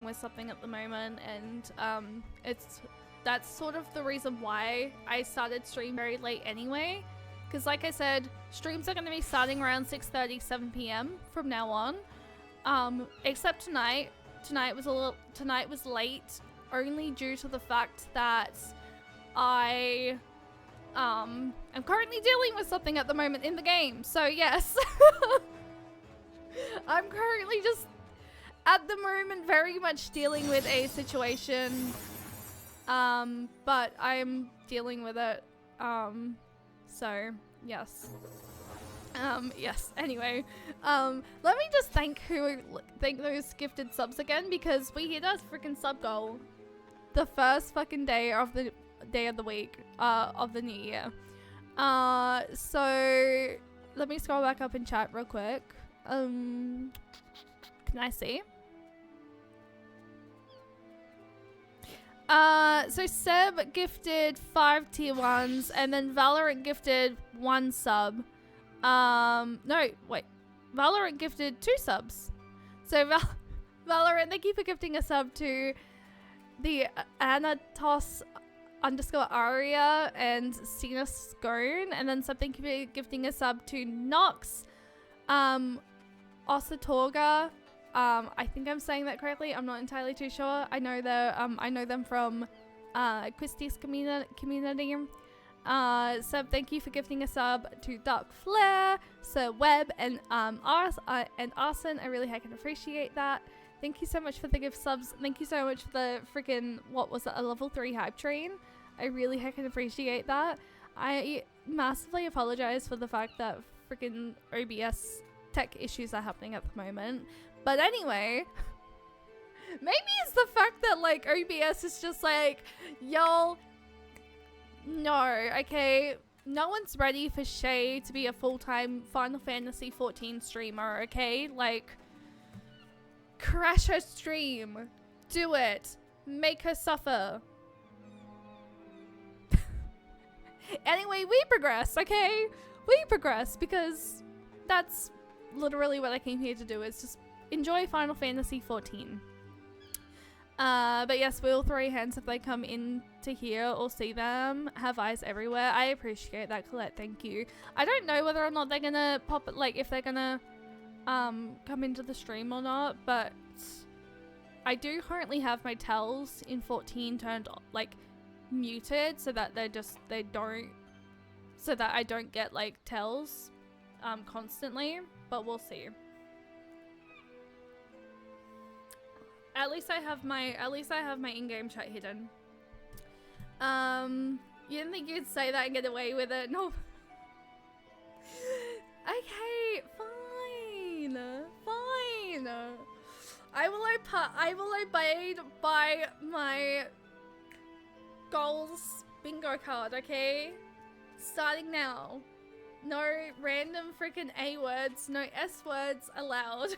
with something at the moment, and that's sort of the reason why I started stream very late anyway. Because like I said, streams are going to be starting around 6:30, 7 p.m. from now on. Except tonight. Tonight was late only due to the fact that I am currently dealing with something at the moment in the game. So yes. I'm currently just at the moment very much dealing with a situation. But I'm dealing with it. So yes. Yes, anyway, let me just thank those gifted subs again, because we hit our freaking sub goal the first fucking day of the week, of the new year. So let me scroll back up in chat real quick. Can I see? So Seb gifted 5 tier 1s, and then Valorant gifted 1 sub. No, wait. Valorant gifted 2 subs. So Valorant, thank you for gifting a sub to the Anatos _Aria and Cena Scone, and then thank you for gifting a sub to Nox, Osatorga. I think I'm saying that correctly. I'm not entirely too sure. I know them from Christie's community. Seb, thank you for gifting a sub to Dark Flare, Sir Webb, and Arson. I really heckin' appreciate that. Thank you so much for the gift subs. Thank you so much for the freaking, what was it, a level 3 hype train. I really heckin' appreciate that. I massively apologize for the fact that freaking OBS tech issues are happening at the moment. But anyway, maybe it's the fact that like OBS is just like, y'all, no, okay, no one's ready for Shay to be a full-time Final Fantasy 14 streamer, okay? Like, crash her stream, do it, make her suffer. Anyway, we progress, okay? We progress, because that's literally what I came here to do, is just enjoy Final Fantasy 14. But yes, we'll throw your hands if they come in to here or see them. Have eyes everywhere. I appreciate that, Colette. Thank you. I don't know whether or not they're gonna pop it, like if they're gonna come into the stream or not, but I do currently have my tells in 14 turned like muted so that so that I don't get like tells constantly, but we'll see. At least I have my in-game chat hidden. You didn't think you'd say that and get away with it? No. Okay, fine. Fine. I will obey by my goals bingo card, okay? Starting now. No random freaking A words, no S words allowed.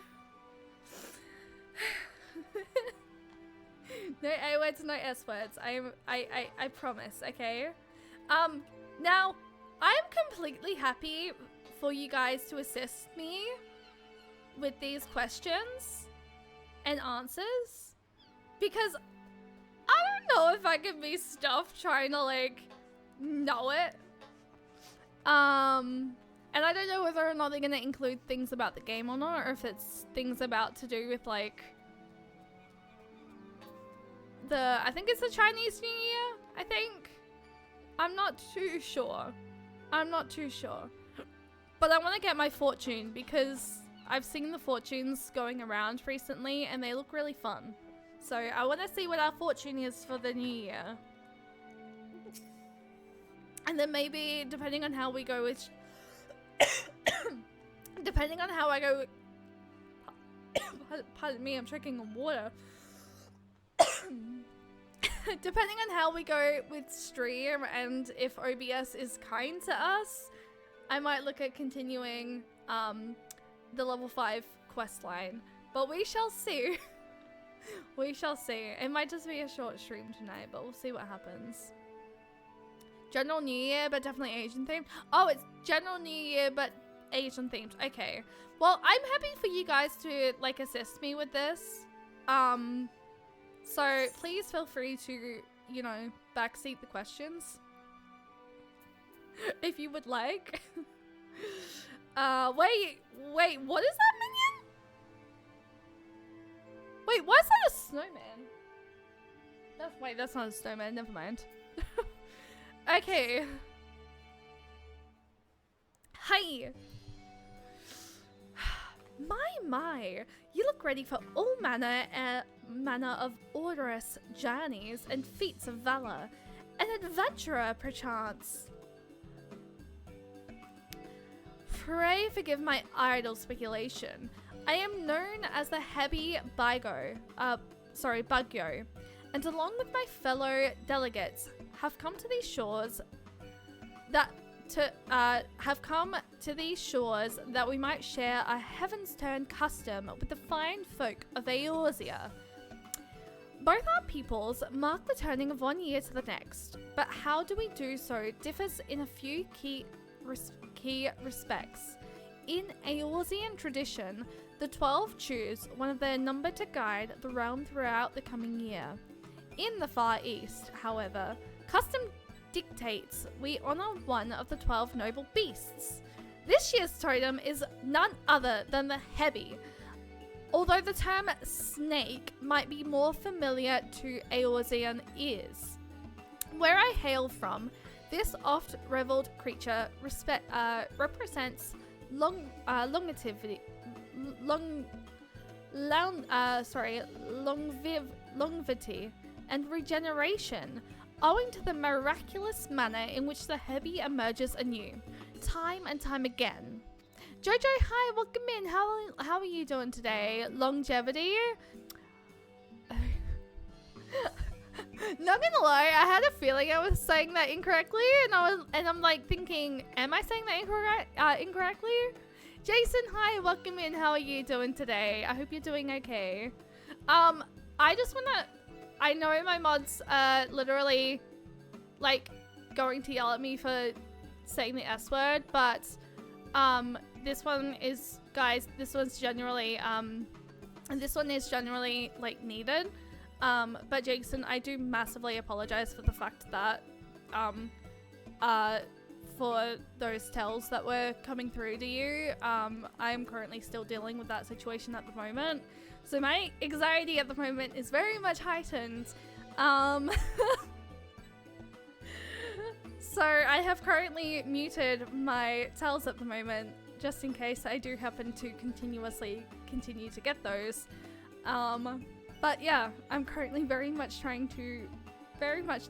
No A words, no S words. I promise, okay? Now, I am completely happy for you guys to assist me with these questions and answers, because I don't know if I can be stuffed trying to like know it. And I don't know whether or not they're gonna include things about the game or not, or if it's things about to do with like I think it's the Chinese New Year, I think. I'm not too sure. But I want to get my fortune, because I've seen the fortunes going around recently and they look really fun. So I want to see what our fortune is for the new year. And then maybe, depending on how we go with... depending on how I go... Pardon me, I'm choking on water. Depending on how we go with stream and if OBS is kind to us, I might look at continuing the level 5 quest line. But we shall see. We shall see. It might just be a short stream tonight, but we'll see what happens. General New Year, but definitely Asian themed. Oh, it's General New Year, but Asian themed. Okay. Well, I'm happy for you guys to like assist me with this. So please feel free to, you know, backseat the questions if you would like. Wait, what is that minion? Wait, why is that a snowman? That's not a snowman, never mind. Okay. Hi. My, you look ready for all manner of odorous journeys and feats of valor. An adventurer, perchance. Pray forgive my idle speculation. I am known as the Hebi Bugyo, and along with my fellow delegates, have come to these shores that we might share a Heaven's Turn custom with the fine folk of Eorzea. Both our peoples mark the turning of one year to the next, but how do we do so differs in a few key respects. In Eorzean tradition, the 12 choose one of their number to guide the realm throughout the coming year. In the Far East, however, custom dictates we honor one of the 12 noble beasts. This year's totem is none other than the Hebi, although the term snake might be more familiar to Eorzean ears. Where I hail from, this oft-reveled creature represents longevity and regeneration, owing to the miraculous manner in which the Hebi emerges anew, time and time again. Jojo, hi, welcome in. How are you doing today? Longevity? Not gonna lie, I had a feeling I was saying that incorrectly, and I'm like thinking, am I saying that incorrectly? Jason, hi, welcome in. How are you doing today? I hope you're doing okay. I know my mods are literally like going to yell at me for saying the S word, but this one is, guys, this one is generally like needed. But Jason, I do massively apologize for the fact that for those tells that were coming through to you. I'm currently still dealing with that situation at the moment. So my anxiety at the moment is very much heightened. So I have currently muted my tells at the moment, just in case I do happen to continue to get those. But yeah, I'm currently very much trying to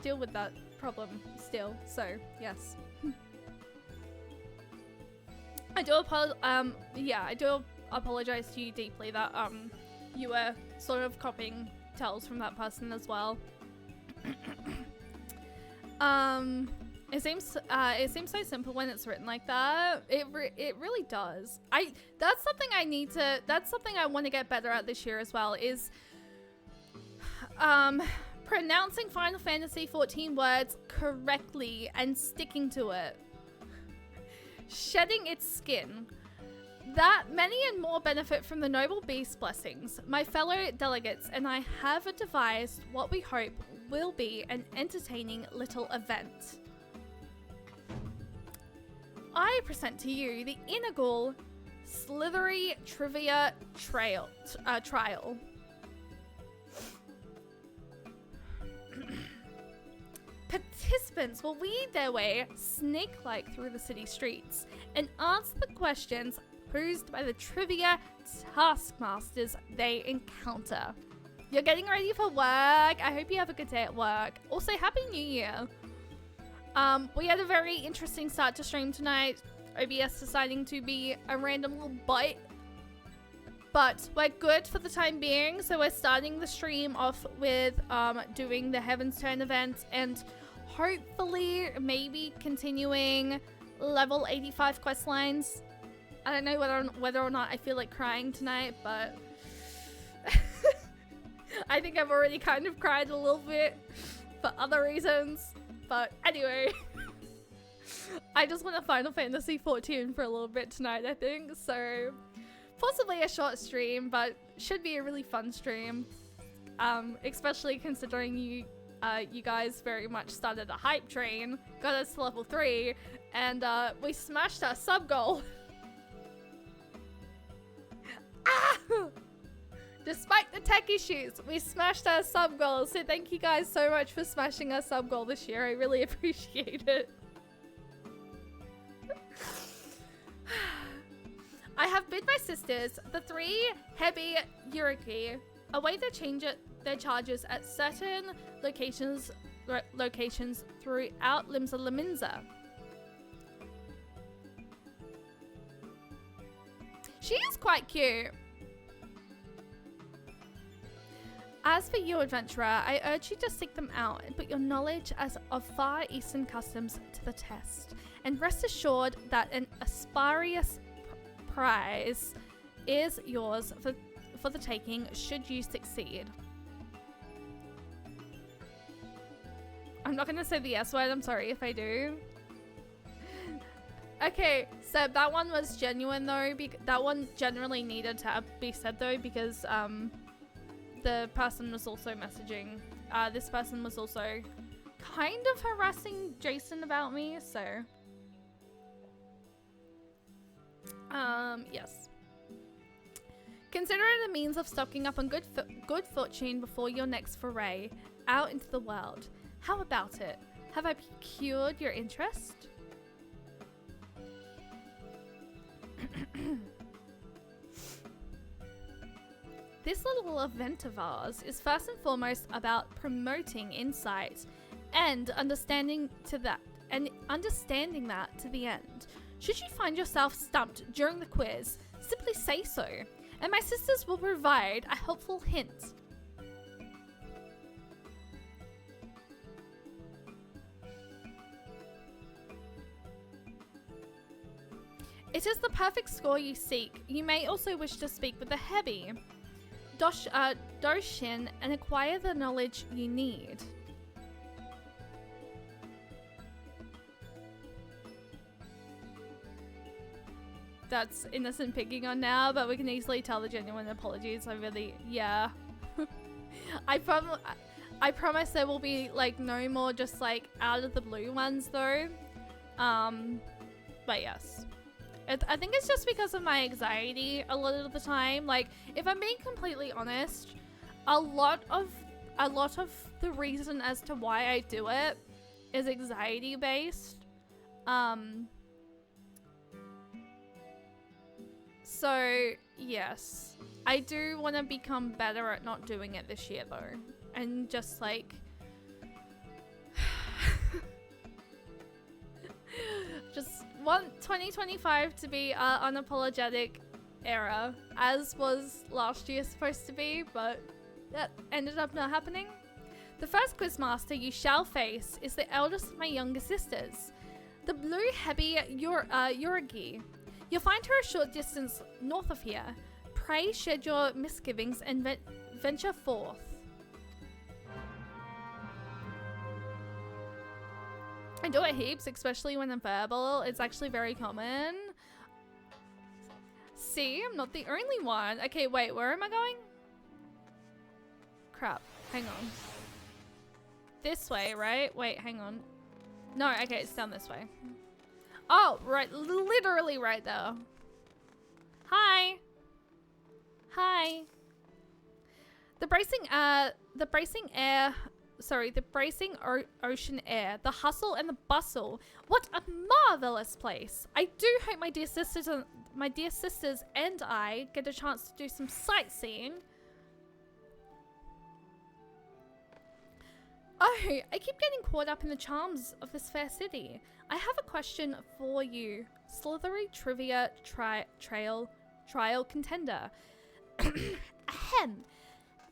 deal with that problem still. So yes. I do apologize to you deeply that you were sort of copying tells from that person as well. It seems so simple when it's written like that. It really does. That's something I want to get better at this year as well, is pronouncing Final Fantasy XIV words correctly and sticking to it. Shedding its skin. That many and more benefit from the noble beast blessings. My fellow delegates and I have devised what we hope will be an entertaining little event. I present to you the inaugural Slithery Trivia Trial. Participants will weed their way snake-like through the city streets and answer the questions posed by the trivia taskmasters they encounter. You're getting ready for work. I hope you have a good day at work. Also, Happy New Year. We had a very interesting start to stream tonight. OBS deciding to be a random little bite. But we're good for the time being. So we're starting the stream off with doing the Heaven's Turn event and hopefully maybe continuing level 85 quest lines. I don't know whether or not I feel like crying tonight, but I think I've already kind of cried a little bit for other reasons. But anyway, I just want a Final Fantasy XIV for a little bit tonight, I think. So possibly a short stream, but should be a really fun stream. especially considering you guys very much started a hype train, got us to level 3, and we smashed our sub goal. Ah! Despite the tech issues, we smashed our sub goal. So thank you guys so much for smashing our sub goal this year. I really appreciate it. I have bid my sisters, the 3 heavy Yuriki, a way to change their charges at certain locations throughout Limsa Laminza. She is quite cute. As for you, adventurer, I urge you to seek them out and put your knowledge of Far Eastern customs to the test. And rest assured that an asparious prize is yours for the taking should you succeed. I'm not going to say the S word, I'm sorry if I do. Okay, so that one was genuine though. That one generally needed to be said though because the person was also messaging. This person was also kind of harassing Jason about me, so. Yes. Consider it a means of stocking up on good fortune before your next foray out into the world. How about it? Have I piqued your interest? This little event of ours is first and foremost about promoting insight and understanding that to the end. Should you find yourself stumped during the quiz, simply say so, and my sisters will provide a helpful hint. It is the perfect score you seek. You may also wish to speak with the Hebi, Doshin, and acquire the knowledge you need. That's innocent picking on now, but we can easily tell the genuine apologies. I really, yeah. I promise there will be like no more just like out of the blue ones though. But yes. I think it's just because of my anxiety a lot of the time. Like, if I'm being completely honest, a lot of the reason as to why I do it is anxiety based. So yes, I do want to become better at not doing it this year though, and just like just want 2025 to be an unapologetic era, as was last year supposed to be, but that ended up not happening. The first quizmaster you shall face is the eldest of my younger sisters, the blue Hebi Yurigi. You'll find her a short distance north of here. Pray shed your misgivings and venture forth. I do it heaps, especially when I'm verbal. It's actually very common. See, I'm not the only one. Okay, wait, where am I going? Crap, hang on. This way, right? Wait, hang on. No, okay, it's down this way. Oh, right, literally right there. Hi. Hi. The bracing ocean air, the hustle and the bustle. What a marvelous place. I do hope my dear sisters and I get a chance to do some sightseeing. Oh, I keep getting caught up in the charms of this fair city. I have a question for you, slithery trivia trial contender. Ahem.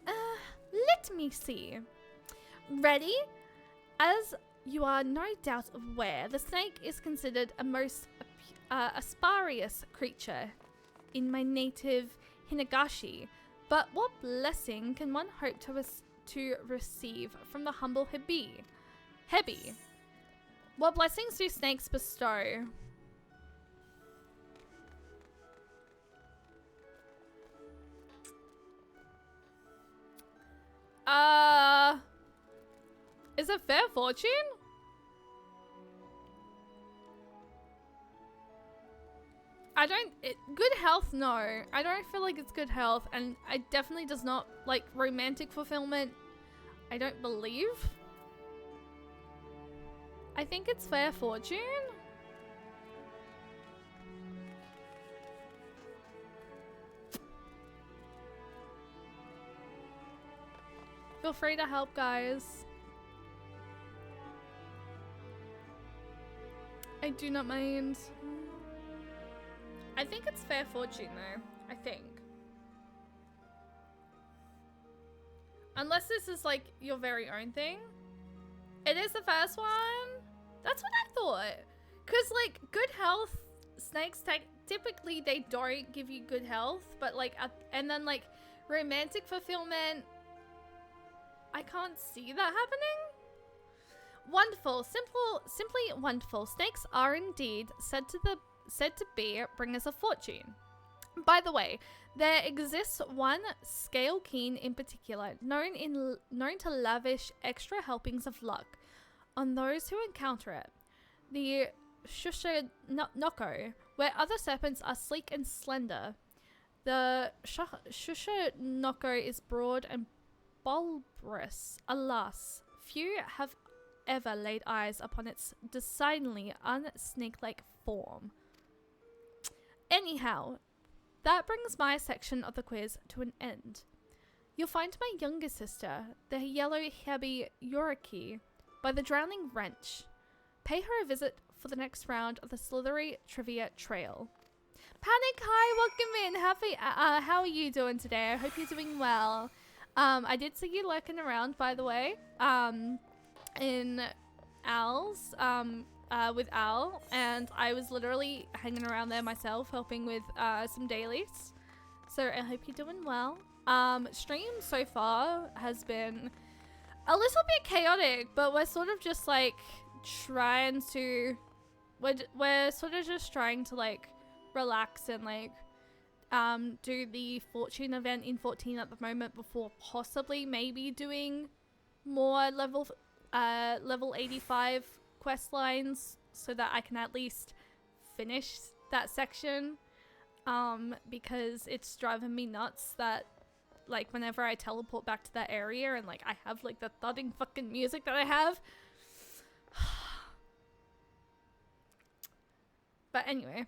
Let me see. Ready? As you are no doubt aware, the snake is considered a most asparious creature in my native Hinagashi. But what blessing can one hope to receive from the humble Hebi? What blessings do snakes bestow? Is it fair fortune? Good health, no. I don't feel like it's good health, and it definitely does not, like, romantic fulfillment, I don't believe. I think it's fair fortune. Feel free to help, guys. I do not mind. I think it's fair fortune though, I think. Unless this is like your very own thing. It is the first one? That's what I thought. Cause like good health, snakes typically they don't give you good health, but like, and then like romantic fulfillment, I can't see that happening. Wonderful, simply wonderful. Snakes are indeed said to be bringers of fortune. By the way, there exists one scale keen in particular, known to lavish extra helpings of luck on those who encounter it. The Shushanoko, where other serpents are sleek and slender. The Shushanoko is broad and bulbous. Alas, few have ever laid eyes upon its decidedly unsnake-like form. Anyhow, that brings my section of the quiz to an end. You'll find my younger sister, the yellow-heavy Yoriki, by the Drowning Wrench. Pay her a visit for the next round of the Slithery Trivia Trail. Panic, hi, welcome in. How are you doing today? I hope you're doing well. I did see you lurking around, by the way. In Al's, with Al, and I was literally hanging around there myself, helping with some dailies. So I hope you're doing well. Stream so far has been a little bit chaotic, but we're sort of just like trying to, we're sort of just trying to like relax and like do the fortune event in 14 at the moment before possibly maybe doing more level 85 quest lines so that I can at least finish that section, because it's driving me nuts that like whenever I teleport back to that area and like I have like the thudding fucking music that I have. But anyway,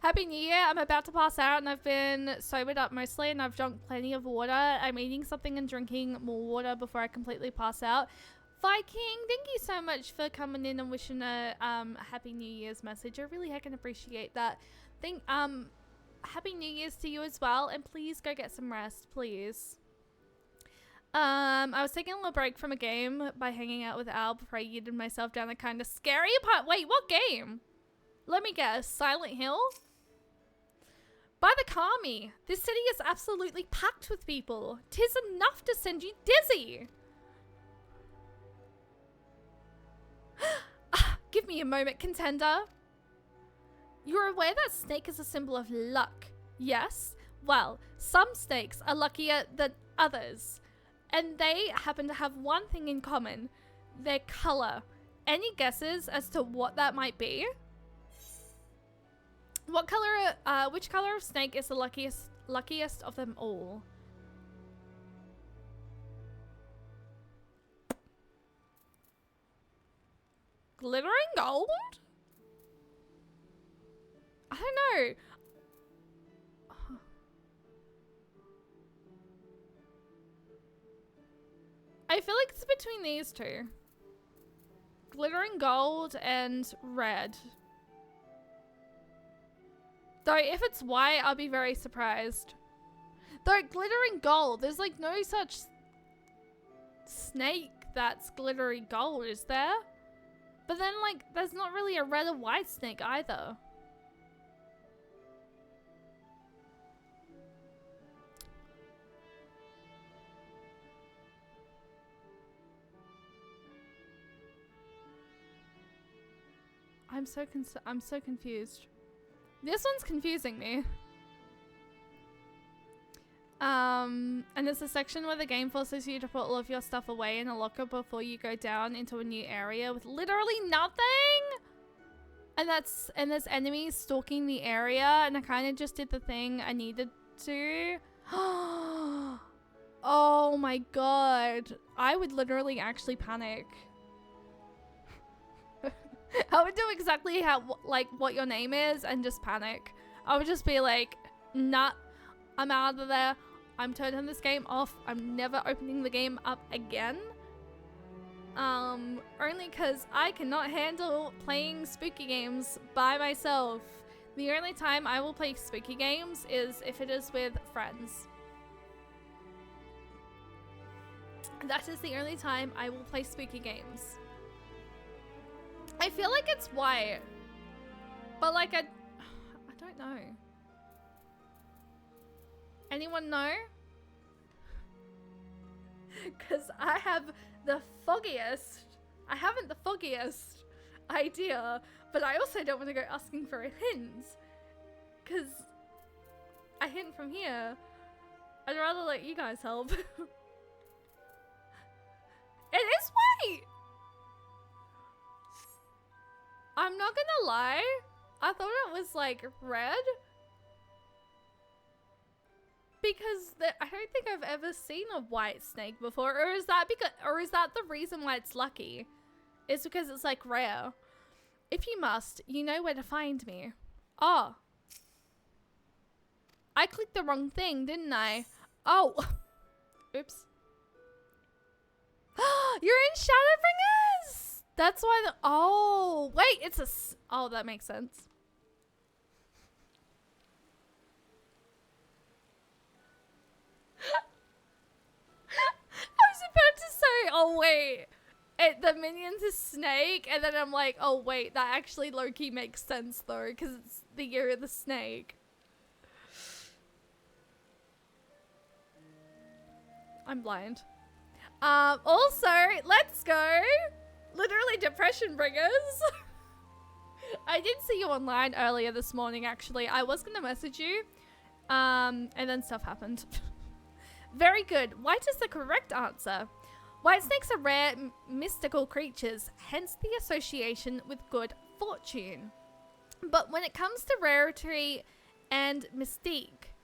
Happy New Year. I'm about to pass out and I've been sobered up mostly and I've drunk plenty of water. I'm eating something and drinking more water before I completely pass out. Viking, thank you so much for coming in and wishing a Happy New Year's message. I really heckin' appreciate that. Happy New Year's to you as well, and please go get some rest, please. I was taking a little break from a game by hanging out with Al before I yeeted myself down a kind of scary part. Wait, what game? Let me guess. Silent Hill? By the Kami, this city is absolutely packed with people. 'Tis enough to send you dizzy. Give me a moment, contender. You're aware that snake is a symbol of luck, yes? Well, some snakes are luckier than others, and they happen to have one thing in common: their color. Any guesses as to what that might be? What color? Which color of snake is the luckiest of them all? Glittering gold? I don't know. I feel like it's between these two. Glittering gold and red. Though if it's white, I'll be very surprised. Though glittering gold, there's like no such snake that's glittery gold, is there? But then like there's not really a red or white snake either. I'm so confused. This one's confusing me. And there's a section where the game forces you to put all of your stuff away in a locker before you go down into a new area with literally nothing. And there's enemies stalking the area, and I kind of just did the thing I needed to. Oh my god. I would literally actually panic. I would do exactly what your name is and just panic. I would just be like, nah, I'm out of there. I'm turning this game off. I'm never opening the game up again. Only because I cannot handle playing spooky games by myself. The only time I will play spooky games is if it is with friends. That is the only time I will play spooky games. I feel like it's white, but like I don't know. Anyone know? Because I have the foggiest, I haven't the foggiest idea, but I also don't want to go asking for a hint. Because a hint from here, I'd rather let you guys help. It is white! I'm not gonna lie, I thought it was like red. Because I don't think I've ever seen a white snake before, or is that the reason why it's lucky? It's because it's like rare. If you must, you know where to find me. Oh. I clicked the wrong thing, didn't I? Oh. Oops. You're in Shadowbringers! That's why oh, wait, it's oh, that makes sense. I was about to say, oh wait, the minion's a snake, and then I'm like, oh wait, that actually low-key makes sense though, because it's the year of the snake. I'm blind. Also, let's go. Literally depression bringers. I did see you online earlier this morning, actually. I was gonna message you, and then stuff happened. Very good. White is the correct answer. White snakes are rare, mystical creatures, hence the association with good fortune. But when it comes to rarity and mystique,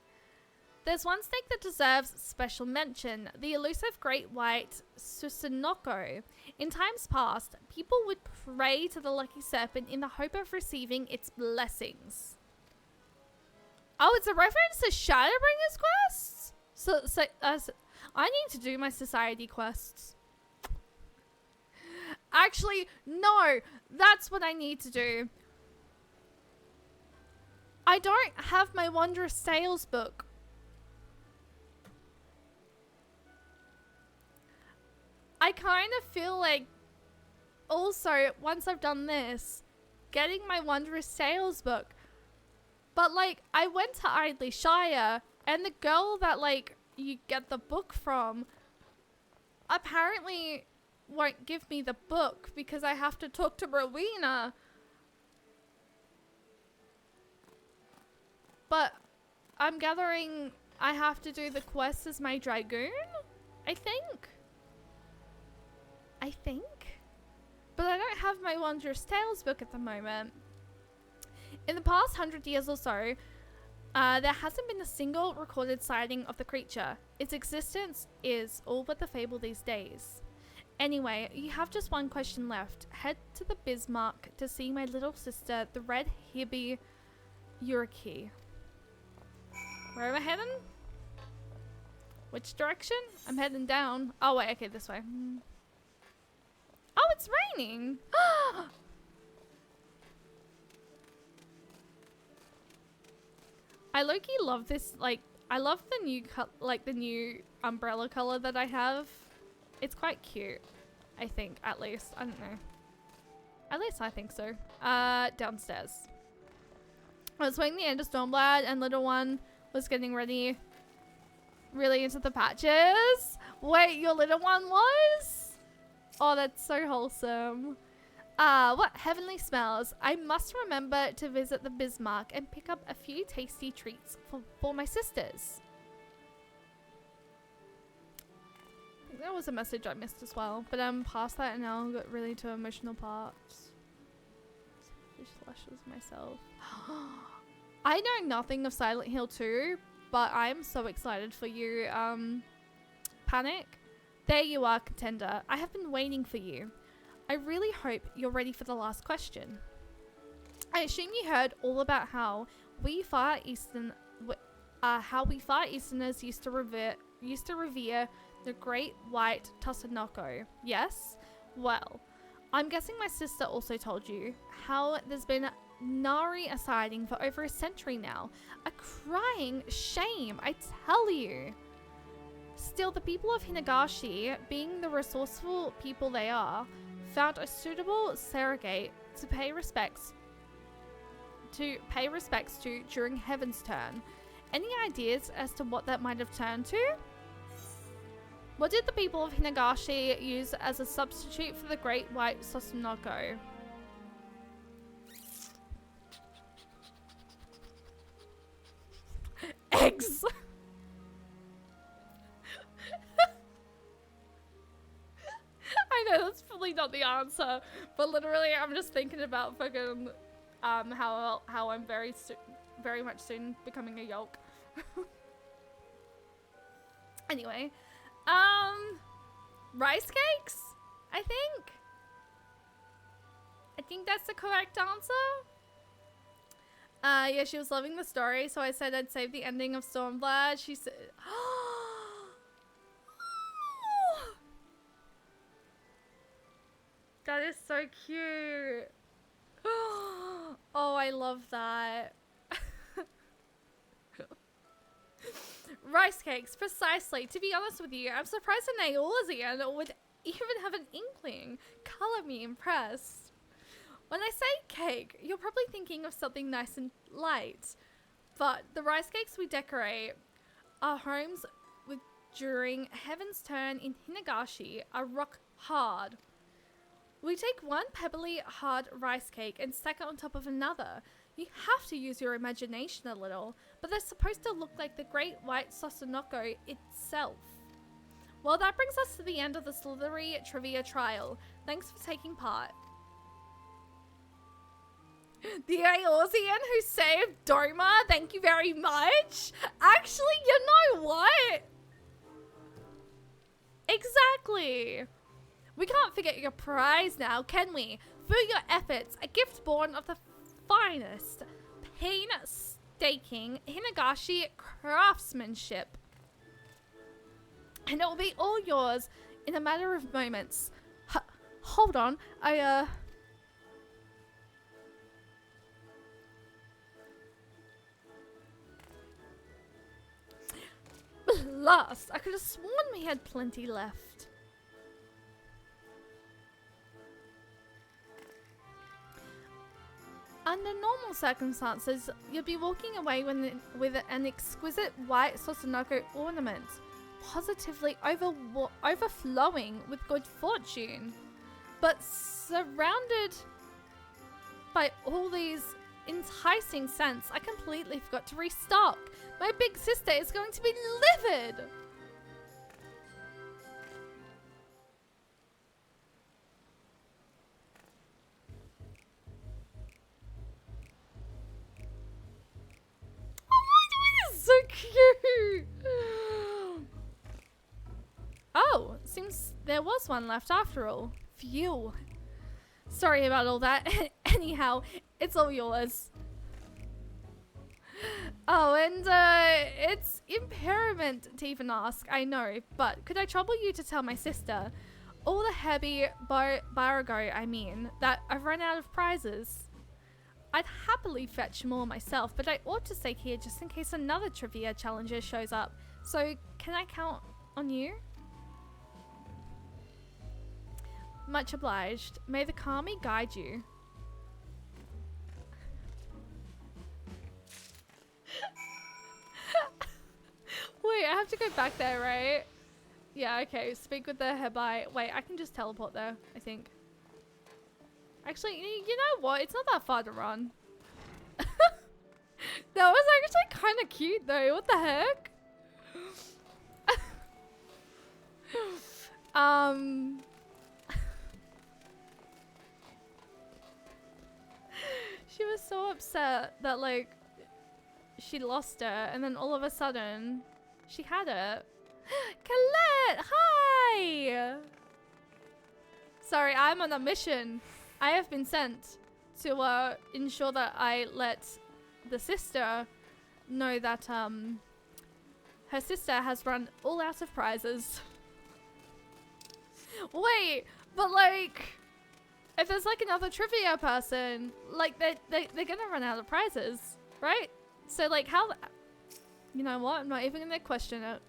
there's one snake that deserves special mention, the elusive great white Susanoko. In times past, people would pray to the lucky serpent in the hope of receiving its blessings. Oh, it's a reference to Shadowbringers quests? So I need to do my society quests. Actually, no, that's what I need to do. I don't have my Wondrous Tales book. I kind of feel like also, once I've done this, getting my Wondrous Tales book. But like, I went to Idley Shire, and the girl that like you get the book from apparently won't give me the book because I have to talk to Rowena. But I'm gathering I have to do the quest as my dragoon, I think. But I don't have my Wondrous Tales book at the moment. In the past 100 years or so, there hasn't been a single recorded sighting of the creature. Its existence is all but the fable these days. Anyway, you have just one question left. Head to the Bismarck to see my little sister, the red Hibby Yuriki. Where am I heading? Which direction? I'm heading down. Oh wait, okay, this way. Oh, it's raining. I low-key love this, like, I love the new, the new umbrella color that I have. It's quite cute, I think, at least. I don't know. At least I think so. Downstairs. I was playing the End of Stormblad and little one was getting ready, really into the patches. Wait, your little one was? Oh, that's so wholesome. What heavenly smells. I must remember to visit the Bismarck and pick up a few tasty treats for my sisters. there was a message I missed as well, but I'm past that and now I've got really to emotional parts. Fish slashes myself. I know nothing of Silent Hill 2, but I'm so excited for you, Panic. There you are, contender. I have been waiting for you. I really hope you're ready for the last question. I assume you heard all about how we Far Easterners used to revere the great white Tosanoko. Yes? Well, I'm guessing my sister also told you how there's been nary a sighting for over a century now. A crying shame, I tell you. Still, the people of Hinagashi, being the resourceful people they are, found a suitable surrogate to pay respects to during Heaven's Turn. Any ideas as to what that might have turned to? What did the people of Hinagashi use as a substitute for the great white Sosunoko? Eggs! I know that's probably not the answer, but literally I'm just thinking about fucking how I'm very much soon becoming a yolk. Anyway, rice cakes, I think that's the correct answer. Yeah, she was loving the story, so I said I'd save the ending of Stormblood. She said, that is so cute. Oh, I love that. Rice cakes, precisely. To be honest with you, I'm surprised an Eorzean would even have an inkling. Color me impressed. When I say cake, you're probably thinking of something nice and light. But the rice cakes we decorate our homes with during Heaven's Turn in Hinagashi are rock hard. We take one pebbly hard rice cake and stack it on top of another. You have to use your imagination a little, but they're supposed to look like the great white Sosunoko itself. Well, that brings us to the end of the Slithery Trivia Trial. Thanks for taking part. The Eorzean who saved Doma, thank you very much. Actually, you know what? Exactly. We can't forget your prize now, can we? For your efforts, a gift born of the finest painstaking Hinagashi craftsmanship. And it will be all yours in a matter of moments. Hold on, Blast! I could have sworn we had plenty left. Under normal circumstances, you'll be walking away with an exquisite white Sosunoko ornament, positively overflowing with good fortune. But surrounded by all these enticing scents, I completely forgot to restock. My big sister is going to be livid. So cute. Oh, seems there was one left after all. Phew. Sorry about all that. Anyhow, it's all yours. Oh, and it's impairment to even ask, I know, but could I trouble you to tell my sister, all the Herbie Barago, I mean, that I've run out of prizes? I'd happily fetch more myself, but I ought to stay here just in case another trivia challenger shows up. So, can I count on you? Much obliged. May the Kami guide you. Wait, I have to go back there, right? Yeah, okay. Speak with the Hebai. Wait, I can just teleport there, I think. Actually, you know what? It's not that far to run. That was actually kind of cute though. What the heck? Um, she was so upset that like she lost it, and then all of a sudden she had it. Colette, hi! Sorry, I'm on a mission. I have been sent to ensure that I let the sister know that her sister has run all out of prizes. Wait, but like, if there's like another trivia person, like they're gonna run out of prizes, right? So like how, you know what? I'm not even gonna question it.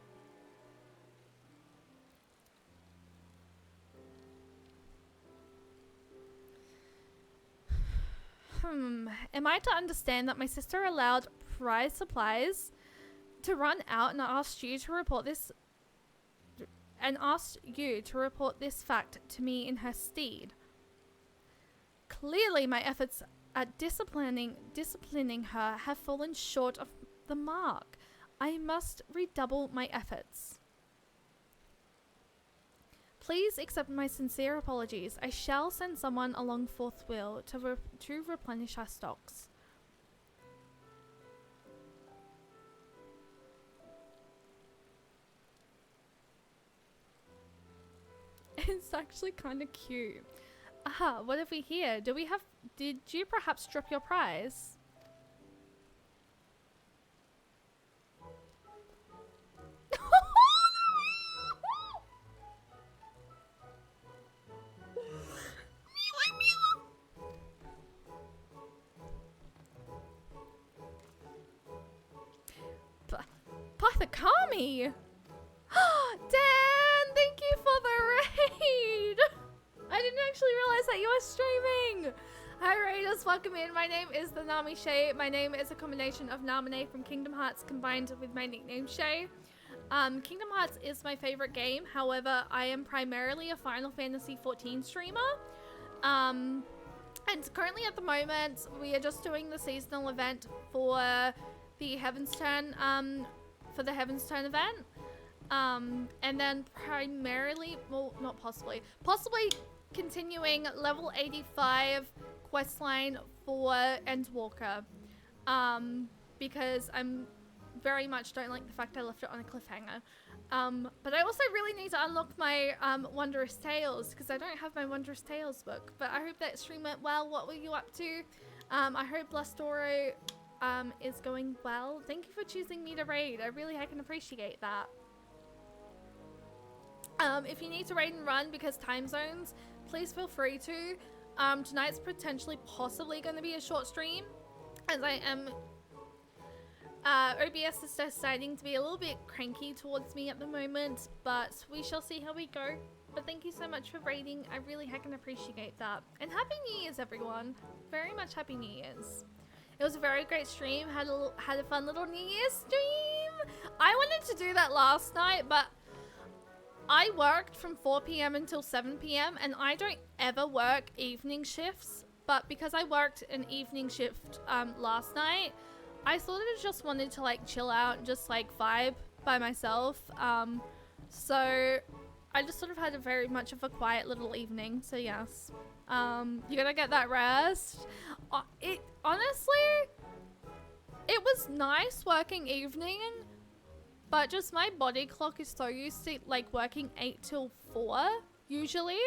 Am I to understand that my sister allowed prize supplies to run out and asked you to report this fact to me in her stead? Clearly my efforts at disciplining her have fallen short of the mark. I must redouble my efforts. Please accept my sincere apologies. I shall send someone along forthwith to replenish our stocks. It's actually kind of cute. Aha, what have we here? Did you perhaps drop your prize? Pathakami! Dan, thank you for the raid! I didn't actually realize that you were streaming! Hi raiders, welcome in. My name is the Nami Shay. My name is a combination of Namine from Kingdom Hearts combined with my nickname Shay. Kingdom Hearts is my favorite game. However, I am primarily a Final Fantasy XIV streamer. And currently at the moment, we are just doing the seasonal event for the Heaven's Turn, event. And then primarily, well, not possibly continuing level 85 questline for Endwalker. Because I'm very much don't like the fact I left it on a cliffhanger. But I also really need to unlock my Wondrous Tales, because I don't have my Wondrous Tales book. But I hope that stream went well. What were you up to? I hope Blastoro is going well. Thank you for choosing me to raid. I really can appreciate that. If you need to raid and run because time zones, please feel free to. Tonight's potentially possibly going to be a short stream, as I am OBS is deciding to be a little bit cranky towards me at the moment, but we shall see how we go. But thank you so much for raiding. I really can appreciate that. And Happy New Year's, everyone. Very much Happy New Year's. It was a very great stream. Had a fun little New Year's stream. I wanted to do that last night, but I worked from 4 p.m. until 7 p.m. and I don't ever work evening shifts. But because I worked an evening shift last night, I sort of just wanted to like chill out and just like vibe by myself. So I just sort of had a very much of a quiet little evening. So yes, you gotta get that rest. It honestly, it was nice working evening, but just my body clock is so used to like working 8 till 4 usually,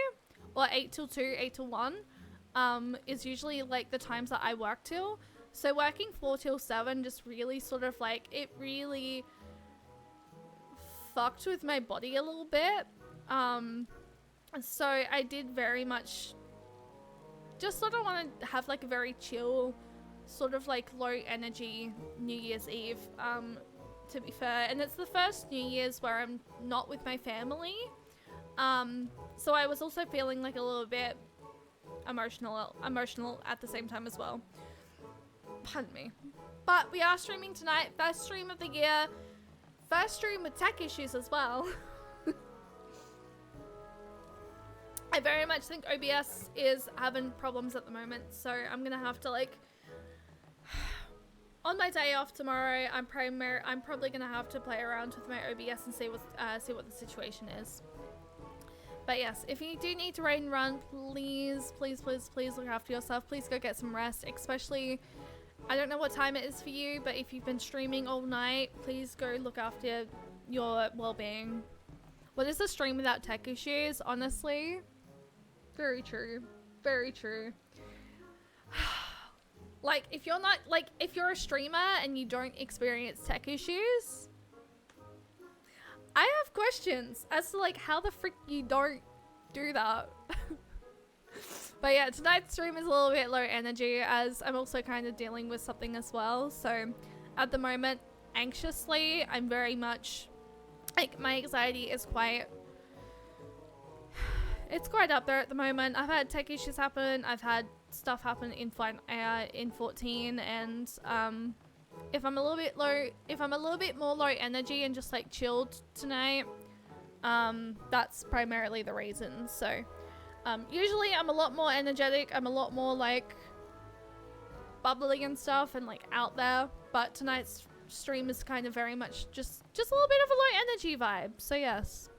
or 8 till 2, 8 till 1 is usually like the times that I work till. So working 4 till 7 just really sort of like, it really fucked with my body a little bit. So I did very much just sort of want to have like a very chill, sort of like low energy New Year's Eve, to be fair. And it's the first New Year's where I'm not with my family. So I was also feeling like a little bit emotional at the same time as well. Pardon me. But we are streaming tonight. First stream of the year. First stream with tech issues as well. I very much think OBS is having problems at the moment. So I'm going to have to like... on my day off tomorrow, I'm probably going to have to play around with my OBS and see what the situation is. But yes, if you do need to raid and run, please, please, please, please look after yourself. Please go get some rest, especially, I don't know what time it is for you, but if you've been streaming all night, please go look after your well-being. What is a stream without tech issues? Honestly, very true. Very true. Like, if you're not, like, if you're a streamer and you don't experience tech issues, I have questions as to, like, how the frick you don't do that. But yeah, tonight's stream is a little bit low energy as I'm also kind of dealing with something as well. So at the moment, anxiously, I'm very much, like, my anxiety is quite, it's quite up there at the moment. I've had tech issues happen. I've had stuff happen in 14, and if I'm a little bit low, if I'm a little bit more low energy and just like chilled tonight, that's primarily the reason. So usually I'm a lot more energetic, I'm a lot more like bubbly and stuff and like out there, but tonight's stream is kind of very much just a little bit of a low energy vibe. So yes,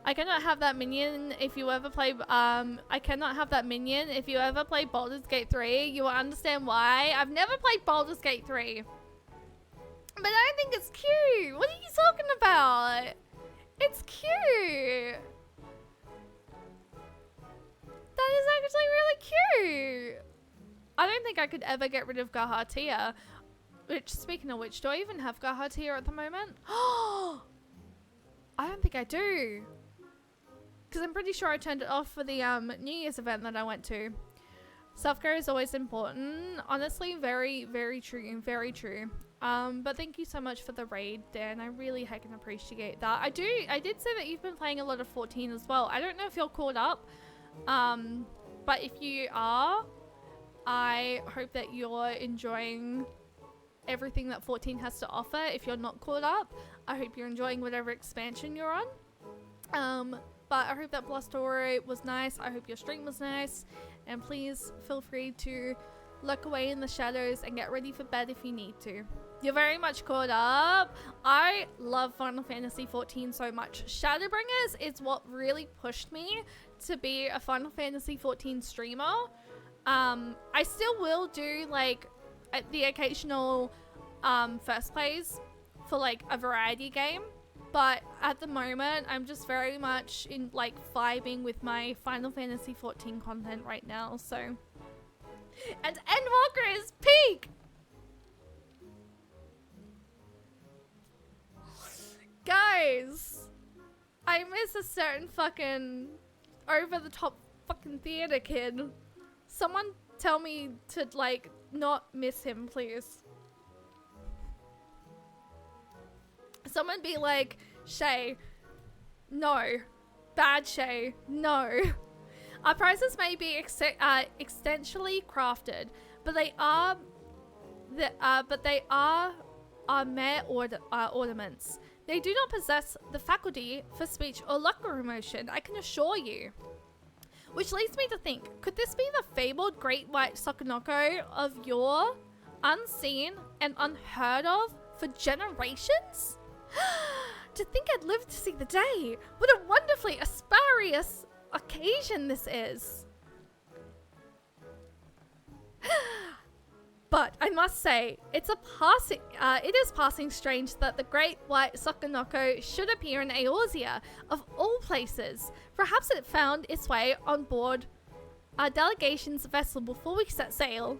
I cannot have that minion if you ever play, I cannot have that minion if you ever play Baldur's Gate 3. You will understand why. I've never played Baldur's Gate 3. But I think it's cute. What are you talking about? It's cute. That is actually really cute. I don't think I could ever get rid of Gahatia. Which, speaking of which, do I even have Gahatia at the moment? Oh, I don't think I do. Because I'm pretty sure I turned it off for the New Year's event that I went to. Self-care is always important. Honestly, very, very true. Very true. But thank you so much for the raid, Dan. I really heckin' appreciate that. I did say that you've been playing a lot of 14 as well. I don't know if you're caught up. But if you are, I hope that you're enjoying everything that 14 has to offer. If you're not caught up, I hope you're enjoying whatever expansion you're on. But I hope that Blustory was nice. I hope your stream was nice. And please feel free to look away in the shadows and get ready for bed if you need to. You're very much caught up. I love Final Fantasy 14 so much. Shadowbringers is what really pushed me to be a Final Fantasy 14 streamer. I still will do like the occasional first plays for like a variety game. But at the moment, I'm just very much in like vibing with my Final Fantasy 14 content right now. So, and Endwalker is peak. Guys, I miss a certain fucking over the top fucking theater kid. Someone tell me to like not miss him, please. Someone be like, Shay, no. Bad Shay, no. Our prizes may be extensionally crafted, but they are mere ornaments. They do not possess the faculty for speech or locker emotion, I can assure you. Which leads me to think, could this be the fabled great white Sokonoko of yore, unseen and unheard of for generations? To think I'd live to see the day. What a wonderfully asparious occasion this is. But I must say, it is passing strange that the great white Sokonoko should appear in Eorzea, of all places. Perhaps it found its way on board our delegation's vessel before we set sail.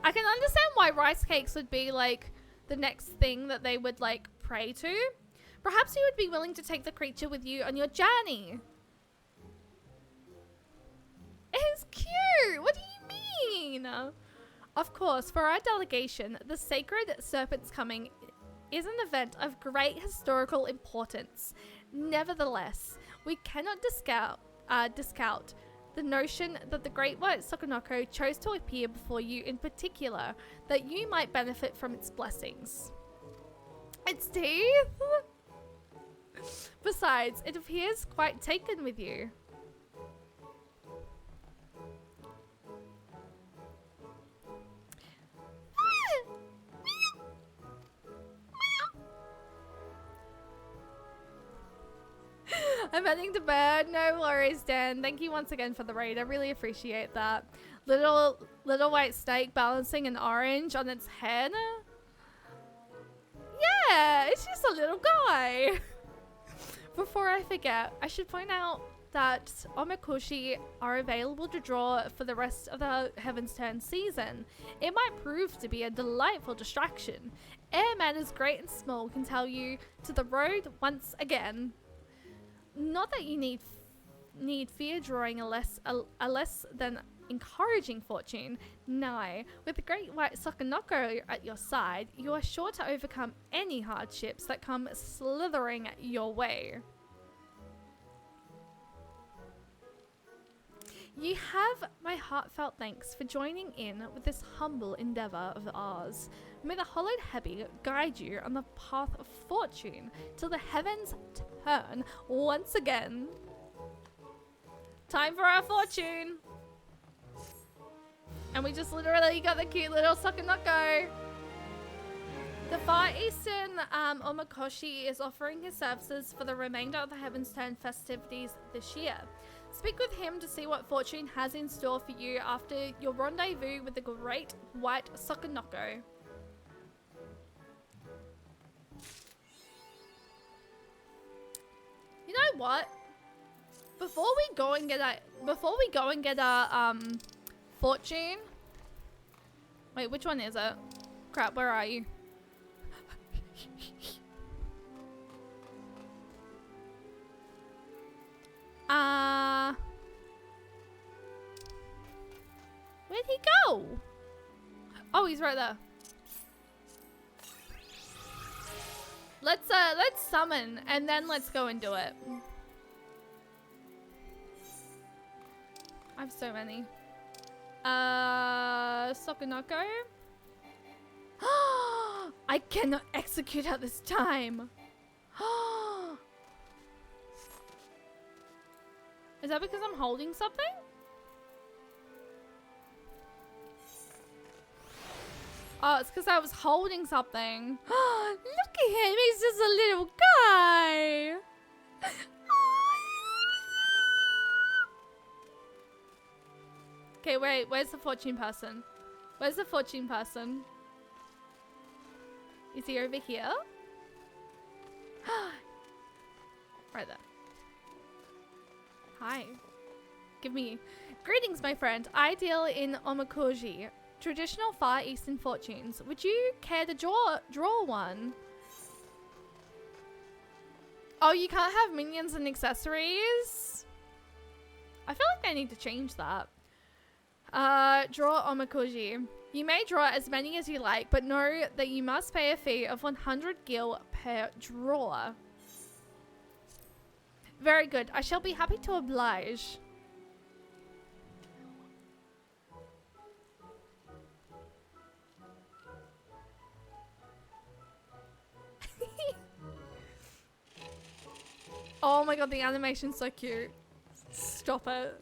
I can understand why rice cakes would be like the next thing that they would like pray to. Perhaps you would be willing to take the creature with you on your journey. It's cute. What do you mean? Of course, for our delegation, the Sacred Serpent's Coming is an event of great historical importance. Nevertheless, we cannot discount the notion that the Great White Sokonoko chose to appear before you in particular, that you might benefit from its blessings. Its teeth? Besides, it appears quite taken with you. I'm heading to bed. No worries, Dan. Thank you once again for the raid. I really appreciate that. Little white snake balancing an orange on its head. Yeah, it's just a little guy. Before I forget, I should point out that Omakoshi are available to draw for the rest of the Heaven's Turn season. It might prove to be a delightful distraction. Air matters great and small can tell you to the road once again. Not that you need fear drawing a less than encouraging fortune. No, with the great white Sokonoko at your side, you are sure to overcome any hardships that come slithering your way. You have my heartfelt thanks for joining in with this humble endeavour of ours. May the hollowed Hebi guide you on the path of fortune till the heavens turn once again. Time for our fortune! And we just literally got the cute little Sokonoko. The Far Eastern Omakoshi is offering his services for the remainder of the Heaven's Turn festivities this year. Speak with him to see what fortune has in store for you after your rendezvous with the great white Sokonoko. You know what? Before we go and get our fortune. Wait, which one is it? Crap, where are you? Where'd he go? Oh, he's right there. Let's summon and then let's go and do it. I have so many. Sokonoko. I cannot execute at this time. Is that because I'm holding something? Oh, it's because I was holding something. Look at him. He's just a little guy. Okay, wait. Where's the fortune person? Where's the fortune person? Is he over here? Right there. Hi. Give me... Greetings, my friend. I deal in Omakoshi. Traditional Far Eastern fortunes. Would you care to draw one? Oh, you can't have minions and accessories? I feel like I need to change that. Draw Omakoshi. You may draw as many as you like, but know that you must pay a fee of 100 gil per draw. Very good. I shall be happy to oblige. Oh my god, the animation's so cute. Stop it.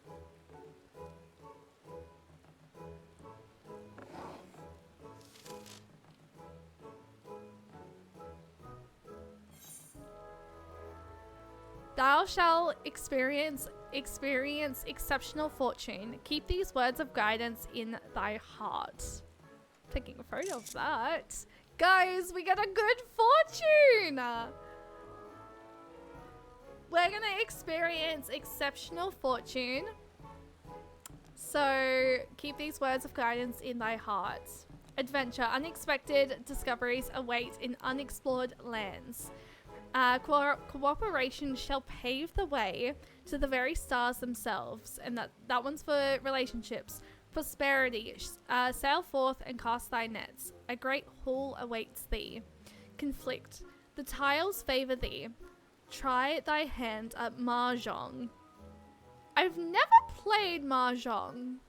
Thou shalt experience exceptional fortune. Keep these words of guidance in thy heart. Taking a photo of that. Guys, we got a good fortune! We're gonna experience exceptional fortune. So, keep these words of guidance in thy heart. Adventure. Unexpected discoveries await in unexplored lands. Cooperation shall pave the way to the very stars themselves. And that one's for relationships. Prosperity. Sail forth and cast thy nets. A great haul awaits thee. Conflict. The tiles favor thee. Try thy hand at Mahjong. I've never played Mahjong.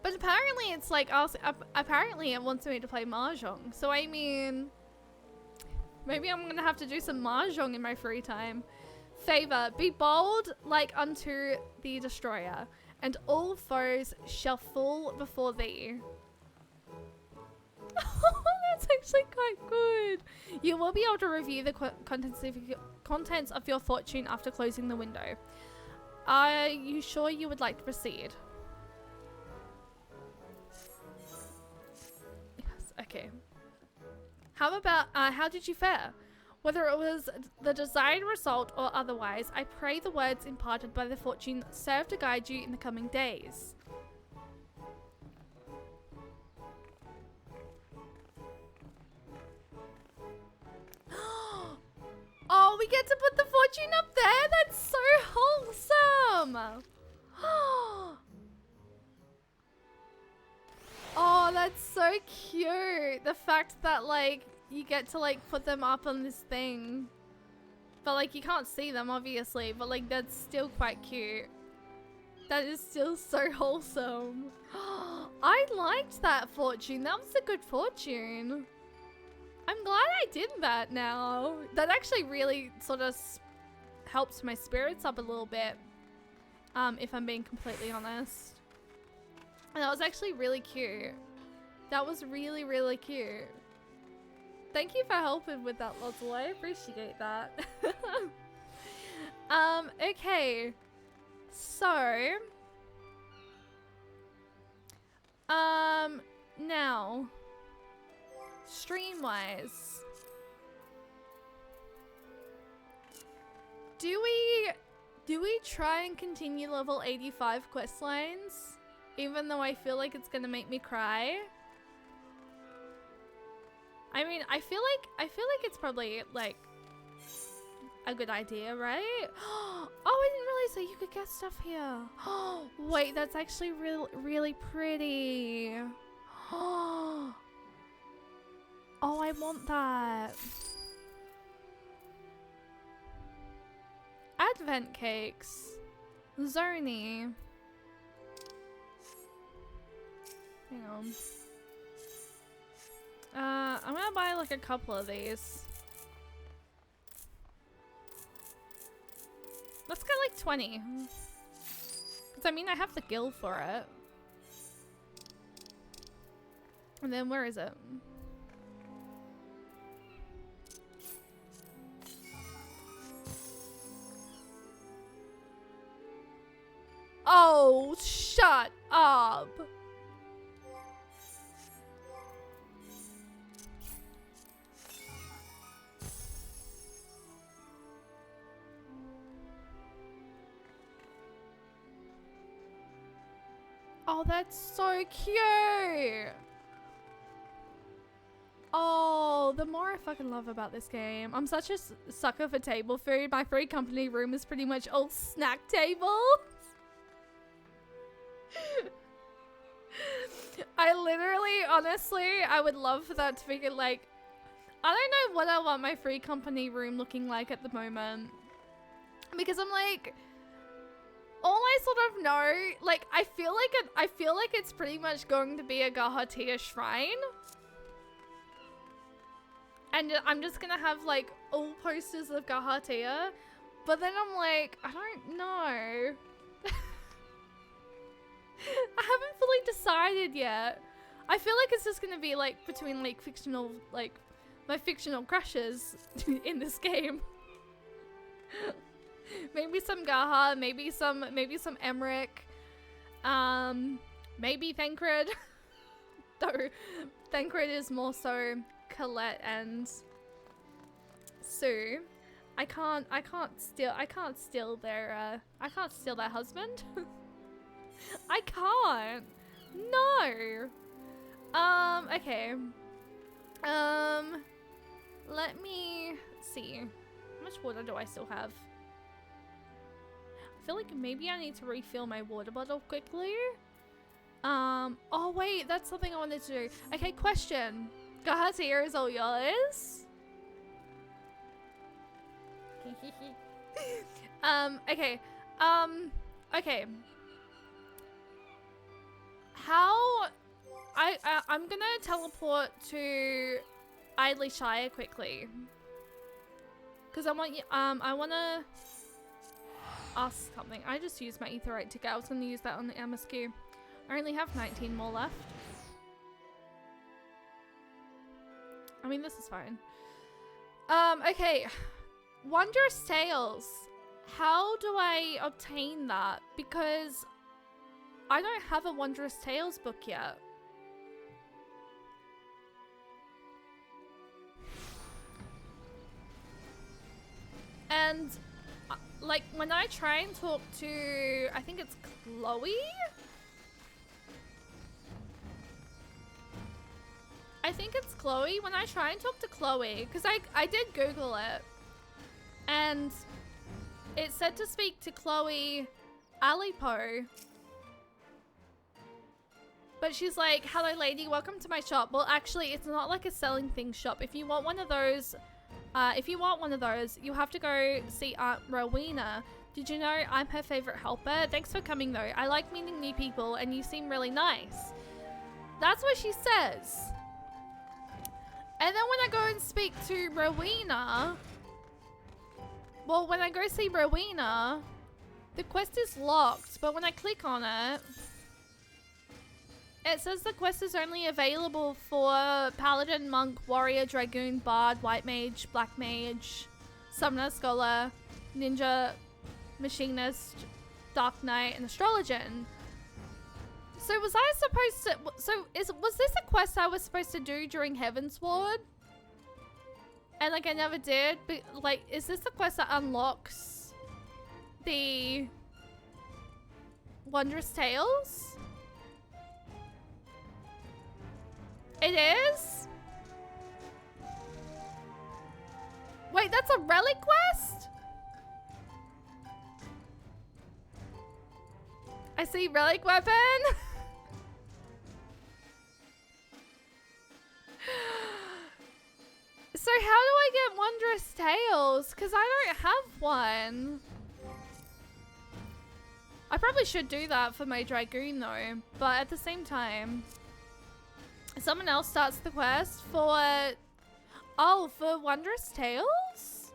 But apparently it's like, apparently it wants me to play Mahjong. So I mean, maybe I'm gonna have to do some Mahjong in my free time. Favor, be bold like unto the destroyer, and all foes shall fall before thee. Oh, That's actually quite good. You will be able to review the contents of your fortune after closing the window. Are you sure you would like to proceed? Yes, okay. How did you fare? Whether it was the desired result or otherwise, I pray the words imparted by the fortune serve to guide you in the coming days. Oh, we get to put the fortune up there? That's so wholesome! Oh, that's so cute. The fact that, like, you get to, like, put them up on this thing. But, like, you can't see them, obviously. But, like, that's still quite cute. That is still so wholesome. I liked that fortune. That was a good fortune. I'm glad I did that now. That actually really sort of helps my spirits up a little bit. If I'm being completely honest. And that was actually really cute. That was really, really cute. Thank you for helping with that, Lozel. I appreciate that. Okay. So. Now. Stream-wise. Do we try and continue level 85 quest lines? Even though I feel like it's gonna make me cry. I mean, I feel like it's probably like a good idea, right? Oh, I didn't realize that you could get stuff here. Oh, wait, that's actually really pretty. Oh, I want that. Advent cakes. Zony. Hang on. I'm gonna buy like a couple of these. Let's get like 20. Because I mean, I have the gil for it. And then where is it? Oh, shut up. Oh, that's so cute. Oh, the more I fucking love about this game. I'm such a sucker for table food. My free company room is pretty much all snack tables. I literally, honestly, I would love for that to be like, I don't know what I want my free company room looking like at the moment. Because I'm like, all I sort of know, like, I feel like it's pretty much going to be a Gahatia shrine. And I'm just gonna have like all posters of Gahatia. But then I'm like, I don't know. I haven't fully decided yet. I feel like it's just gonna be like between like fictional, like my fictional crushes in this game. Maybe some Gaha, maybe some Emmerich, maybe Thancred. Though Thancred is more so Colette and Sue. I can't steal their husband. I can't. No. Okay. Let me see. How much water do I still have? I feel like maybe I need to refill my water bottle quickly. Oh wait, that's something I wanted to do. Okay, question. Gahatia is all yours. Okay. Okay. How I'm gonna teleport to Idley Shire quickly. Cause I wanna ask something. I just used my Aetheryte ticket. I was gonna use that on the MSQ. I only have 19 more left. I mean, this is fine. Okay. Wondrous Tales. How do I obtain that? Because I don't have a Wondrous Tales book yet. And like when I try and talk to, I think it's Chloe? I think it's Chloe. When I try and talk to Chloe, because I did Google it, and it said to speak to Chloe Alipo. But she's like, hello lady, welcome to my shop. Well, actually, it's not like a selling things shop. If you want one of those, you have to go see Aunt Rowena. Did you know I'm her favorite helper? Thanks for coming though. I like meeting new people and you seem really nice. That's what she says. And then when I go and speak to Rowena, well, when I go see Rowena, the quest is locked, but when I click on it, it says the quest is only available for Paladin, Monk, Warrior, Dragoon, Bard, White Mage, Black Mage, Summoner, Scholar, Ninja, Machinist, Dark Knight, and Astrologian. So was I supposed to... was this a quest I was supposed to do during Heavensward? And like I never did? But like, is this the quest that unlocks the Wondrous Tales? It is? Wait, that's a relic quest? I see relic weapon. So how do I get Wondrous Tales? Because I don't have one. I probably should do that for my Dragoon though. But at the same time, someone else starts the quest for... Oh, for Wondrous Tales?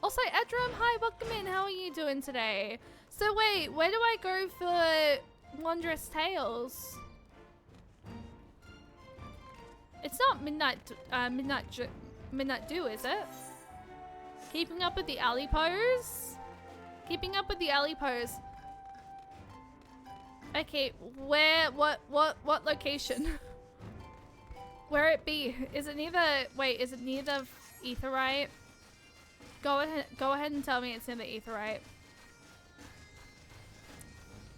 Also, Edram, hi, welcome in. How are you doing today? So wait, where do I go for Wondrous Tales? It's not Midnight Dew, is it? Keeping up with the alley pose? Keeping up with the alley pose. Okay, where, what location? Where it be? Is it near the, wait, is it near the Aetheryte? Go ahead and tell me it's near the Aetheryte.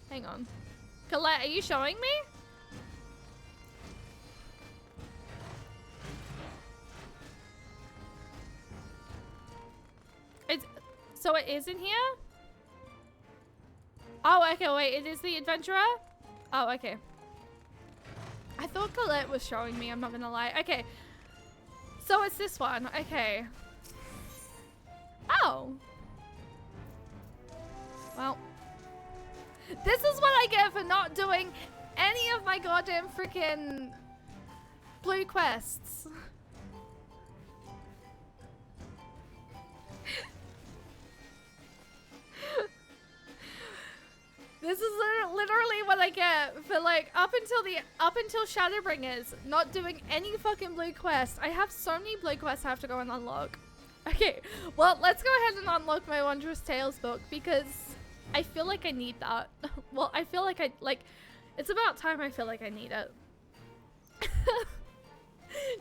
Hang on. Colette, are you showing me? So it is in here? Oh, okay, wait, it is the adventurer? Oh, okay. I thought Colette was showing me, I'm not gonna lie. Okay. So it's this one, okay. Oh. Well. This is what I get for not doing any of my goddamn freaking blue quests. This is literally what I get for like up until Shadowbringers not doing any fucking blue quests. I have so many blue quests I have to go and unlock. Okay, well let's go ahead and unlock my Wondrous Tales book because I feel like I need that. Well, I feel like it's about time I feel like I need it.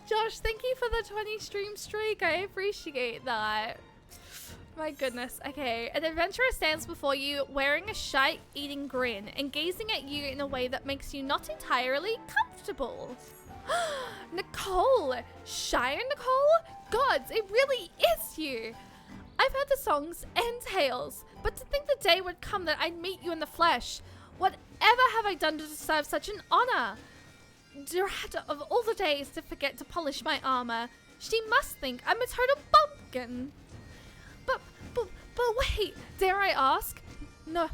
Josh, thank you for the 20 stream streak. I appreciate that. My goodness. Okay, an adventurer stands before you wearing a shite-eating grin and gazing at you in a way that makes you not entirely comfortable. Nicole! Shire Nicole? Gods, it really is you! I've heard the songs and tales, but to think the day would come that I'd meet you in the flesh. Whatever have I done to deserve such an honor? Drat of all the days to forget to polish my armor. She must think I'm a total bumpkin. But wait, dare I ask? No,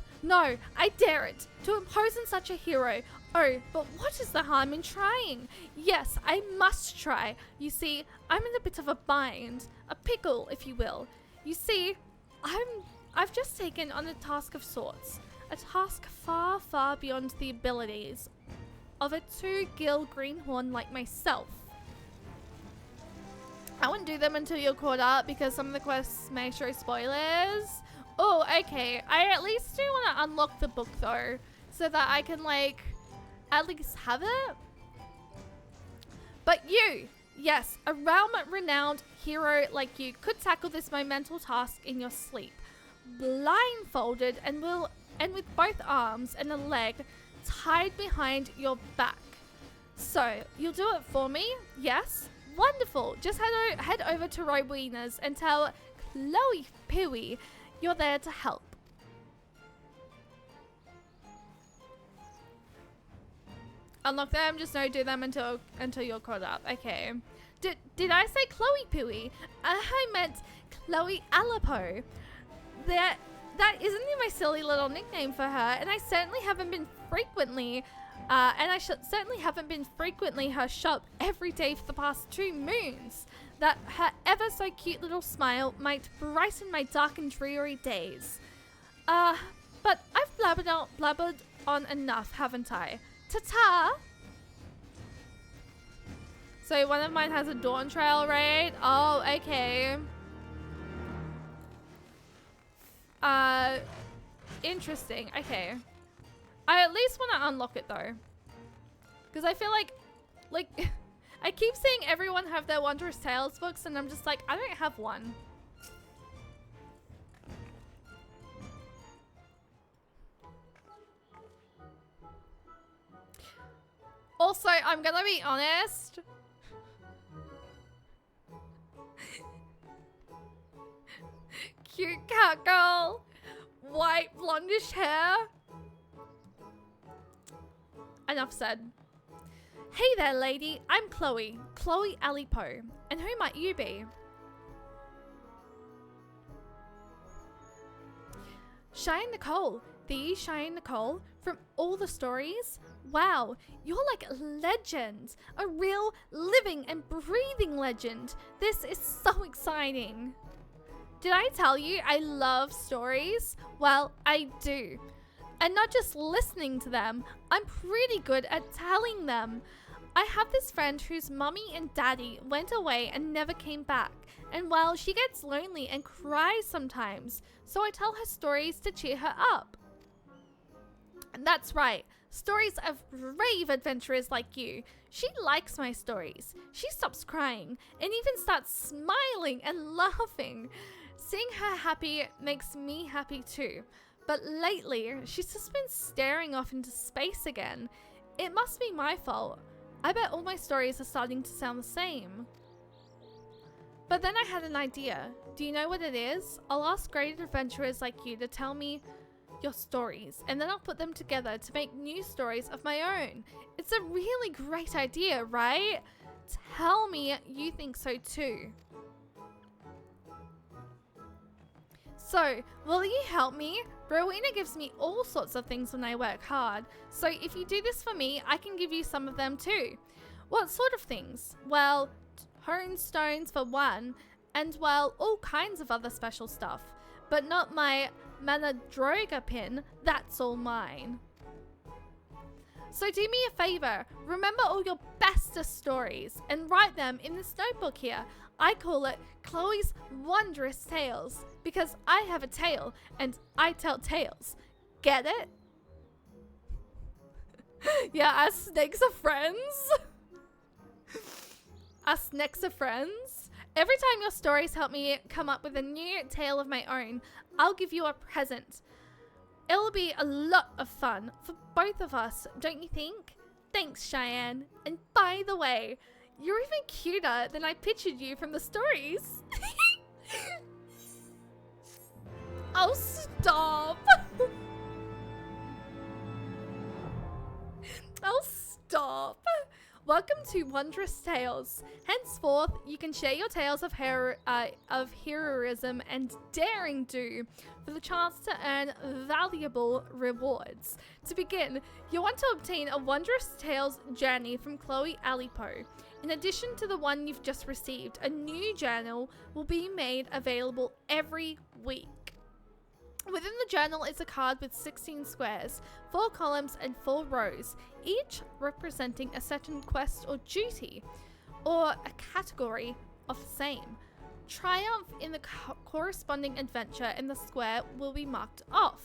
I dare it. To impose on such a hero. Oh, but what is the harm in trying? Yes, I must try. You see, I'm in a bit of a bind. A pickle, if you will. You see, I've just taken on a task of sorts. A task far, far beyond the abilities of a two-gill greenhorn like myself. I wouldn't do them until you're caught up because some of the quests may show spoilers. Oh, okay. I at least do want to unlock the book though, so that I can like at least have it. But you, yes, a realm-renowned hero like you could tackle this monumental task in your sleep, blindfolded and with both arms and a leg tied behind your back. So you'll do it for me? Yes. Wonderful. Just head over to Rowena's and tell Chloe Pooey you're there to help. Unlock them, just don't do them until you're caught up. Okay. Did I say Chloe Pooey? I meant Chloe Alipo. That isn't my silly little nickname for her, and I certainly haven't been frequently her shop every day for the past 2 moons. That her ever so cute little smile might brighten my dark and dreary days. But I've blabbered on enough, haven't I? Ta-ta! So one of mine has a Dawn Trail raid. Oh, okay. Interesting. Okay. I at least want to unlock it though. Because I feel like I keep seeing everyone have their Wondrous Tales books and I'm just like, I don't have one. Also, I'm gonna be honest. Cute cat girl. White blondish hair. Enough said. Hey there, lady. I'm Chloe Alipo. And who might you be? Cheyenne Nicole. The Cheyenne Nicole from all the stories? Wow, you're like a legend. A real living and breathing legend. This is so exciting. Did I tell you I love stories? Well, I do. And not just listening to them, I'm pretty good at telling them. I have this friend whose mummy and daddy went away and never came back. And well, she gets lonely and cries sometimes. So I tell her stories to cheer her up. And that's right. Stories of brave adventurers like you. She likes my stories. She stops crying and even starts smiling and laughing. Seeing her happy makes me happy too. But lately, she's just been staring off into space again. It must be my fault. I bet all my stories are starting to sound the same. But then I had an idea. Do you know what it is? I'll ask great adventurers like you to tell me your stories, and then I'll put them together to make new stories of my own. It's a really great idea, right? Tell me you think so too. So, will you help me? Rowena gives me all sorts of things when I work hard. So if you do this for me, I can give you some of them too. What sort of things? Well, hone stones for one, and well, all kinds of other special stuff. But not my Manadroga pin, that's all mine. So do me a favor, remember all your bestest stories and write them in this notebook here. I call it Chloe's Wondrous Tales because I have a tail and I tell tales. Get it? Yeah, us snakes are friends. Us snakes are friends. Every time your stories help me come up with a new tale of my own, I'll give you a present. It'll be a lot of fun for both of us, don't you think? Thanks, Cheyenne. And by the way, you're even cuter than I pictured you from the stories. Oh, stop. Oh, stop. Welcome to Wondrous Tales. Henceforth, you can share your tales of heroism and daring do for the chance to earn valuable rewards. To begin, you want to obtain a Wondrous Tales journey from Chloe Alipo. In addition to the one you've just received, a new journal will be made available every week. Within the journal is a card with 16 squares, 4 columns and 4 rows, each representing a certain quest or duty, or a category of the same. Triumph in the corresponding adventure in the square will be marked off.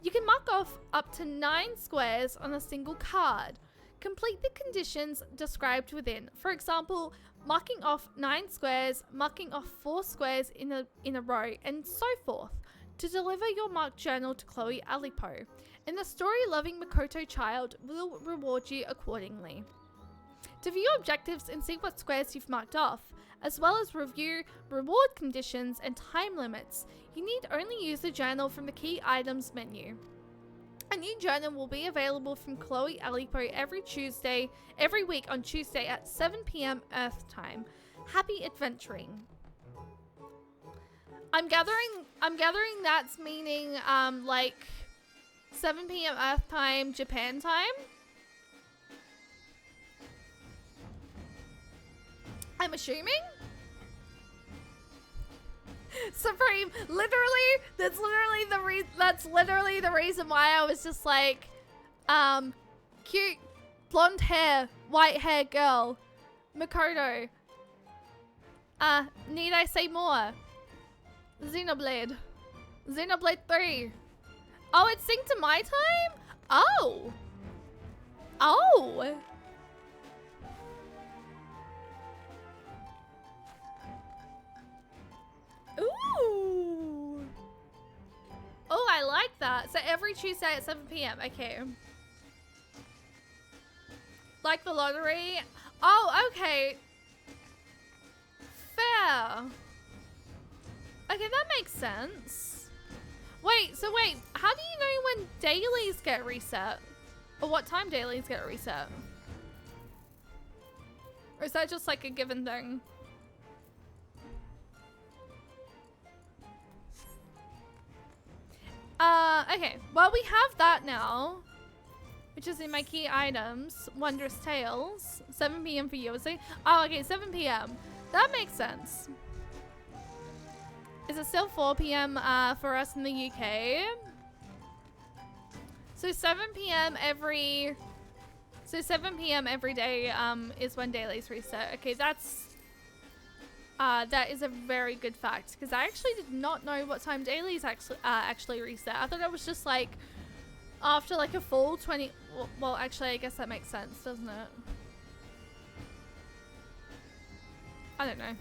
You can mark off up to 9 squares on a single card. Complete the conditions described within. For example, marking off 9 squares, marking off 4 squares in a row, and so forth, to deliver your marked journal to Chloe Alipo. And the story-loving Makoto child will reward you accordingly. To view objectives and see what squares you've marked off, as well as review reward conditions and time limits, you need only use the journal from the key items menu. A new journal will be available from Chloe Alipo every week on Tuesday at 7 PM Earth time. Happy adventuring. I'm gathering that's meaning like 7 PM Earth time, Japan time. I'm assuming. Supreme, that's literally the reason why I was just like, cute blonde hair, white hair girl, Makoto. Need I say more? Xenoblade 3. Oh, it's synced to my time? Oh. Ooh. Oh, I like that. So every Tuesday at 7 PM. Okay. Like the lottery. Oh, okay. Fair. Okay, that makes sense. Wait, how do you know when dailies get reset? Or what time dailies get reset? Or is that just like a given thing? Okay, well we have that now, which is in my key items. Wondrous Tales, 7 PM for you. Oh, okay, 7 PM. That makes sense. Is it still 4 PM for us in the UK? So 7 PM every day is when dailies reset. Okay, that is a very good fact, because I actually did not know what time dailies actually reset. I thought it was just like after like a full 20. Well, actually, I guess that makes sense, doesn't it? I don't know.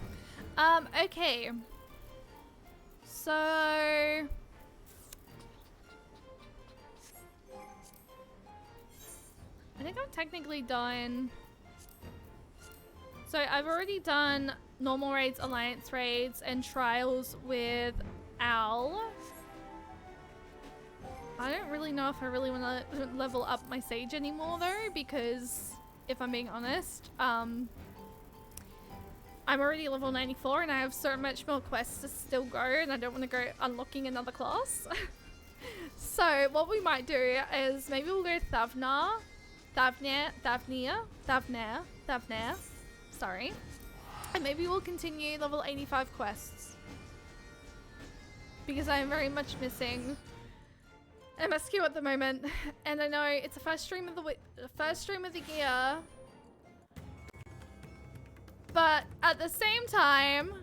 Okay. So I think I'm technically done. So I've already done normal raids, alliance raids, and trials with Al. I don't really know if I really want to level up my Sage anymore though, because if I'm being honest, I'm already level 94 and I have so much more quests to still go, and I don't want to go unlocking another class. So what we might do is maybe we'll go Thavnair, sorry. And maybe we'll continue level 85 quests, because I am very much missing MSQ at the moment, and I know it's the first stream of the year, but at the same time,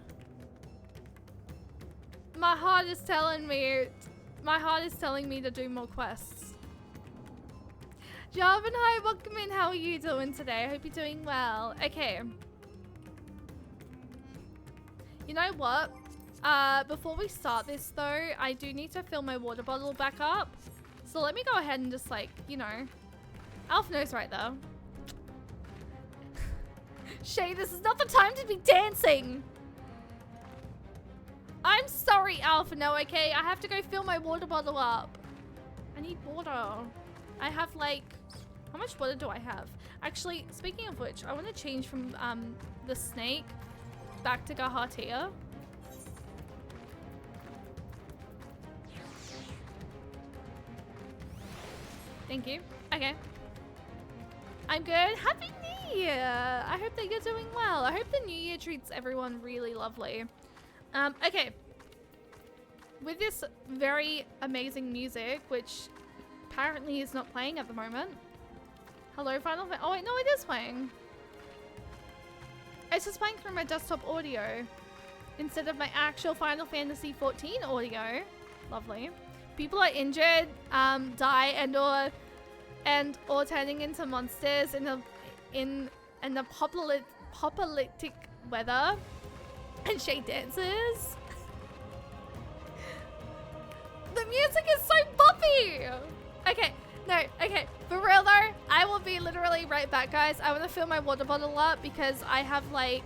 my heart is telling me to do more quests. Jarvan, hi, welcome in. How are you doing today? I hope you're doing well. Okay. You know what? Before we start this though, I do need to fill my water bottle back up. So let me go ahead and just like, you know. Alf knows right though. Shay, this is not the time to be dancing. I'm sorry, Alpha, no, okay? I have to go fill my water bottle up. I need water. I have like, how much water do I have? Actually, speaking of which, I want to change from the snake back to Gahatia. Thank you. Okay. I'm good. Happy New Year! I hope that you're doing well. I hope the New Year treats everyone really lovely. Okay. With this very amazing music, which apparently is not playing at the moment. Hello, Final Fantasy. Oh wait, no, it is playing. It's just playing through my desktop audio instead of my actual Final Fantasy 14 audio. Lovely. People are injured, die, and/or turning into monsters in the apocalyptic weather, and she dances. The music is so boppy. Okay, no, okay. For real though, I will be literally right back, guys. I want to fill my water bottle up because I have like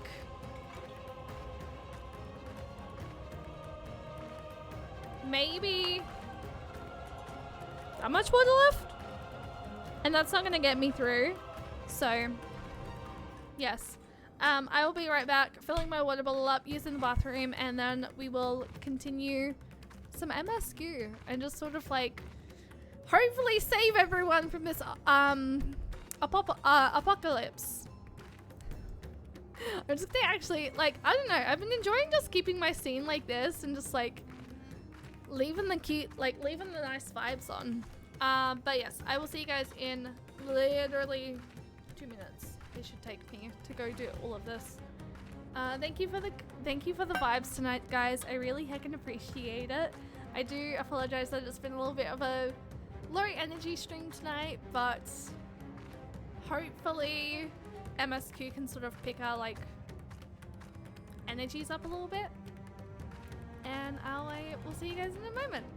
maybe that much water left, and that's not gonna get me through. So yes, I will be right back, filling my water bottle up, using the bathroom, and then we will continue some MSQ and just sort of like hopefully save everyone from this apocalypse. I'm just gonna actually, like, I don't know, I've been enjoying just keeping my scene like this and just like leaving the nice vibes on. But yes, I will see you guys in literally 2 minutes. It should take me to go do all of this. Thank you for the vibes tonight, guys. I really heckin' appreciate it. I do apologize that it's been a little bit of a low energy stream tonight, but hopefully MSQ can sort of pick our like energies up a little bit, and we'll see you guys in a moment.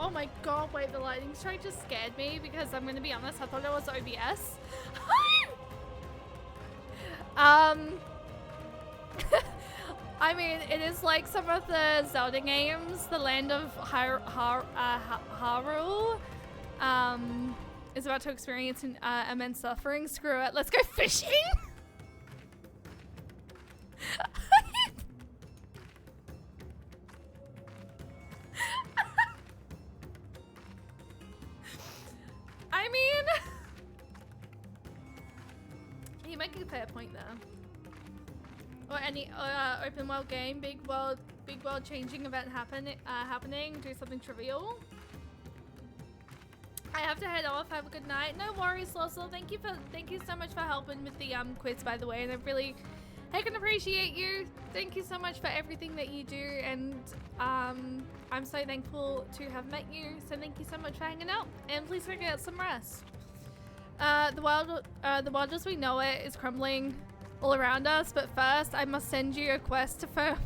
Oh my god, wait, the lightning strike just scared me because I'm gonna be honest, I thought it was OBS. I mean, it is like some of the Zelda games, the land of Hyrule, is about to experience immense suffering. Screw it, let's go fishing! actually a fair point there. Or any open world game, big world changing event happening, do something trivial. I have to head off. Have a good night. No worries, Lossel. Thank you so much for helping with the quiz, by the way, and I really can appreciate you. Thank you so much for everything that you do, and I'm so thankful to have met you. So thank you so much for hanging out, and please go get some rest. The world as we know it is crumbling all around us, but first I must send you a quest for.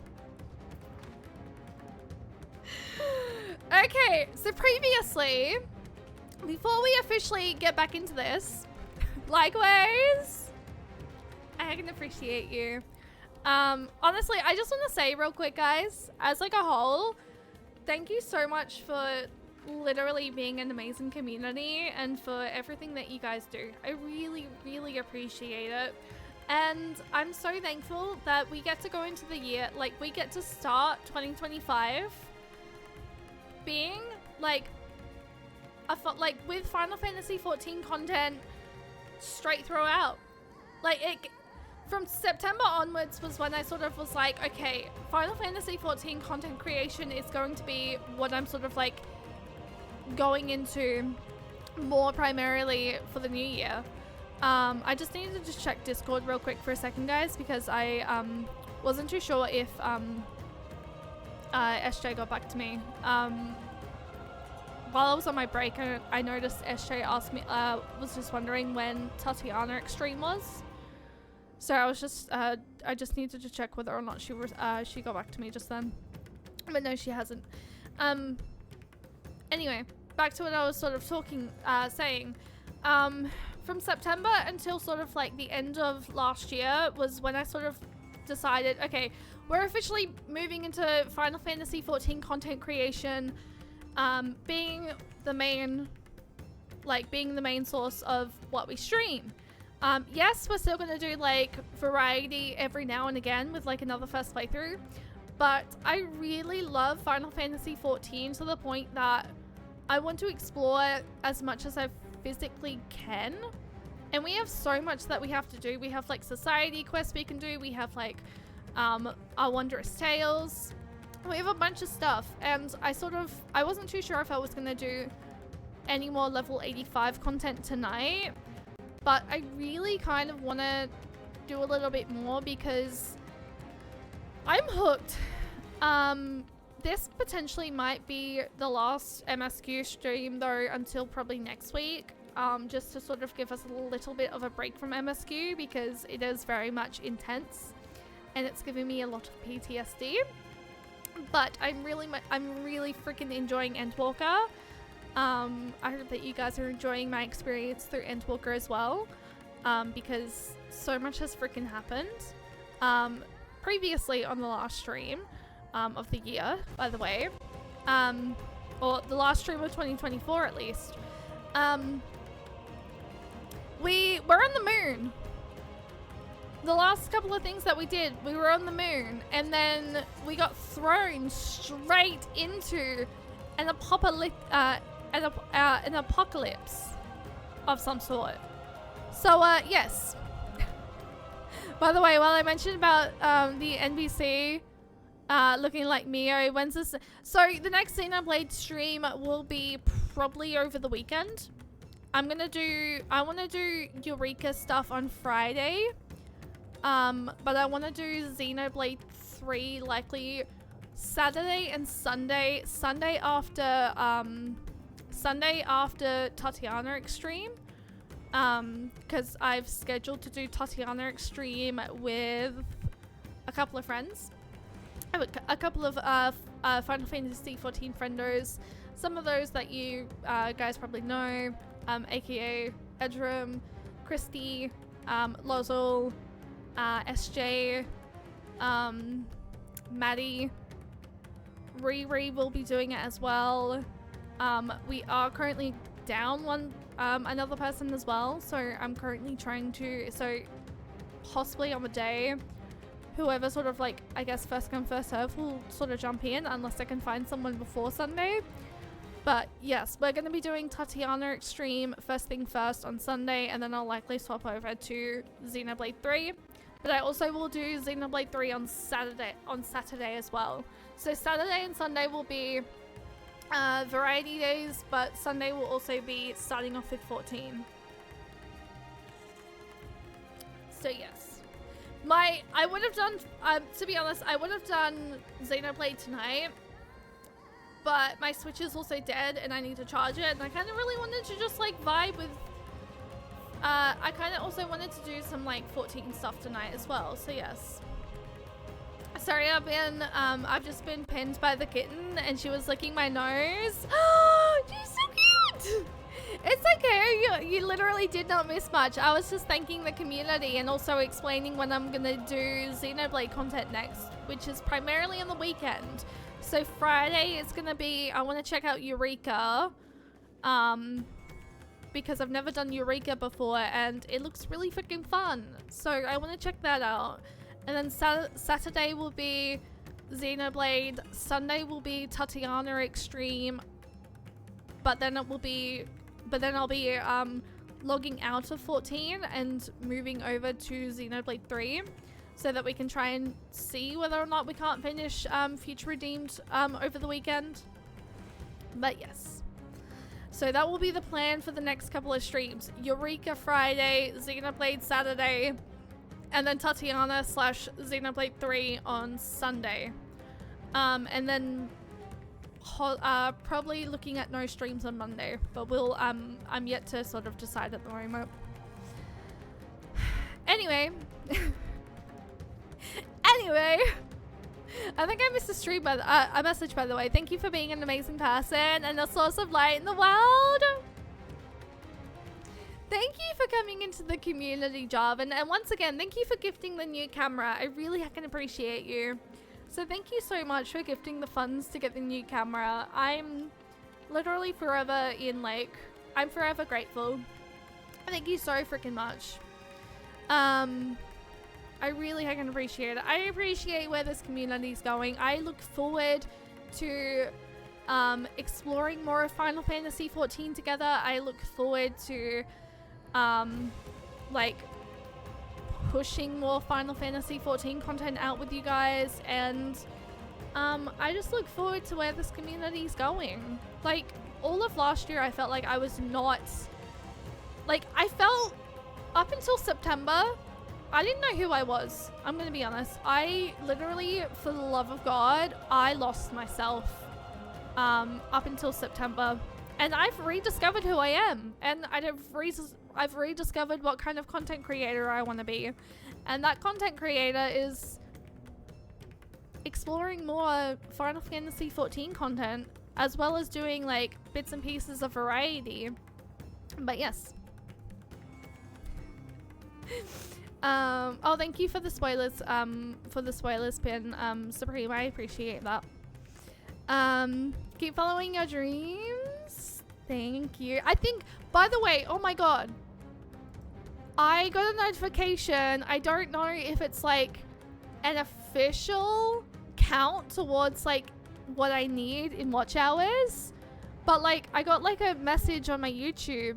Okay, so previously, before we officially get back into this, likewise, I can appreciate you. Honestly, I just want to say real quick, guys, as like a whole, thank you so much for literally being an amazing community and for everything that you guys do. I really, really appreciate it. And I'm so thankful that we get to go into the year, like we get to start 2025 being like with Final Fantasy 14 content straight throughout. Like it from September onwards was when I sort of was like, okay, Final Fantasy 14 content creation is going to be what I'm sort of like going into more primarily for the new year. I just needed to just check Discord real quick for a second, guys, because I wasn't too sure if SJ got back to me. While I was on my break, I noticed SJ asked me, was just wondering when Tatiana Extreme was. So I was just, I just needed to check whether or not she got back to me just then. But no, she hasn't. Anyway, back to what I was sort of saying. From September until sort of like the end of last year was when I sort of decided, okay, we're officially moving into Final Fantasy 14 content creation, being the main source of what we stream. Yes, we're still gonna do like variety every now and again with like another first playthrough, but I really love Final Fantasy 14 to the point that I want to explore as much as I physically can. And we have so much that we have to do. We have like society quests we can do. We have like our Wondrous Tales. We have a bunch of stuff, and I wasn't too sure if I was gonna do any more level 85 content tonight, but I really kind of want to do a little bit more because I'm hooked. This potentially might be the last MSQ stream though until probably next week, just to sort of give us a little bit of a break from MSQ because it is very much intense and it's giving me a lot of PTSD. But I'm really freaking enjoying Endwalker. I hope that you guys are enjoying my experience through Endwalker as well, because so much has freaking happened. Previously on the last stream of the year, by the way, or the last stream of 2024 at least, we were on the moon. The last couple of things that we did, we were on the moon, and then we got thrown straight into an apocalypse of some sort. So, yes. By the way, while I mentioned about the NBC looking like Mio, when's this? So, the next Xenoblade stream will be probably over the weekend. I want to do Eureka stuff on Friday. But I want to do Xenoblade 3 likely Saturday and Sunday. Sunday after Tatiana Extreme. Because I've scheduled to do Tatiana Extreme with a couple of friends. I have a couple of Final Fantasy 14 friendos. Some of those that you guys probably know, aka Edrum, Christy, Lozul, SJ, Maddie, Riri will be doing it as well. We are currently down another person as well, so I'm currently trying to, so possibly on the day, whoever sort of like, I guess first come first serve will sort of jump in unless I can find someone before Sunday. But yes, we're going to be doing Tatiana Extreme first thing first on Sunday, and then I'll likely swap over to Xenoblade 3. But I also will do Xenoblade 3 on Saturday as well. So Saturday and Sunday will be variety days, but Sunday will also be starting off with 14. So yes. I would have done, to be honest, I would have done Xenoblade tonight, but my Switch is also dead and I need to charge it, and I kind of really wanted to just like vibe with, I kind of also wanted to do some like 14 stuff tonight as well, so yes. Sorry, I've just been pinned by the kitten and she was licking my nose. Oh, she's so cute! It's okay, you literally did not miss much. I was just thanking the community and also explaining when I'm gonna do Xenoblade content next, which is primarily on the weekend. So Friday is gonna be, I want to check out Eureka, because I've never done Eureka before and it looks really freaking fun. So I want to check that out. And then Saturday will be Xenoblade, Sunday will be Tatiana Extreme, but then I'll be logging out of 14 and moving over to Xenoblade 3 so that we can try and see whether or not we can't finish Future Redeemed over the weekend. But yes. So that will be the plan for the next couple of streams. Eureka Friday, Xenoblade Saturday, and then Tatiana / Xenoblade 3 on Sunday. And then probably looking at no streams on Monday, but we'll I'm yet to sort of decide at the moment. Anyway, I think I missed a stream by a message, by the way. Thank you for being an amazing person and a source of light in the world. Thank you for coming into the community, Jarvan, and once again, thank you for gifting the new camera. I really can appreciate you. So thank you so much for gifting the funds to get the new camera. I'm literally forever I'm forever grateful. Thank you so freaking much. I really can appreciate it. I appreciate where this community is going. I look forward to exploring more of Final Fantasy 14 together. I look forward to like pushing more Final Fantasy 14 content out with you guys, and I just look forward to where this community is going. Like all of last year I felt like I was not, like I felt up until September I didn't know who I was. I'm gonna be honest. I literally, for the love of God, I lost myself up until September, and I've rediscovered who I am, and I've rediscovered what kind of content creator I want to be, and that content creator is exploring more Final Fantasy 14 content, as well as doing like bits and pieces of variety. But yes. Oh, thank you for the spoilers pin, Supreme. I appreciate that. Keep following your dreams. Thank you. I think, by the way, oh my god, I got a notification. I don't know if it's like an official count towards like what I need in watch hours, but like I got like a message on my YouTube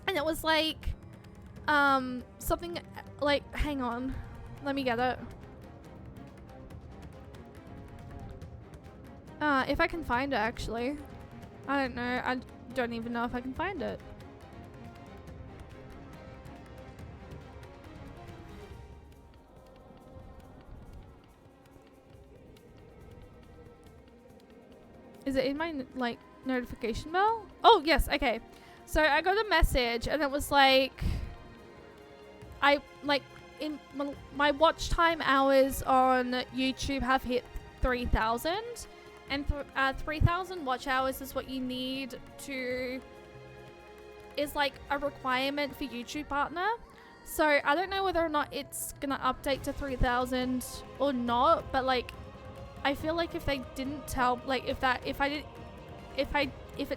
and it was like something like, hang on, let me get it. If I can find it, actually. I don't know. I don't even know if I can find it. Is it in my like notification bell? Oh yes, okay. So I got a message and it was like, I like in my watch time hours on YouTube have hit 3,000, and 3,000 watch hours is what you need to, is like a requirement for YouTube Partner. So I don't know whether or not it's gonna update to 3,000 or not, but like I feel like if they didn't tell, like if it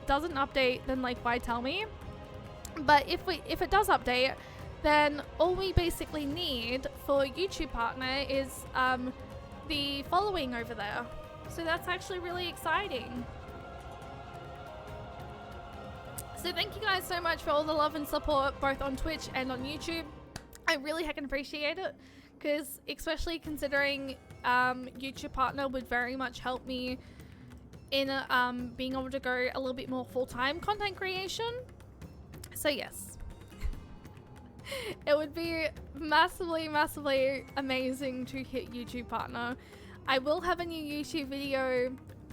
doesn't update, then like why tell me? But if it does update, then all we basically need for YouTube Partner is the following over there. So that's actually really exciting. So thank you guys so much for all the love and support, both on Twitch and on YouTube. I really heckin' appreciate it, because especially considering YouTube partner would very much help me in being able to go a little bit more full-time content creation. So yes, it would be massively, massively amazing to hit YouTube partner. I will have a new YouTube video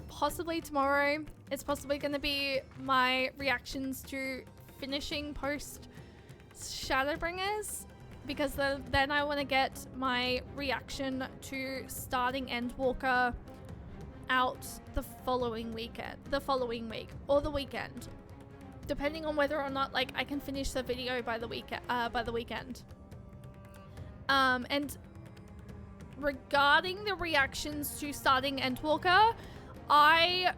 possibly tomorrow. It's possibly going to be my reactions to finishing post Shadowbringers, because then I want to get my reaction to starting Endwalker out the following week, or the weekend, depending on whether or not like I can finish the video by the weekend. And regarding the reactions to starting Endwalker, I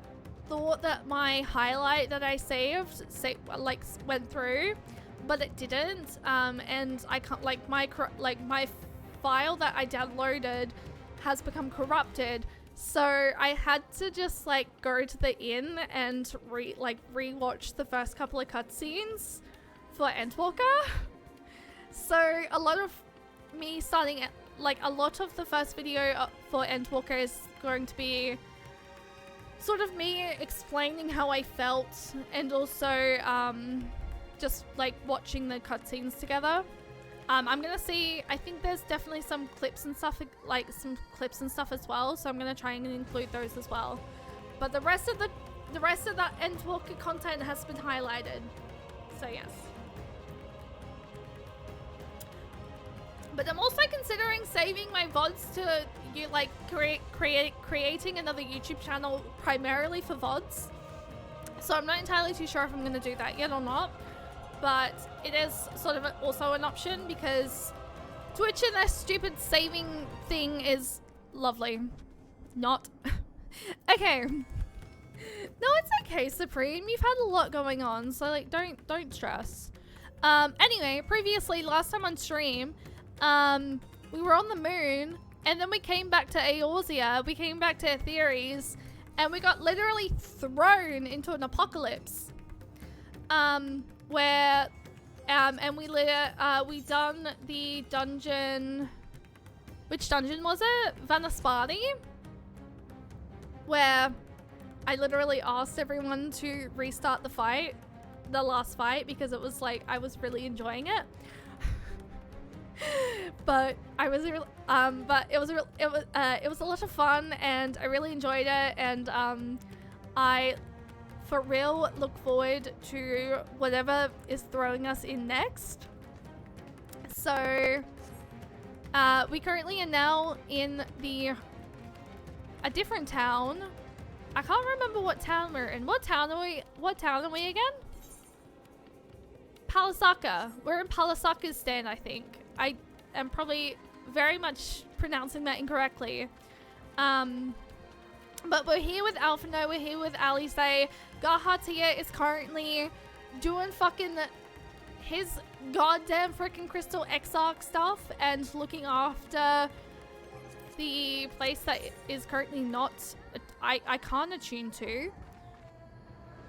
thought that my highlight that I saved went through, but it didn't. And I can't, my file that I downloaded has become corrupted, so I had to just like go to the inn and rewatch the first couple of cutscenes for Endwalker. So a lot of me starting a lot of the first video for Endwalker is going to be sort of me explaining how I felt, and also just like watching the cutscenes together. I'm gonna see, I think there's definitely some clips and stuff, as well, so I'm gonna try and include those as well. But the rest of that Endwalker content has been highlighted, so yes. But I'm also considering saving my VODs to creating another YouTube channel primarily for VODs. So I'm not entirely too sure if I'm going to do that yet or not. But it is sort of also an option, because Twitch and their stupid saving thing is lovely. Not. Okay. No, it's okay, Supreme. You've had a lot going on, so like don't stress. Anyway, previously, last time on stream, we were on the moon, and then we came back to Eorzea, we came back to Aetheres, and we got literally thrown into an apocalypse. Where, and we done the dungeon, which dungeon was it? Vanaspati? Where I literally asked everyone to restart the last fight, because it was like, I was really enjoying it. But it was a lot of fun, and I really enjoyed it, and I for real look forward to whatever is throwing us in next. So we currently are now in a different town. I can't remember what town we're in. What town are we again? Palasaka. We're in Palasakistan, I think. I am probably very much pronouncing that incorrectly. But we're here with Alphino, we're here with Alisaie. Garhatia is currently doing fucking his goddamn freaking Crystal Exarch stuff and looking after the place that is currently not, I can't attune to.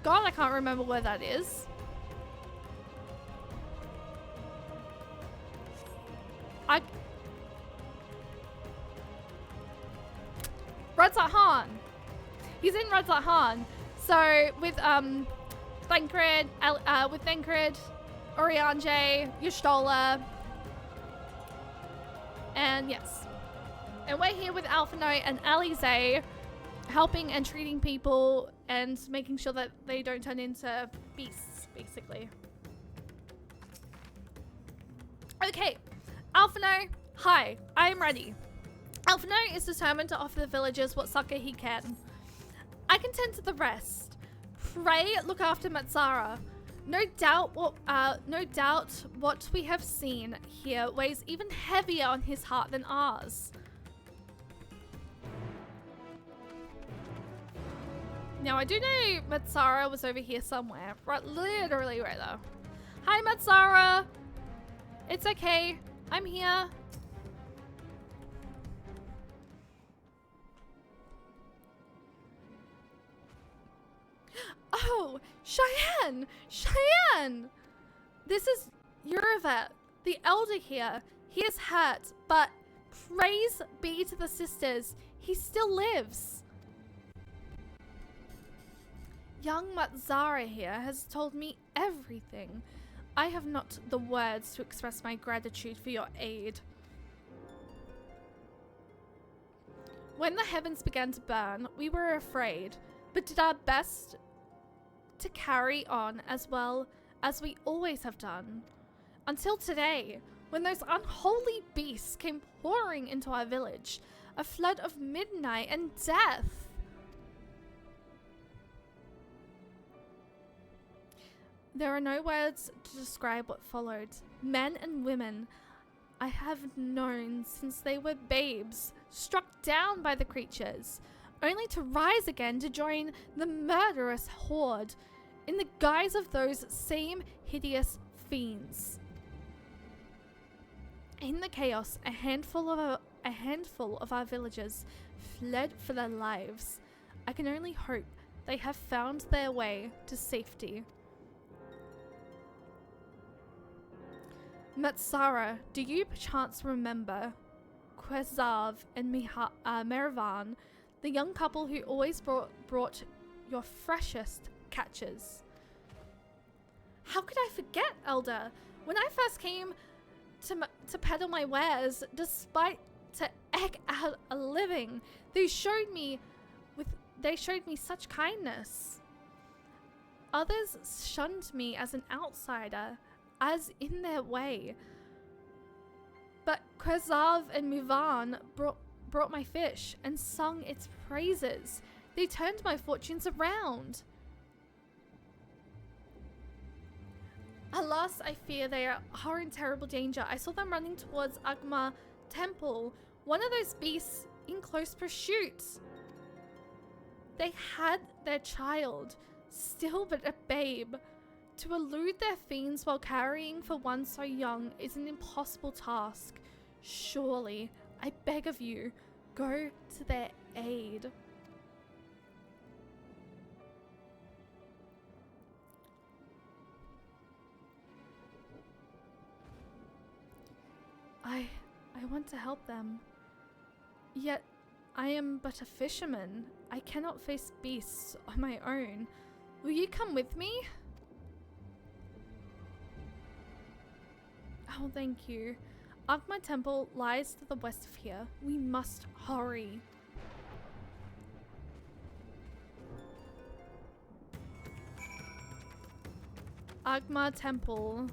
God, I can't remember where that is. Radzahan. He's in Radzahan. So with Thancred, Oriange, Y'shtola, and yes. And we're here with Alphino and Alisaie, helping and treating people and making sure that they don't turn into beasts, basically. Okay, Alphino, hi, I am ready. Alphino is determined to offer the villagers what succor he can. I can tend to the rest. Pray look after Matsara. No doubt what we have seen here weighs even heavier on his heart than ours. Now I do know Matsara was over here somewhere. Right, literally right there. Hi Matsara! It's okay. I'm here. Oh, Cheyenne! Cheyenne! This is Yuravet, the elder here. He is hurt, but praise be to the sisters, he still lives. Young Matzara here has told me everything. I have not the words to express my gratitude for your aid. When the heavens began to burn, we were afraid, but did our best to carry on as well as we always have done. Until today, when those unholy beasts came pouring into our village, a flood of midnight and death. There are no words to describe what followed. Men and women I have known since they were babes, struck down by the creatures, only to rise again to join the murderous horde in the guise of those same hideous fiends. In the chaos, a handful of our villagers fled for their lives. I can only hope they have found their way to safety. Matsara, do you perchance remember Kwezav and Meravan, the young couple who always brought your freshest catches? How could I forget, Elder? When I first came to peddle my wares, despite to egg out a living, they showed me such kindness. Others shunned me as an outsider, as in their way. But Kwezav and Muvan brought my fish and sung its praises. They turned my fortunes around. Alas, I fear they are in terrible danger. I saw them running towards Agma Temple, one of those beasts in close pursuit. They had their child, still but a babe. To elude their fiends while carrying for one so young is an impossible task. Surely, I beg of you, go to their aid. I want to help them. Yet, I am but a fisherman. I cannot face beasts on my own. Will you come with me? Oh, thank you. Agma Temple lies to the west of here. We must hurry. Agma Temple.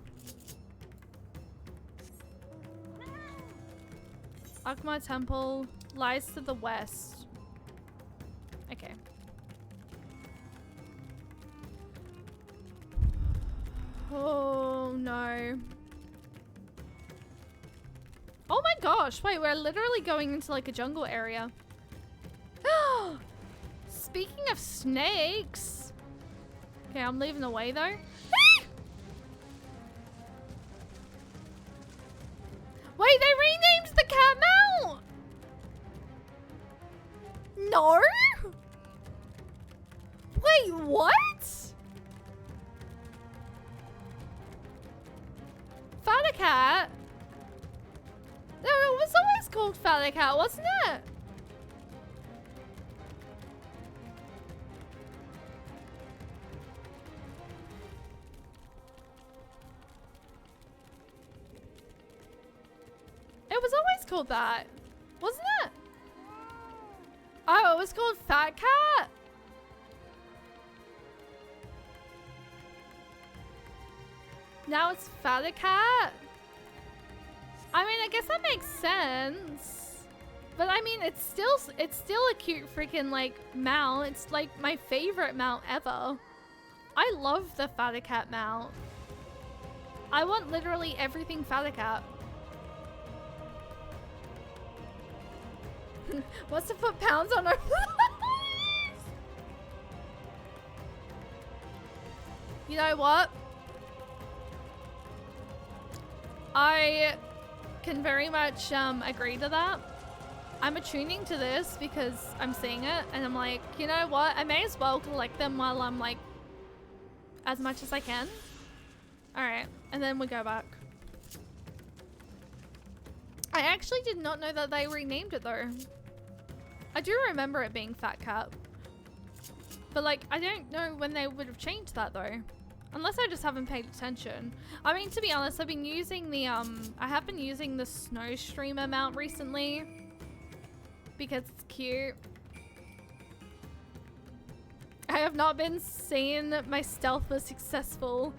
Agma Temple lies to the west. Okay. Oh no. Oh my gosh, wait, we're literally going into like a jungle area. Speaking of snakes. Okay, I'm leaving the way though. Wait, they renamed the cat mount! No? Wait, what? Found a cat? No, it was always called Feather Cat, wasn't it? It was always called that, wasn't it? Oh, it was called Fat Cat? Now it's Feather Cat? I mean, I guess that makes sense. But I mean, it's still a cute freaking like mount. It's like my favorite mount ever. I love the Feather Cat mount. I want literally everything Feather Cat. Wants to put pounds on our You know what? I can very much agree to that. I'm attuning to this because I'm seeing it and I'm like, you know what? I may as well collect them while I'm like as much as I can. Alright, and then we go back. I actually did not know that they renamed it though. I do remember it being Fat Cat. But like, I don't know when they would have changed that though. Unless I just haven't paid attention. I mean, to be honest, I've been using the, I have been using the Snow Streamer mount recently. Because it's cute. I have not been seeing my stealth was successful.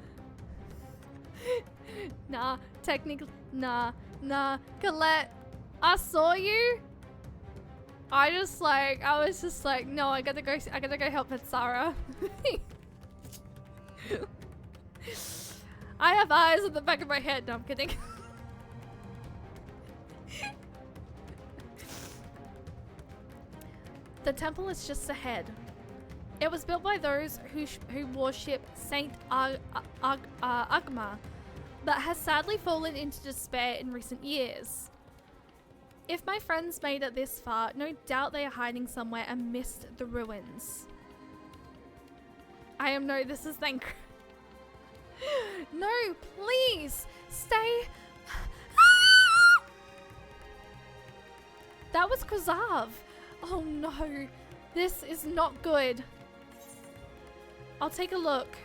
Nah, technically, nah. Colette, I saw you. I was just like, no, I gotta go help with Sarah. I have eyes on the back of my head. No, I'm kidding. The temple is just ahead. It was built by those who worship Saint Agma, but has sadly fallen into despair in recent years. If my friends made it this far, no doubt they are hiding somewhere amidst the ruins. This is thank. No, please stay. That was Kuzav. Oh no, this is not good. I'll take a look.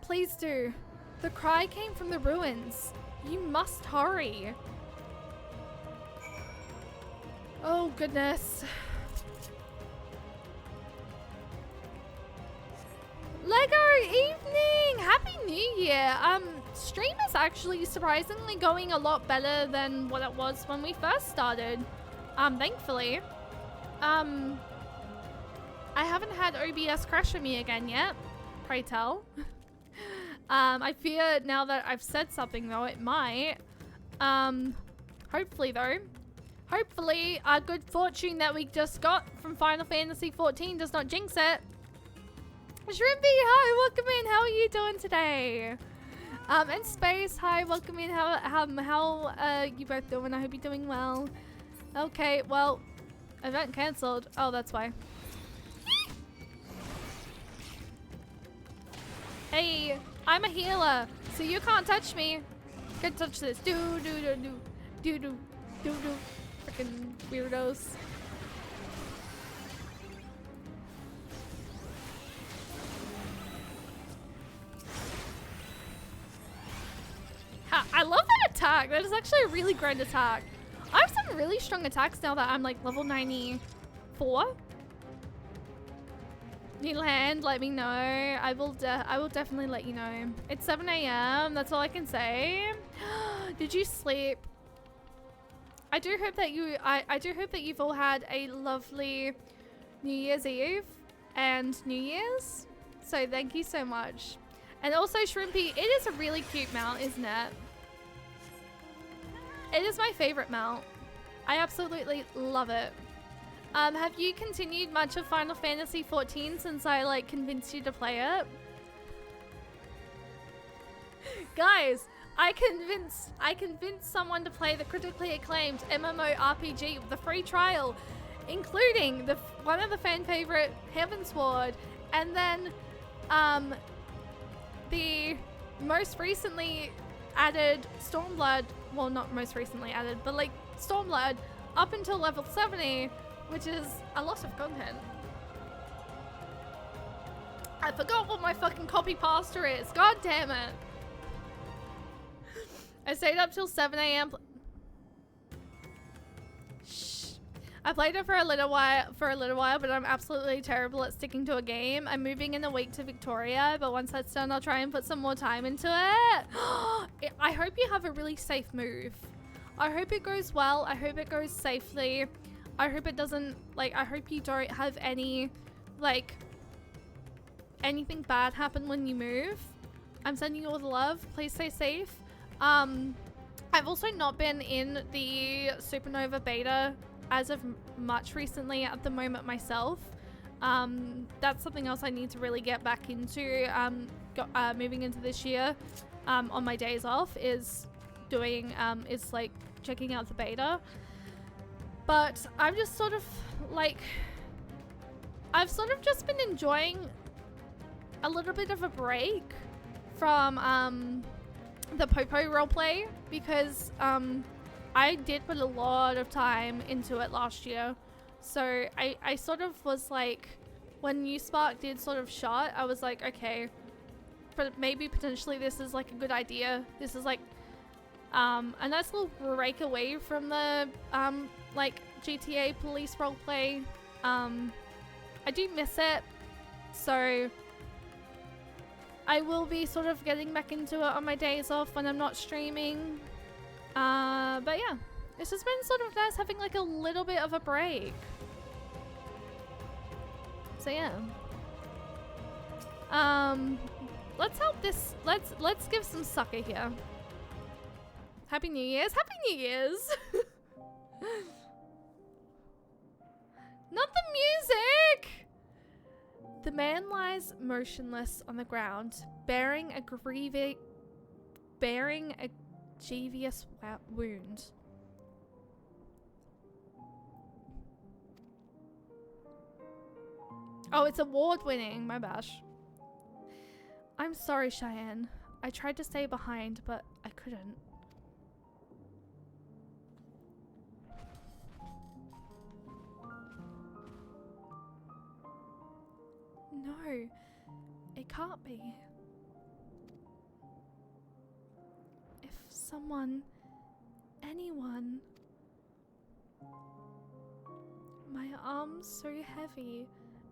Please do. The cry came from the ruins. You must hurry. Oh goodness. Lego evening! Happy New Year! Stream is actually surprisingly going a lot better than what it was when we first started. Thankfully. I haven't had OBS crash on me again yet. Pray tell. I fear now that I've said something though, it might. Hopefully though. Hopefully our good fortune that we just got from Final Fantasy 14 does not jinx it. Shrimpy, hi, welcome in. How are you doing today? And Space, hi, welcome in. How you both doing? I hope you're doing well. Okay, well, event cancelled. Oh, that's why. Hey, I'm a healer, so you can't touch me. Can't touch this. Do. Freaking weirdos. I love that attack. That is actually a really great attack. I have some really strong attacks now that I'm like level 94. Need land, let me know. I will definitely let you know. It's 7 AM. That's all I can say. Did you sleep? I do hope that you've all had a lovely New Year's Eve and New Year's. So thank you so much. And also Shrimpy, it is a really cute mount, isn't it? It is my favorite mount. I absolutely love it. Have you continued much of Final Fantasy 14 since I like convinced you to play it? Guys, I convinced someone to play the critically acclaimed MMORPG with a free trial, including one of the fan favorite Heavensward, and then the most recently added Stormblood, well not most recently added, but like Stormblood up until level 70, which is a lot of content. I forgot what my fucking copy pasta is. God damn it. I stayed up till 7 AM. Shh. I played it for a little while, but I'm absolutely terrible at sticking to a game. I'm moving in a week to Victoria, but once that's done, I'll try and put some more time into it. I hope you have a really safe move. I hope it goes well. I hope it goes safely. I hope it doesn't, like, I hope you don't have any, like, anything bad happen when you move. I'm sending you all the love. Please stay safe. I've also not been in the Supernova beta as of much recently at the moment myself. That's something else I need to really get back into moving into this year. On my days off is doing, is like checking out the beta. But I'm just sort of like, I've sort of just been enjoying a little bit of a break from the Popo roleplay because I did put a lot of time into it last year. So I sort of was like, when New Spark did sort of shut, I was like, okay, but maybe potentially this is like a good idea. This is like a nice little break away from the like GTA police roleplay. I do miss it, so I will be sort of getting back into it on my days off when I'm not streaming. But yeah, it's just been sort of nice having like a little bit of a break. So yeah. Let's help this. Let's give some sucker here. Happy New Year's. Happy New Year's. Not the music. The man lies motionless on the ground, bearing a grievous wound. Oh, it's award-winning. My bash. I'm sorry, Cheyenne. I tried to stay behind, but I couldn't. No, it can't be. If someone, anyone... My arms so heavy,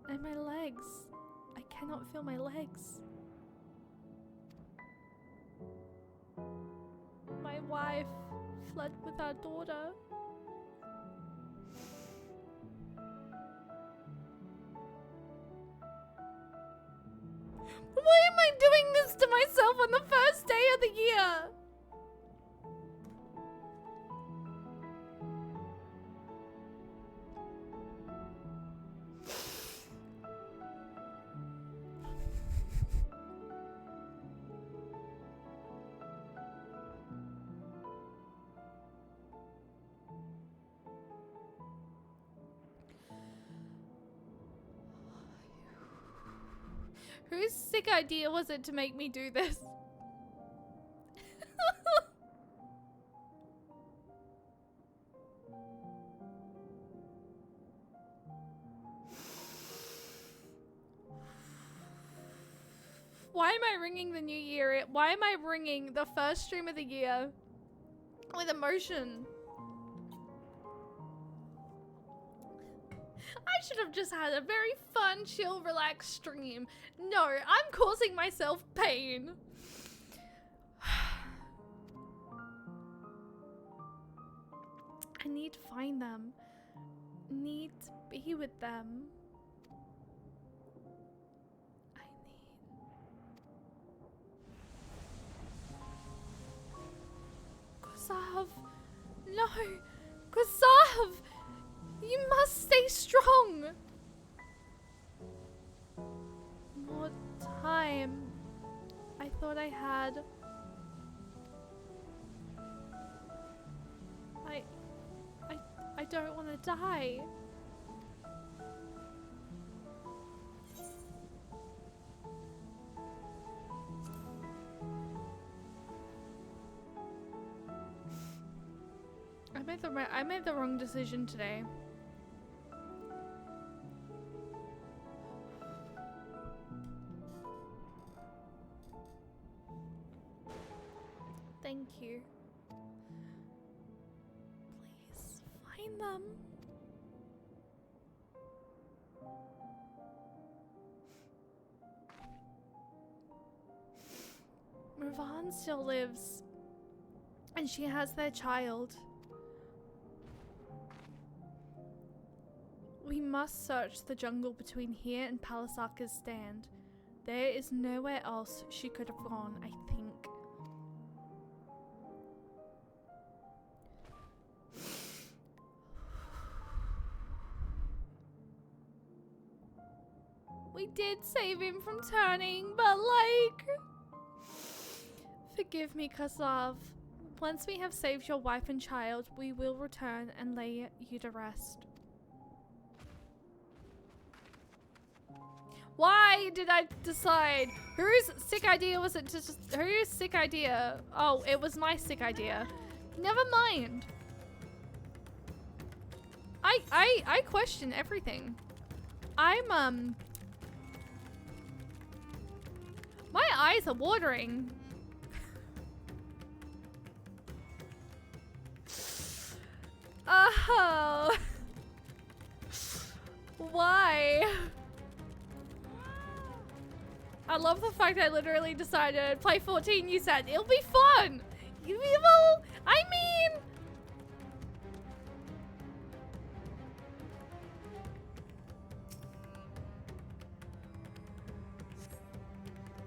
and my legs. I cannot feel my legs. My wife fled with our daughter. Why am I doing this to myself on the first day of the year? Whose sick idea was it to make me do this? Why am I ringing the new year? Why am I ringing the first stream of the year with emotion? I should have just had a very fun, chill, relaxed stream. No, I'm causing myself pain. I need to find them. Need to be with them. Gustav! No! Gustav! You must stay strong! More time. I thought I had. I don't want to die. I made the wrong decision today. Thank you. Please find them. Ravan still lives, and she has their child. We must search the jungle between here and Palisaka's stand. There is nowhere else she could have gone, I think. We did save him from turning, but like... Forgive me, Kasav. Once we have saved your wife and child, we will return and lay you to rest. Why did I decide? Whose sick idea was it to just... Whose sick idea? Oh, it was my sick idea. Never mind. I question everything. I'm, my eyes are watering. Oh. Why? I love the fact I literally decided play 14. You said it'll be fun. You will. I mean,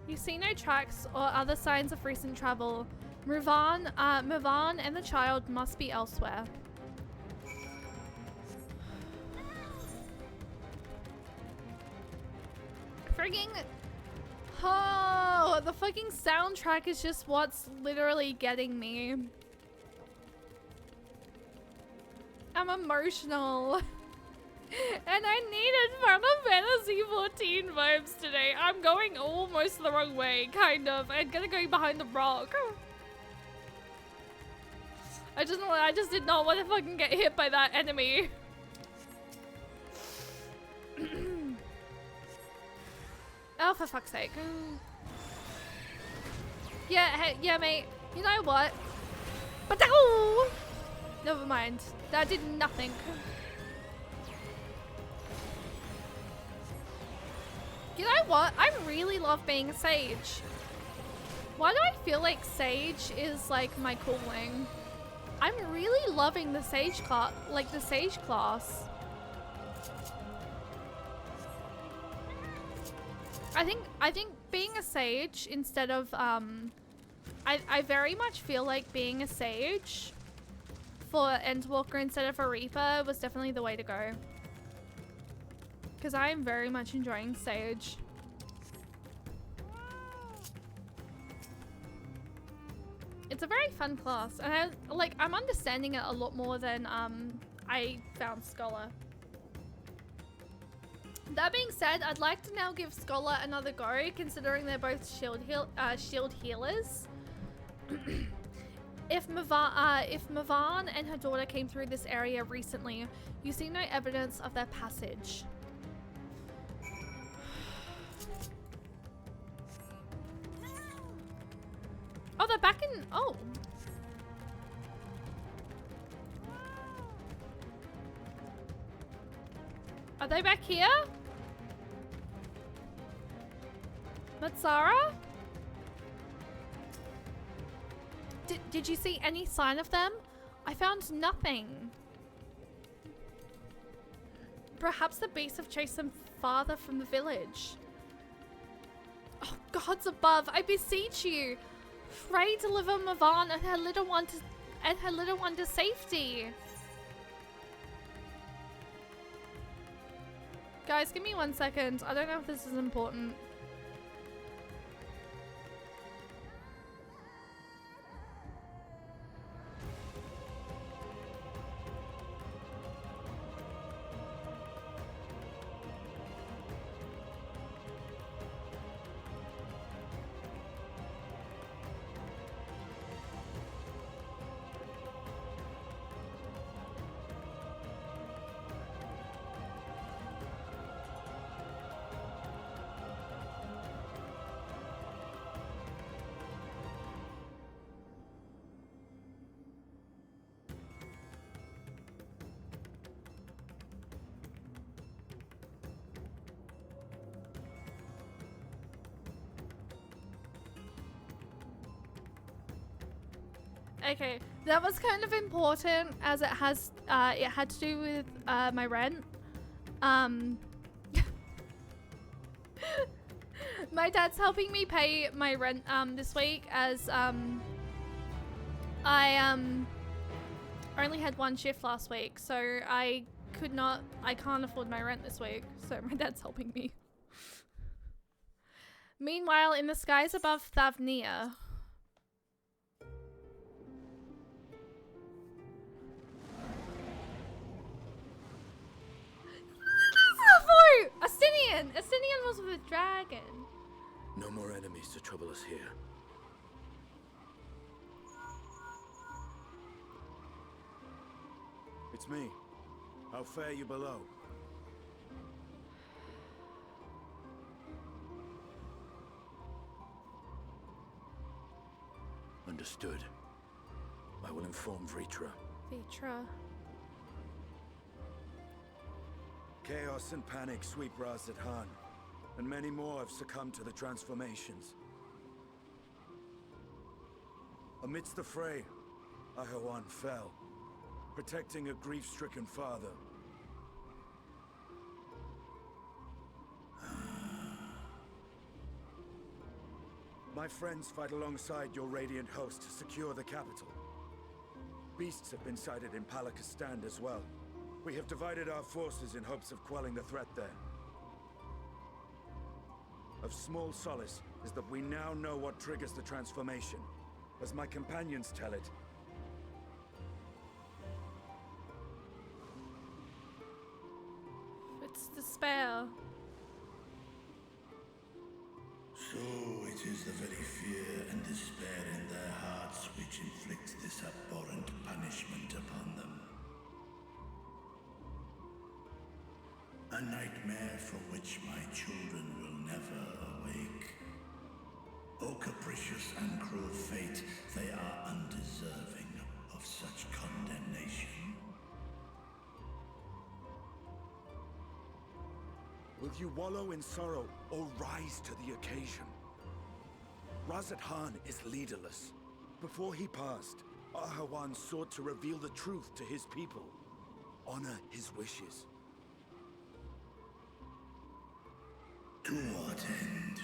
you see no tracks or other signs of recent travel. Murvan and the child must be elsewhere. Frigging. Oh, the fucking soundtrack is just what's literally getting me. I'm emotional. And I needed Final Fantasy 14 vibes today. I'm going almost the wrong way, kind of. I'm gonna go behind the rock. I just did not want to fucking get hit by that enemy. Oh, for fuck's sake. Yeah, hey, yeah, mate. You know what? But oh, never mind. That did nothing. You know what? I really love being a sage. Why do I feel like sage is like my calling? I'm really loving the sage class, like the sage class. I think being a sage instead of I very much feel like being a sage for Endwalker instead of a Reaper was definitely the way to go. Because I am very much enjoying Sage. It's a very fun class, and I'm understanding it a lot more than I found Scholar. That being said, I'd like to now give Scholar another go, considering they're both shield healers. If Mavan and her daughter came through this area recently, you see no evidence of their passage. Oh, they're back in... Oh. Are they back here? Matsara? Did you see any sign of them? I found nothing. Perhaps the beasts have chased them farther from the village. Oh, gods above, I beseech you. Pray deliver Mavan and her little one to safety. Guys, give me 1 second. I don't know if this is important. Okay, that was kind of important as it had to do with my rent. My dad's helping me pay my rent this week as I only had 1 shift last week, so I can't afford my rent this week, so my dad's helping me. Meanwhile, in the skies above Thavnia, Astinian was with dragon. No more enemies to trouble us here. It's me. How fare you below? Understood. I will inform Vritra. Vitra. Chaos and panic sweep Razat Han, and many more have succumbed to the transformations. Amidst the fray, Ahawan fell, protecting a grief-stricken father. My friends fight alongside your Radiant host to secure the capital. Beasts have been sighted in Palakistan as well. We have divided our forces in hopes of quelling the threat there. Of small solace is that we now know what triggers the transformation. As my companions tell it, It's despair. So it is the very fear and despair in their hearts which inflicts this abhorrent punishment upon them. A nightmare from which my children will never awake. O capricious and cruel fate, they are undeserving of such condemnation. will you wallow in sorrow or rise to the occasion? Razat Han is leaderless. Before he passed, Ahawan sought to reveal the truth to his people. Honor his wishes. To what end?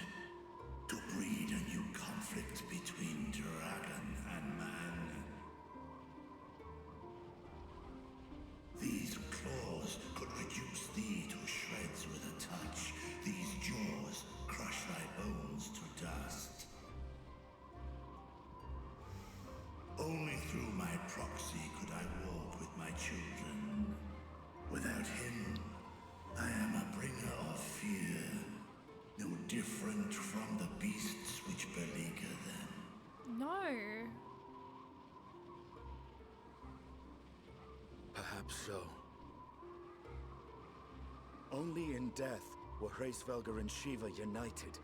To breed a new conflict between dragon and man. These claws could reduce thee to shreds with a touch. These jaws crush thy bones to dust. Only through my proxy could I walk with my children. Without him, I am a bringer of fear. No different from the beasts which beleaguer them. No. Perhaps so. Only in death were Hraesvelgr and Shiva united.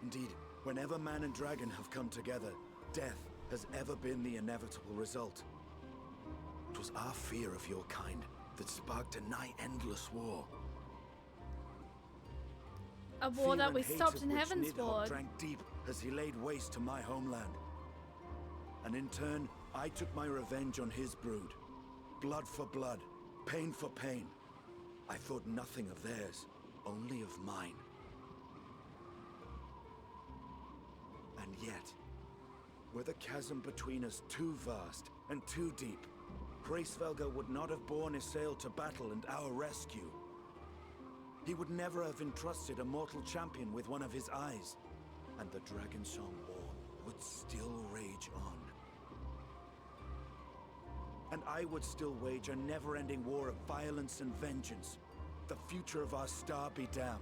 Indeed, whenever man and dragon have come together, death has ever been the inevitable result. It was our fear of your kind that sparked a nigh-endless war. A war Fear that and we hate stopped of in which Heaven's Nidhogg Ward. drank deep as he laid waste to my homeland. And in turn, I took my revenge on his brood. Blood for blood, pain for pain. I thought nothing of theirs, only of mine. And yet, were the chasm between us too vast and too deep, Hraesvelgr would not have borne Isael to battle and our rescue. He would never have entrusted a mortal champion with one of his eyes, and the Dragonsong War would still rage on. And I would still wage a never-ending war of violence and vengeance. The future of our star be damned.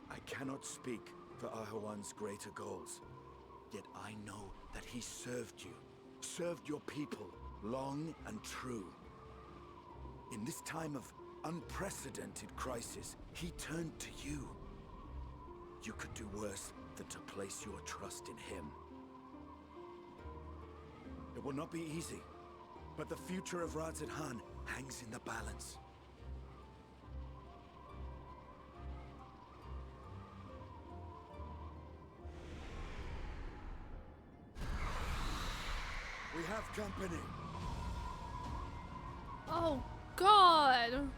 I cannot speak for Ahawan's greater goals, yet I know that he served you, served your people, long and true. In this time of unprecedented crisis, he turned to you. You could do worse than to place your trust in him. It will not be easy, but the future of Razat Han hangs in the balance. We have company. Oh, God.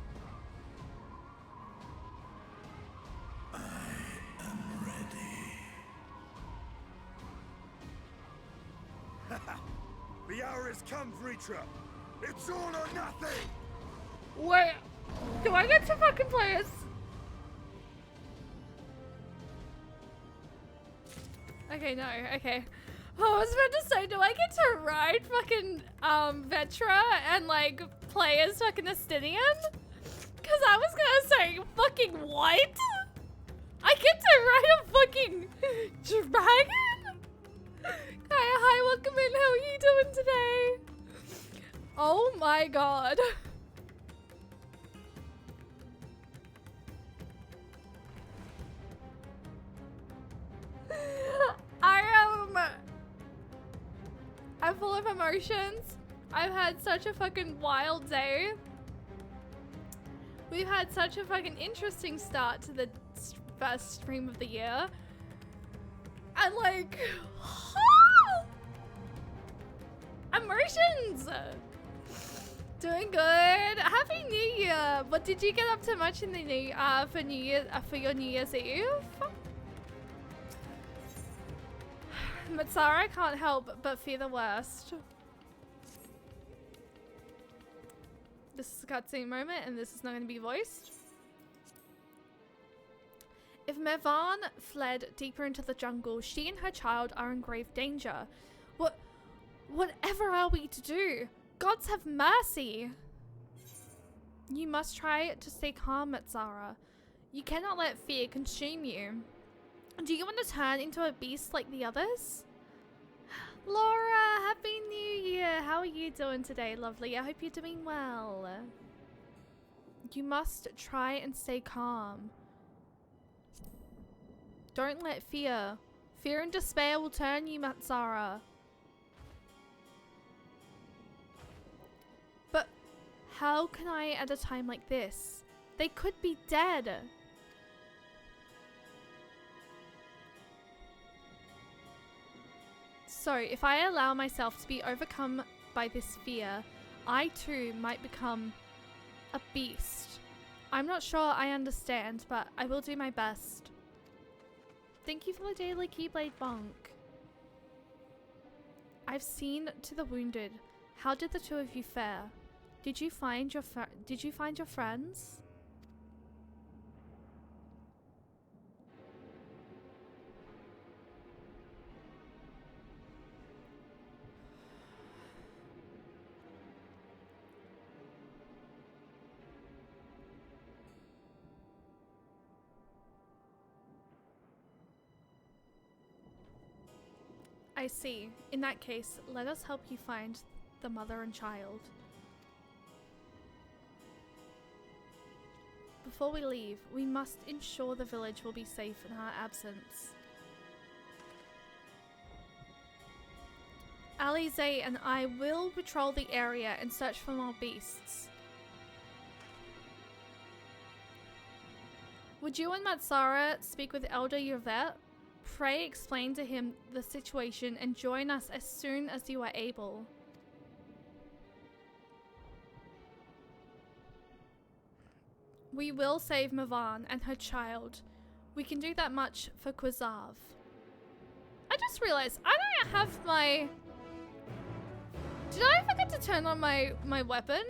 I'm ready. The hour has come, Vritra. It's all or nothing. Wait. Do I get to fucking play as... Okay, no, okay. Oh, I was about to say, do I get to ride fucking, Vetra and, like, play as fucking Estinian? Cause I was gonna say fucking what? I get to ride a fucking dragon? Hi, welcome in. How are you doing today? Oh my god. I'm full of emotions. I've had such a fucking wild day. We've had such a fucking interesting start to the first stream of the year. And like, emotions. Doing good. Happy New Year. What did you get up to much in the new for your New Year's Eve? Matsara can't help but fear the worst. This is a cutscene moment, and this is not going to be voiced. If Mevan fled deeper into the jungle, she and her child are in grave danger. Whatever are we to do? Gods have mercy! You must try to stay calm, Matsara. You cannot let fear consume you. Do you want to turn into a beast like the others? Laura, Happy New Year! How are you doing today, lovely? I hope you're doing well. You must try and stay calm. Don't let fear. Fear and despair will turn you, Matsara. But how can I at a time like this? They could be dead. So, if I allow myself to be overcome by this fear, I too might become a beast. I'm not sure I understand, but I will do my best. Thank you for the daily Keyblade Bonk. I've seen to the wounded. How did the two of you fare? Did you find your friends? I see. In that case, let us help you find the mother and child. Before we leave, we must ensure the village will be safe in our absence. Alize and I will patrol the area and search for more beasts. Would you and Matsara speak with Elder Yvette? Pray explain to him the situation and join us as soon as you are able. We will save Mavan and her child. We can do that much for Quizav. I just realized I don't have my... Did I forget to turn on my weapon?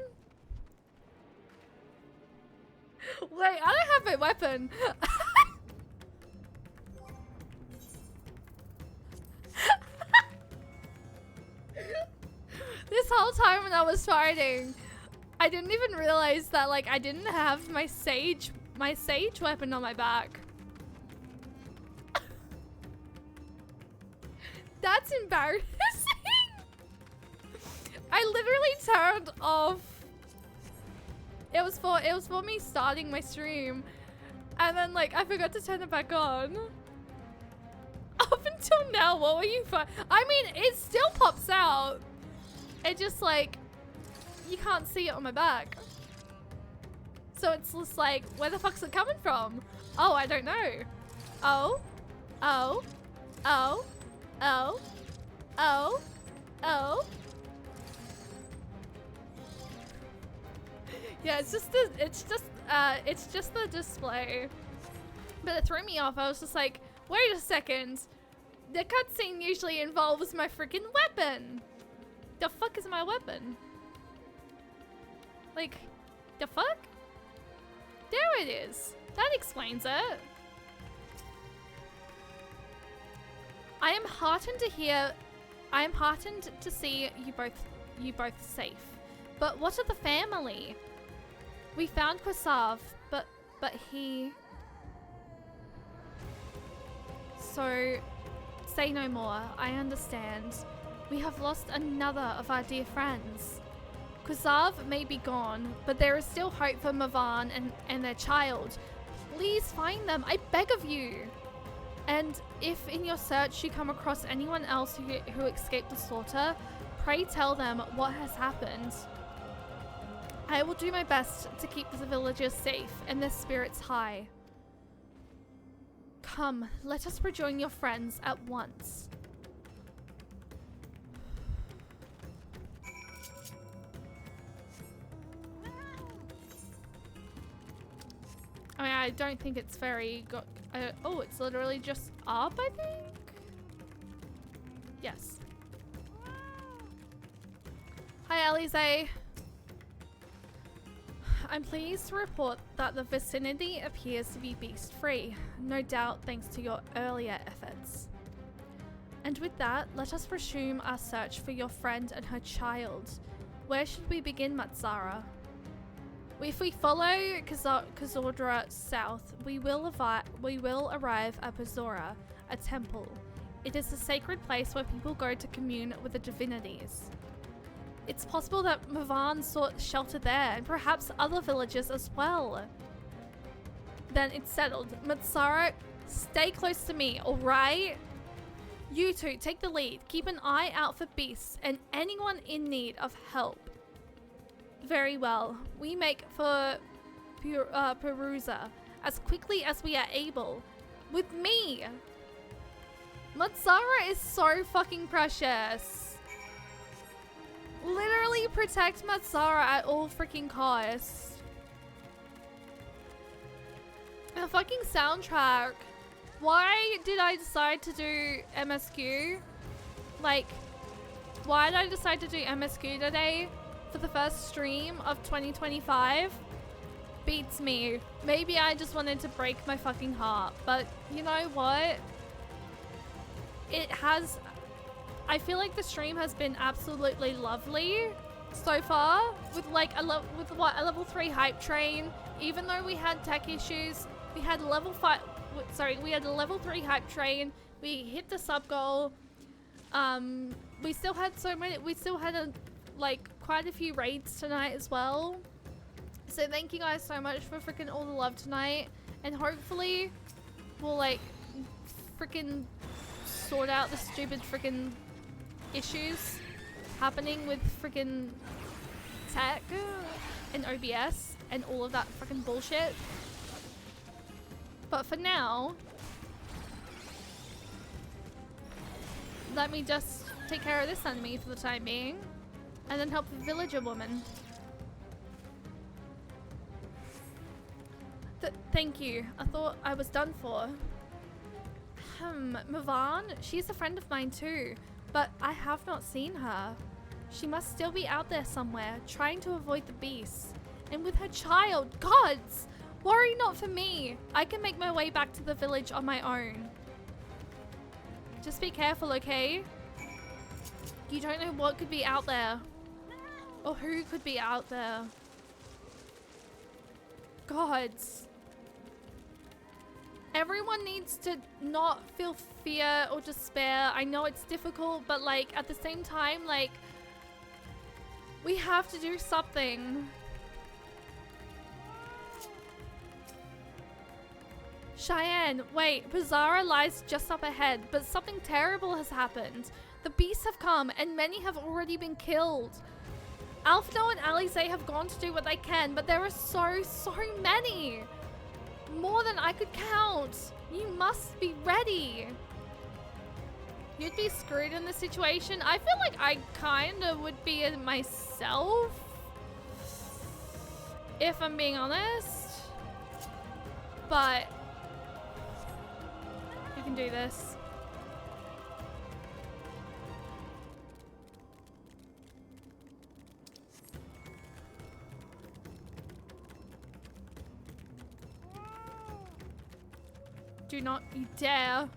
Wait, I don't have my weapon. This whole time when I was fighting, I didn't even realize that like I didn't have my sage weapon on my back. That's embarrassing. I literally turned off. It was for me starting my stream, and then like I forgot to turn it back on. Up until now, what were you I mean, it still pops out. It just like, you can't see it on my back. So it's just like, where the fuck's it coming from? Oh, I don't know. Oh, oh, oh, oh, oh, oh. Yeah, it's just the display. But it threw me off. I was just like, wait a second. The cutscene usually involves my freaking weapon. The fuck is my weapon? Like, the fuck? There it is. That explains it. I am heartened to see you both safe. But what of the family? We found Kwasav, but he... So, say no more. I understand. We have lost another of our dear friends. Kwasav may be gone, but there is still hope for Mavan and their child. Please find them, I beg of you. And if in your search you come across anyone else who escaped the slaughter, pray tell them what has happened. I will do my best to keep the villagers safe and their spirits high. Come, let us rejoin your friends at once. I mean, I don't think it's very good. Oh, it's literally just up, I think? Yes. Hi, Alize. I'm pleased to report that the vicinity appears to be beast-free, no doubt thanks to your earlier efforts. And with that, let us resume our search for your friend and her child. Where should we begin, Matsara? If we follow Kazordra south, we will arrive at Pazora, a temple. It is a sacred place where people go to commune with the divinities. It's possible that Mavan sought shelter there, and perhaps other villages as well. Then it's settled. Matsara, stay close to me, alright? You two, take the lead. Keep an eye out for beasts and anyone in need of help. Very well. We make for Perusa as quickly as we are able. With me! Matsara is so fucking precious. Literally protect Matsara at all freaking costs. The fucking soundtrack. Why did I decide to do MSQ? Like, why did I decide to do MSQ today? For the first stream of 2025 beats me. Maybe I just wanted to break my fucking heart, but you know what? It has, I feel like the stream has been absolutely lovely so far with like a level 3 hype train. Even though we had tech issues, we had a level 3 hype train. We hit the sub goal. We still had quite a few raids tonight as well. So thank you guys so much for freaking all the love tonight. And hopefully we'll like freaking sort out the stupid freaking issues happening with freaking tech and OBS and all of that freaking bullshit. But for now, let me just take care of this enemy for the time being. And then help the villager woman. Thank you. I thought I was done for. Mavan? She's a friend of mine too. But I have not seen her. She must still be out there somewhere, trying to avoid the beasts. And with her child, gods! Worry not for me. I can make my way back to the village on my own. Just be careful, okay? You don't know what could be out there. Or who could be out there. Gods. Everyone needs to not feel fear or despair. I know it's difficult, but like at the same time, like we have to do something. Cheyenne, wait, Pizarra lies just up ahead, but something terrible has happened. The beasts have come and many have already been killed. Alphino and Alize have gone to do what they can, but there are so many. More than I could count. You must be ready. You'd be screwed in this situation. I feel like I kinda would be it myself. If I'm being honest. But you can do this. Do not you dare.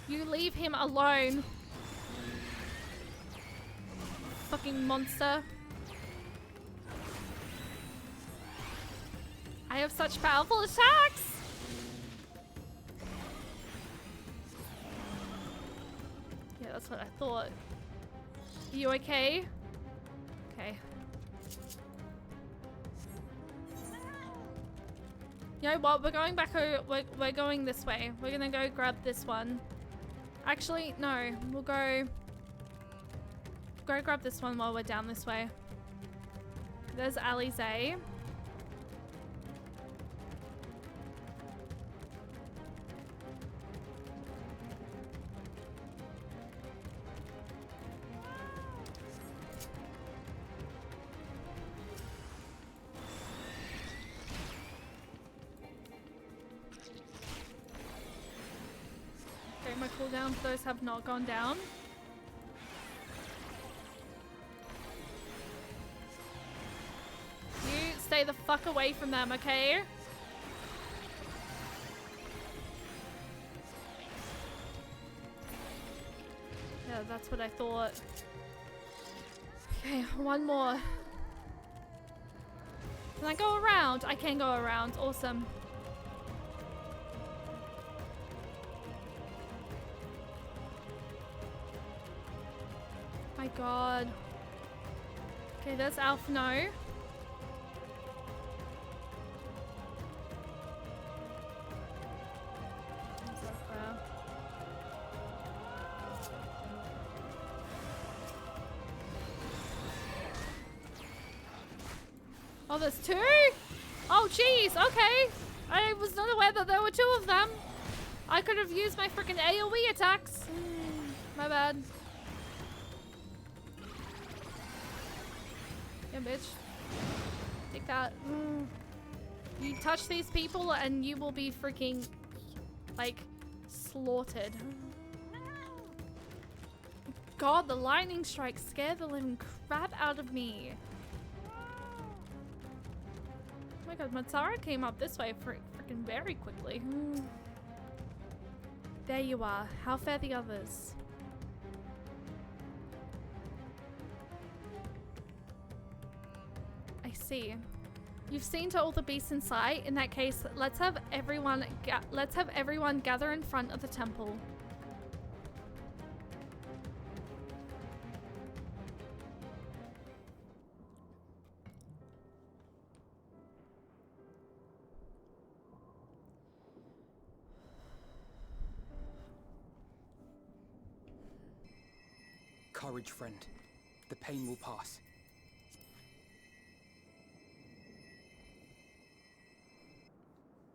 You leave him alone. Fucking monster. have such powerful attacks. Yeah, that's what I thought. You okay? Okay. You know what? We're going back. We're going this way. We're gonna go grab this one. Actually, no. We'll go grab this one while we're down this way. There's Alize. Okay, my cooldowns, those have not gone down. You stay the fuck away from them, okay? Yeah, that's what I thought. Okay, one more. Can I go around? I can go around. Awesome. My god. Okay, there's Alphino. Oh, there's two? Oh, jeez. Okay. I was not aware that there were two of them. I could have used my freaking AoE attacks. My bad. Yeah, bitch. Take that. You touch these people and you will be freaking, like, slaughtered. God, the lightning strike scared the living crap out of me. Oh my god, Materia came up this way freaking very quickly. There you are. How fare the others? I see. You've seen to all the beasts in sight. In that case, let's have everyone gather in front of the temple. Courage, friend. The pain will pass.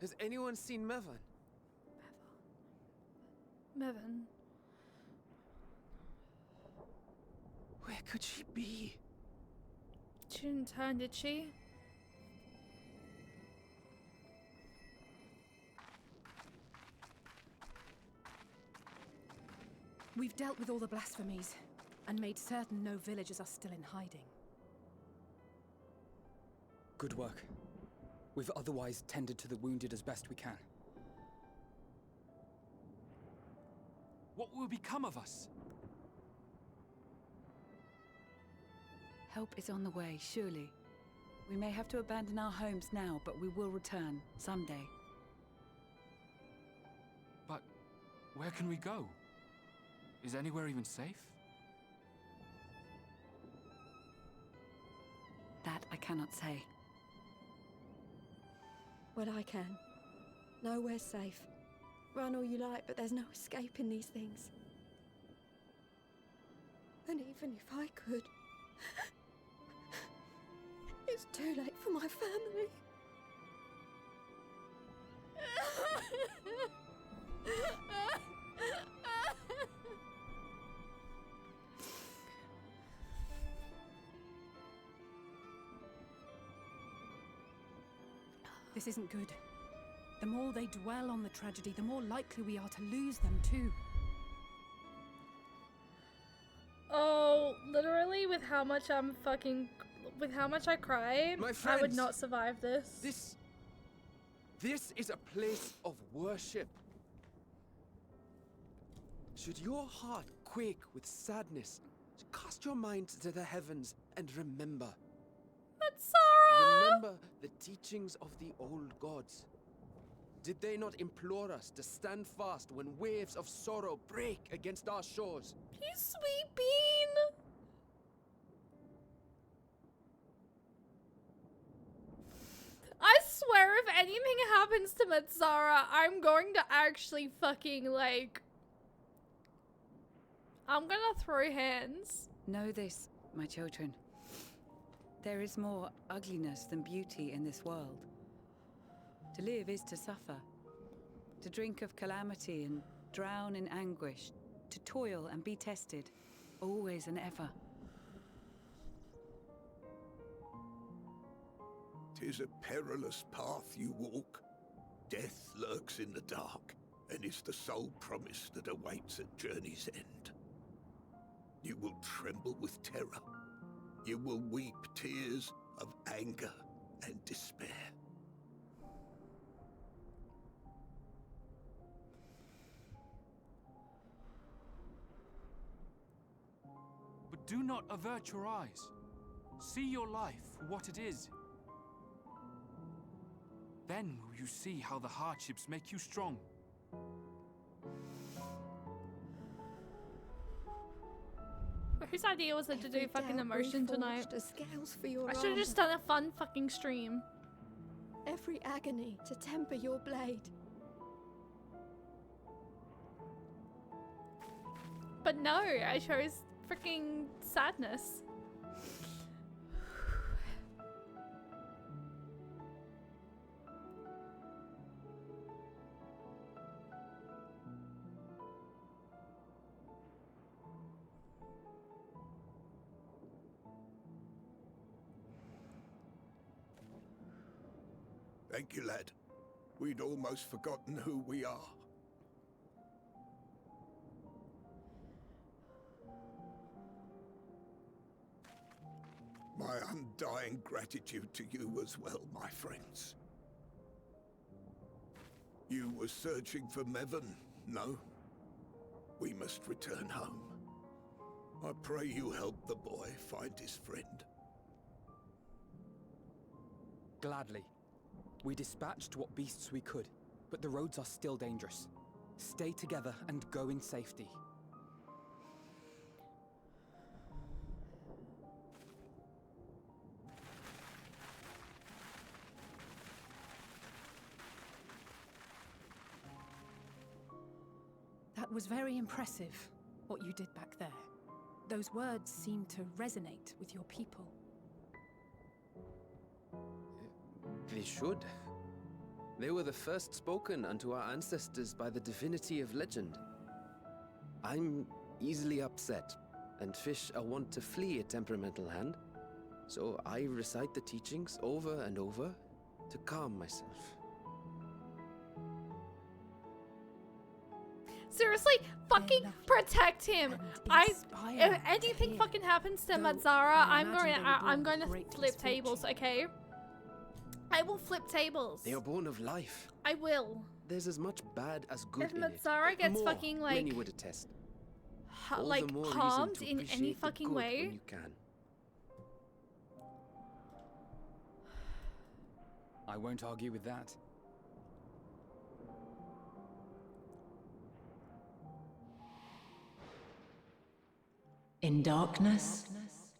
Has anyone seen Mevan? Mevan. Where could she be? She didn't turn, did she? We've dealt with all the blasphemies and made certain no villagers are still in hiding. Good work. We've otherwise tended to the wounded as best we can. What will become of us? Help is on the way, surely. We may have to abandon our homes now, but we will return someday. But where can we go? Is anywhere even safe? That I cannot say. Well, I can. Nowhere's safe. Run all you like, but there's no escaping these things. And even if I could, it's too late for my family. This isn't good. The more they dwell on the tragedy, the more likely we are to lose them too. Oh, literally with how much I cried, My I would friends, not survive this. This is a place of worship. Should your heart quake with sadness, cast your mind to the heavens and remember. Matsara! Remember the teachings of the old gods. Did they not implore us to stand fast when waves of sorrow break against our shores? You sweet bean! I swear if anything happens to Matsara, I'm going to actually fucking, like... I'm gonna throw hands. Know this, my children. There is more ugliness than beauty in this world. To live is to suffer. To drink of calamity and drown in anguish. To toil and be tested, always and ever. 'Tis a perilous path you walk. Death lurks in the dark, and is the sole promise that awaits at journey's end. You will tremble with terror. You will weep tears of anger and despair. But do not avert your eyes. See your life for what it is. Then will you see how the hardships make you strong. Whose idea was it to do Every fucking doubt emotion reforged tonight? as scales for your I should have just armor. done a fun fucking stream. Every agony to temper your blade. But no, I chose freaking sadness. Thank you, lad. We'd almost forgotten who we are. My undying gratitude to you as well, my friends. You were searching for Mevon, no? We must return home. I pray you help the boy find his friend. Gladly. We dispatched what beasts we could, but the roads are still dangerous. Stay together and go in safety. That was very impressive, what you did back there. Those words seem to resonate with your people. They should. They were the first spoken unto our ancestors by the divinity of legend. I'm easily upset, and fish are wont to flee a temperamental hand, so I recite the teachings over and over to calm myself. Seriously, fucking lovely protect him. and If inspiring to anything hear. fucking happens to Though Matsara, I I'm imagine going. they were I'm born going to great flip tables. misfortune. Okay. I will flip tables. They are born of life. I will. There's as much bad as good If in it. Matsara gets More, fucking many like, would attest. All like the more reason harmed to in any appreciate the fucking good way. when you can. I won't argue with that. In darkness,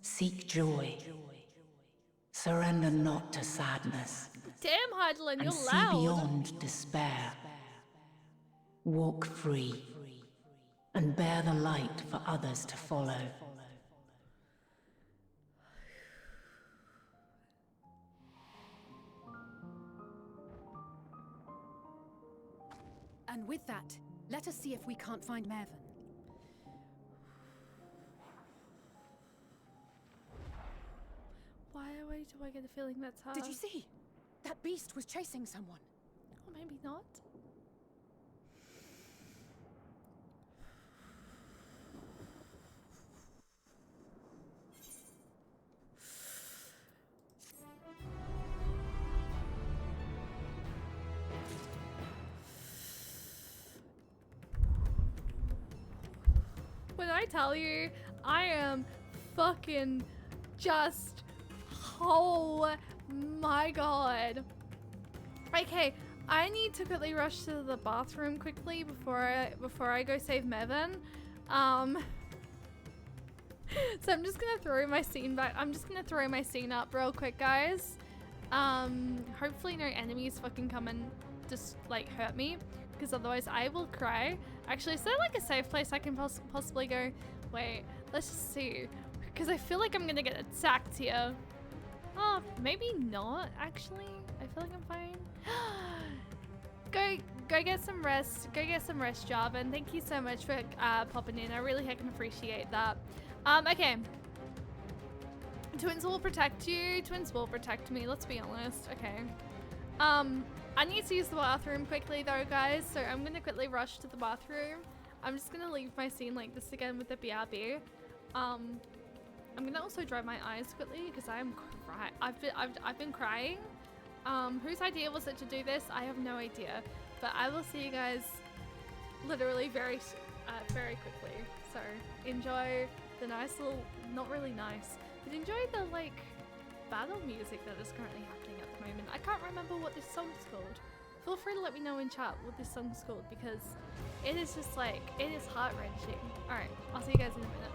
seek joy. Surrender not to sadness, Damn, Heidelin, and you're see loud. beyond despair. Walk free, and bear the light for others to follow. And with that, let us see if we can't find Mervyn. Why do I get a feeling that's her? Did you see? That beast was chasing someone. Or maybe not. When I tell you, I am fucking just Oh my god. Okay, I need to quickly rush to the bathroom quickly before I go save Mevin. So I'm just gonna throw my scene back. I'm just gonna throw my scene up real quick, guys. Hopefully no enemies fucking come and just like hurt me, because otherwise I will cry. Actually, is there like a safe place I can possibly go? Wait, let's just see, because I feel like I'm gonna get attacked here. Oh, maybe not actually. I feel like I'm fine. Go get some rest. Go get some rest, Jarvan. Thank you so much for popping in. I really heckin' appreciate that. Okay. Twins will protect you. Twins will protect me. Let's be honest. Okay. I need to use the bathroom quickly though, guys. So I'm gonna quickly rush to the bathroom. I'm just gonna leave my scene like this again with the BRB. I'm gonna also dry my eyes quickly because I'm crying. I've been crying. Whose idea was it to do this? I have no idea. But I will see you guys literally very quickly. So enjoy the nice little, not really nice, but enjoy the like battle music that is currently happening at the moment. I can't remember what this song's called. Feel free to let me know in chat what this song's called, because it is just like, it is heart-wrenching. Alright, I'll see you guys in a minute.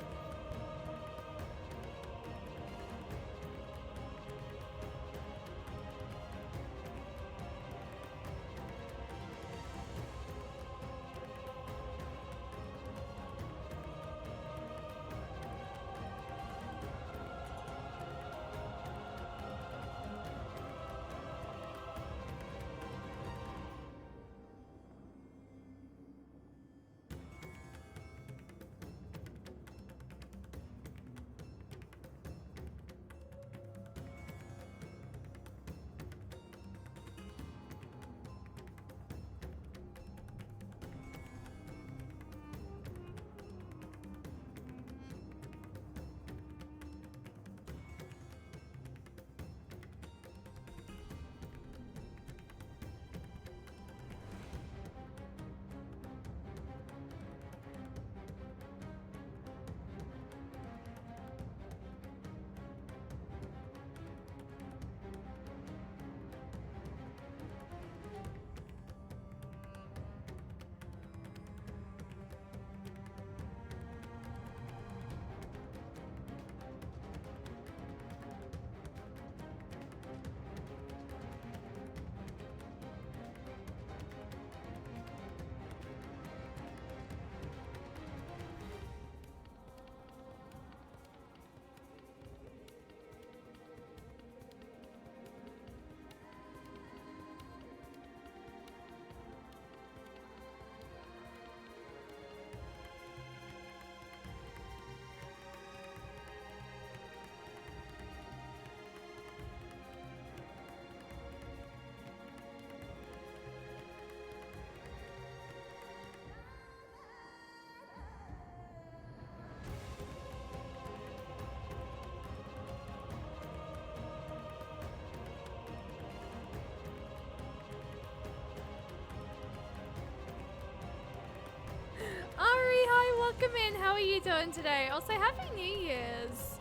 Ari, hi, welcome in. How are you doing today? Also, Happy New Year's.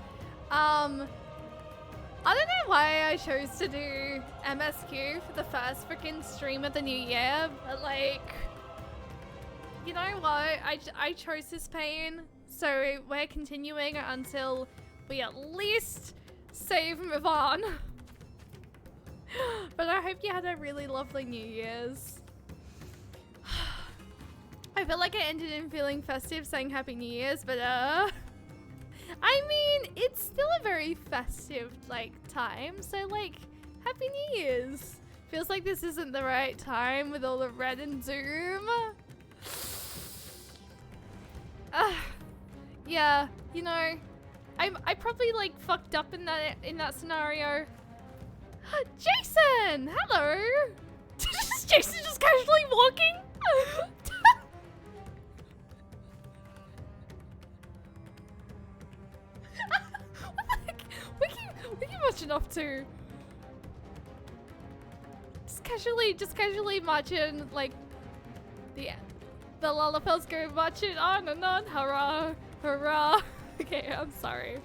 I don't know why I chose to do MSQ for the first freaking stream of the new year, but like, you know what? I chose this pain, so we're continuing until we at least save and move on. But I hope you had a really lovely New Year's. I feel like I ended in feeling festive saying Happy New Year's, but I mean, it's still a very festive like time, so like Happy New Year's. Feels like this isn't the right time with all the red and doom. Yeah, you know, I probably like fucked up in that scenario. Jason, hello. Is Jason just casually walking? We keep watching off too. Just casually marching like the Lullapels go marching on and on. Hurrah, hurrah. Okay, I'm sorry.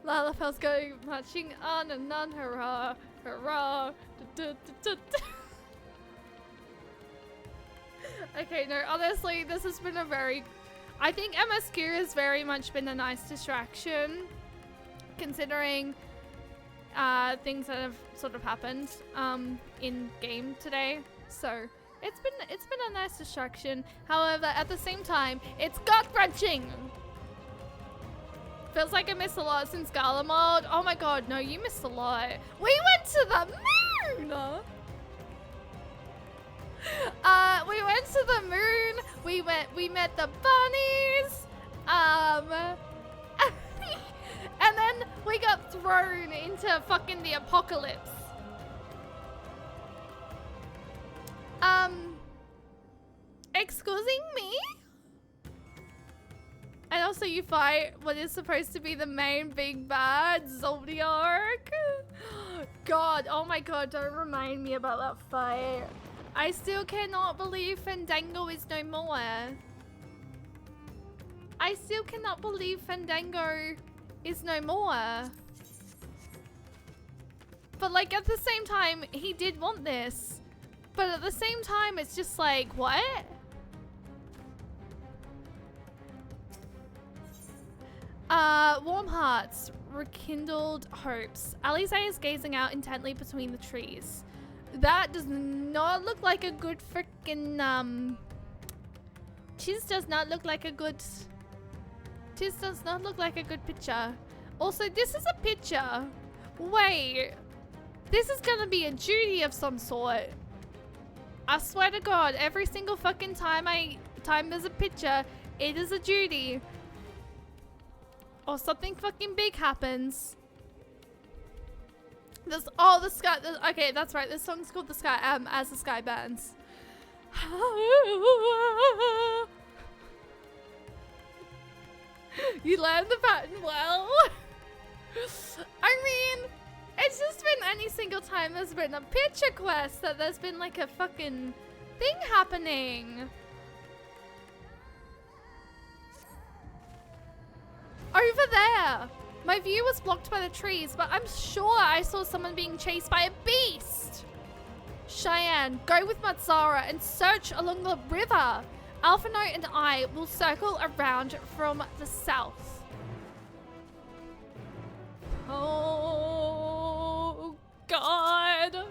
Lalafell's going marching on and on, hurrah, hurrah. Okay, no, honestly, this has been a very... I think MSQ has very much been a nice distraction, considering things that have sort of happened in game today. So it's been a nice distraction. However, at the same time, it's gut-wrenching. Feels like I missed a lot since Gala mode. Oh my god, no, you missed a lot. We went to the moon! We went to the moon. We met the bunnies. And then we got thrown into fucking the apocalypse. Excusing me? And also you fight what is supposed to be the main big bad, Zodiac. God, oh my god, don't remind me about that fight. I still cannot believe Fandango is no more. I still cannot believe Fandango is no more. But like at the same time, he did want this. But at the same time, it's just like, what? Warm hearts, rekindled hopes. Alisaie is gazing out intently between the trees. That does not look like a good freaking Chiz does not look like a good picture. Also, this is a picture. Wait. This is gonna be a duty of some sort. I swear to God, every single fucking time there's a picture, it is a duty. Or something fucking big happens. The sky. Okay, that's right. This song's called "The Sky." As the sky burns. You learned the pattern well. I mean, it's just been any single time there's been a picture quest that there's been like a fucking thing happening. Over there. My view was blocked by the trees, but I'm sure I saw someone being chased by a beast. Cheyenne, go with Matsara and search along the river. Alphinote and I will circle around from the south. Oh, God.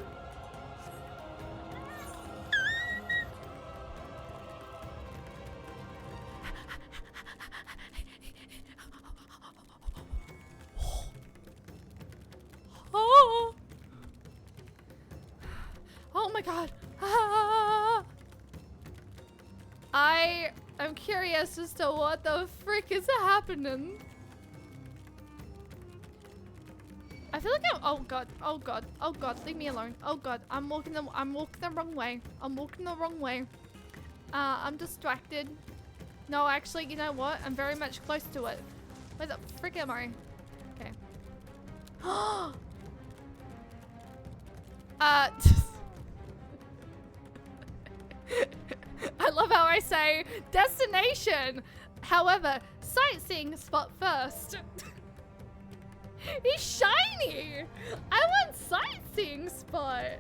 Oh my god. I am curious as to what the frick is happening. I feel like oh god, leave me alone. Oh god, I'm walking the wrong way. I'm distracted. No, actually, you know what? I'm very much close to it. Where the frick am I? Okay. I love how I say destination. However, sightseeing spot first. He's shiny. I want sightseeing spot.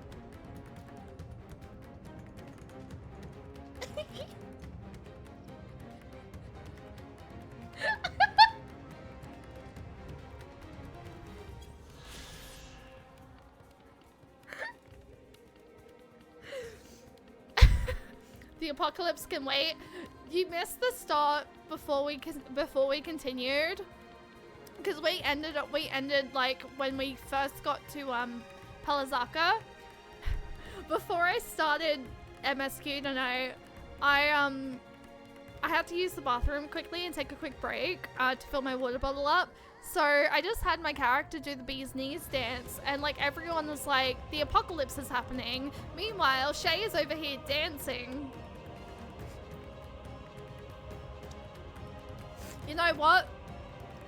The apocalypse can wait. You missed the start before we continued, because we ended like when we first got to Palazaka. Before I started MSQ tonight, I had to use the bathroom quickly and take a quick break to fill my water bottle up. So I just had my character do the bee's knees dance, and like everyone was like, the apocalypse is happening. Meanwhile, Shay is over here dancing. You know what?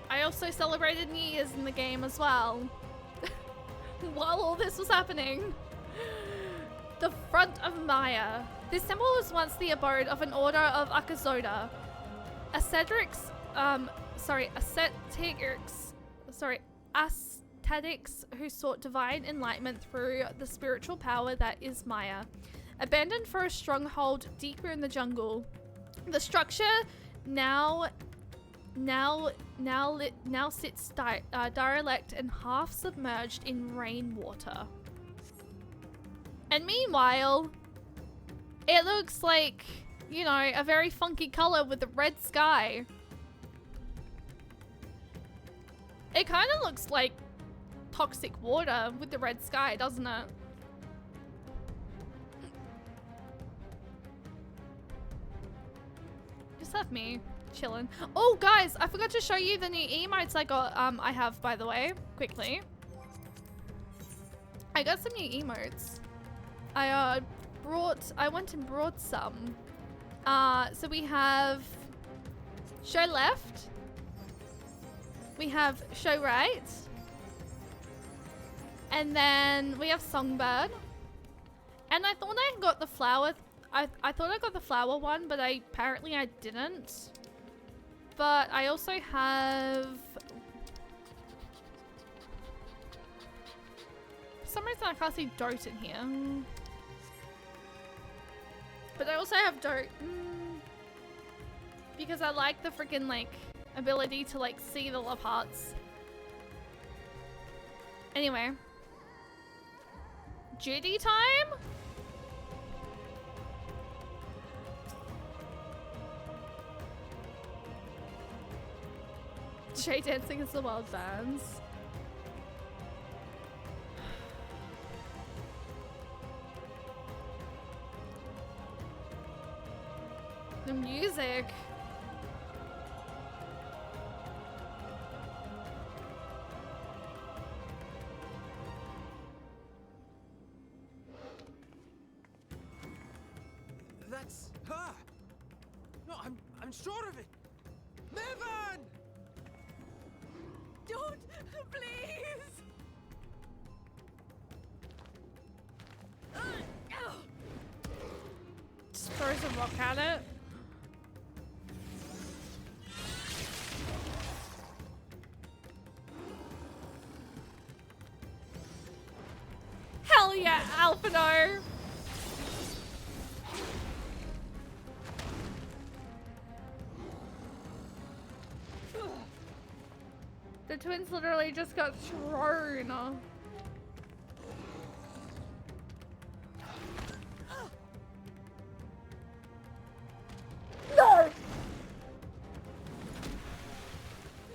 I also celebrated New Year's in the game as well. While all this was happening. The front of Maya. This temple was once the abode of an order of Akazoda. ascetics who sought divine enlightenment through the spiritual power that is Maya. Abandoned for a stronghold deeper in the jungle, the structure now sits derelict and half submerged in rainwater. And meanwhile, it looks like, you know, a very funky color with the red sky. It kind of looks like toxic water with the red sky, doesn't it? Just have me chilling. Oh, guys, I forgot to show you the new emotes I have, by the way, quickly. I got some new emotes. I went and brought some. So we have show left. We have show right. And then we have songbird. And I thought I got the flower. I thought I got the flower one, but apparently I didn't. But I also have... For some reason I can't see Dote in here. But I also have Dote. Because I like the freaking, like, ability to, like, see the love hearts. Anyway. Judy time? Jay dancing as the wild bands. The music. That's her! No, I'm sure of it! Niven! Don't, please! Just throws a rock at it. Hell yeah, Alphino! The twins literally just got thrown. No!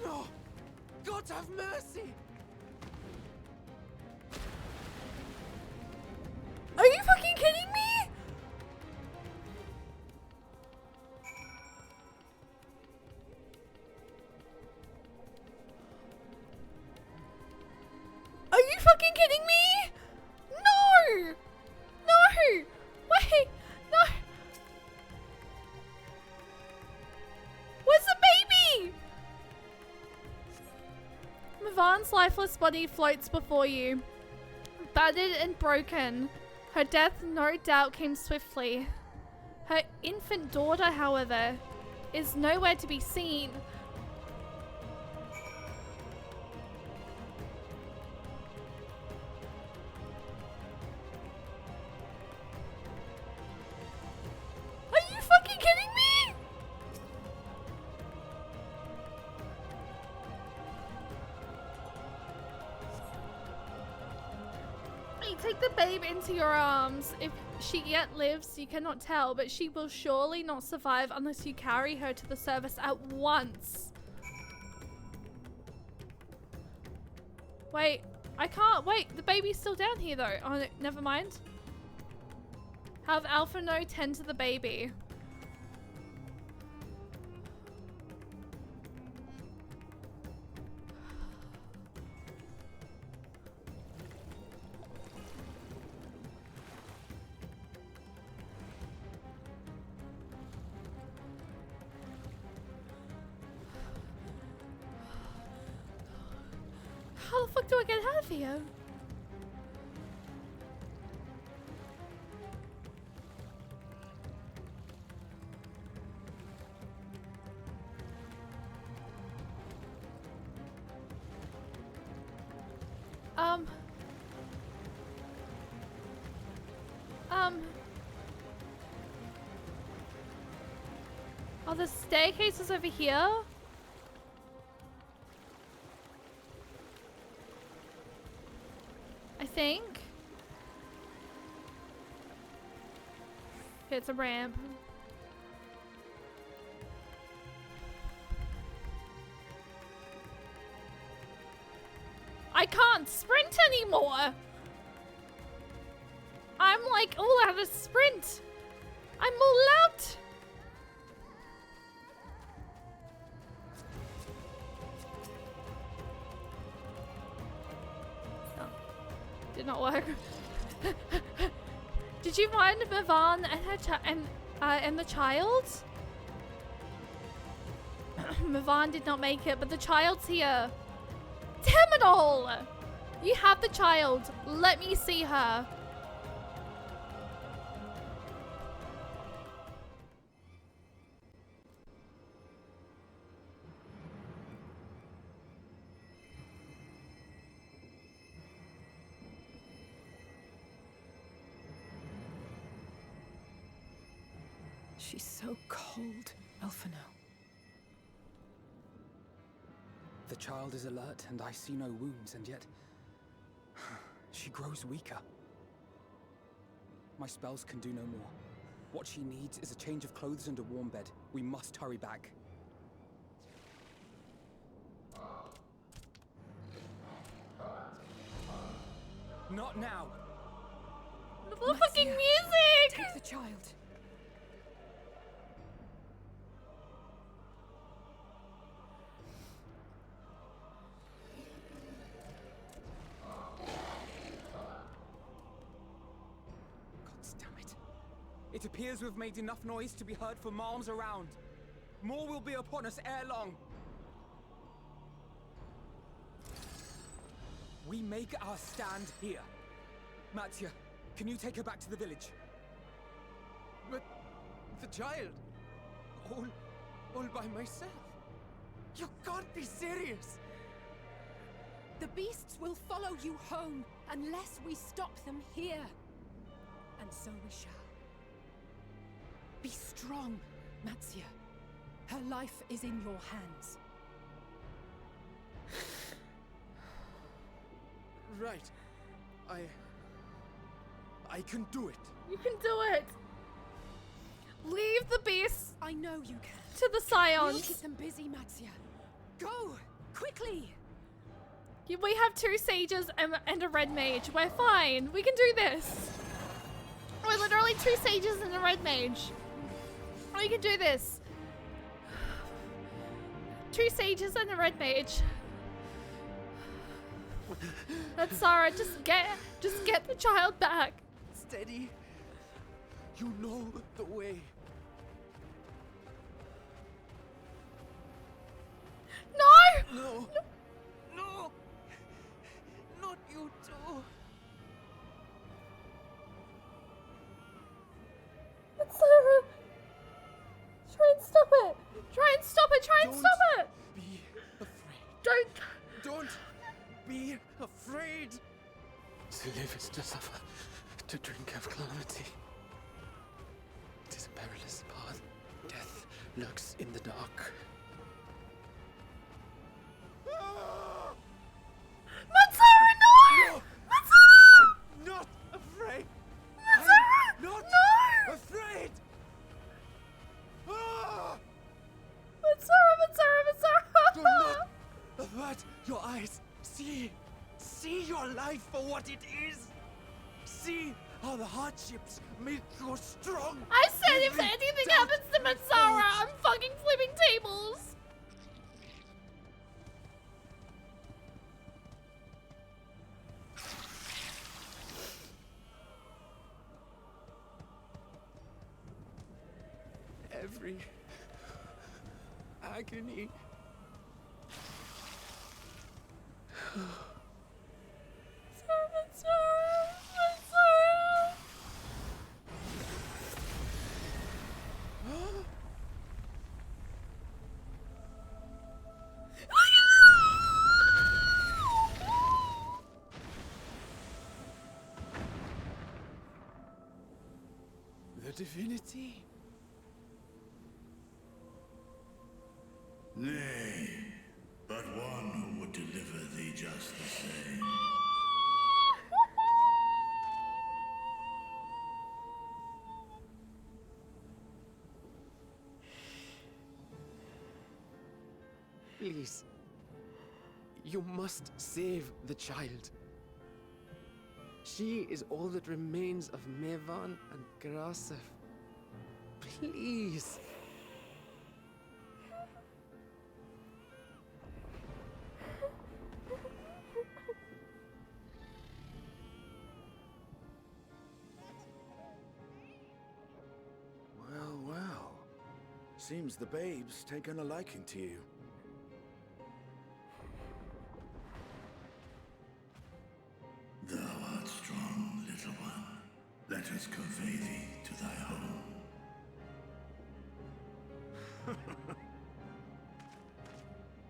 No! God have mercy! Are you fucking kidding me? Are you fucking kidding me? No! No! Wait! No! Where's the baby? Mavan's lifeless body floats before you, battered and broken. Her death no doubt came swiftly. Her infant daughter, however, is nowhere to be seen. Are you fucking kidding me? You take the babe into your arms. If she yet lives, you cannot tell, but she will surely not survive unless you carry her to the service at once. Wait, I can't. Wait, the baby's still down here though. Oh, never mind. Have Alphino tend to the baby. How the fuck do I get out of here? Um. Oh, the staircase is over here? I think. Okay, it's a ramp. I can't sprint anymore! I'm like all out of sprint! I'm all out! Oh, did not work. Did you find Mavan and her and the child? Mavan did not make it, but the child's here. Terminal! You have the child. Let me see her. She's so cold, Elfino. The child is alert and I see no wounds, and yet she grows weaker. My spells can do no more. What she needs is a change of clothes and a warm bed. We must hurry back. Not now! The fucking music! Take the child. It appears we've made enough noise to be heard for miles around. More will be upon us ere long. We make our stand here. Materia, can you take her back to the village? But the child, all by myself. You can't be serious. The beasts will follow you home unless we stop them here. And so we shall. Be strong, Materia. Her life is in your hands. Right. I can do it. You can do it. Leave the beasts I know you can. to the scions. We'll keep them busy, Materia. Go! Quickly! We have 2 sages and a red mage. We're fine. We can do this. We're literally 2 sages and a red mage. We can do this. 2 sages and a red mage. That's Sarah. Just get the child back. Steady. You know the way. No! No. No. Not you too. That's Sarah. Try and stop it. Try and stop it. Try and stop it. Be afraid. Don't. Don't be afraid. To live is to suffer. To drink of calamity. It is a perilous path. Death lurks in the dark. Matsara, no! Matsara! I'm not afraid. Matsara! I'm not No! afraid. Matsara! Do not avert your eyes. See your life for what it is. See how the hardships make you strong. I said if Every anything doubt happens to Matsara, I'm fucking flipping tables. Every agony. A divinity? Nay, but one who would deliver thee just the same. Please. You must save the child. She is all that remains of Mevan and Grasef. Please. Well, well. Seems the babe's taken a liking to you. Thou art strong, little one. Let us convey thee to thy home.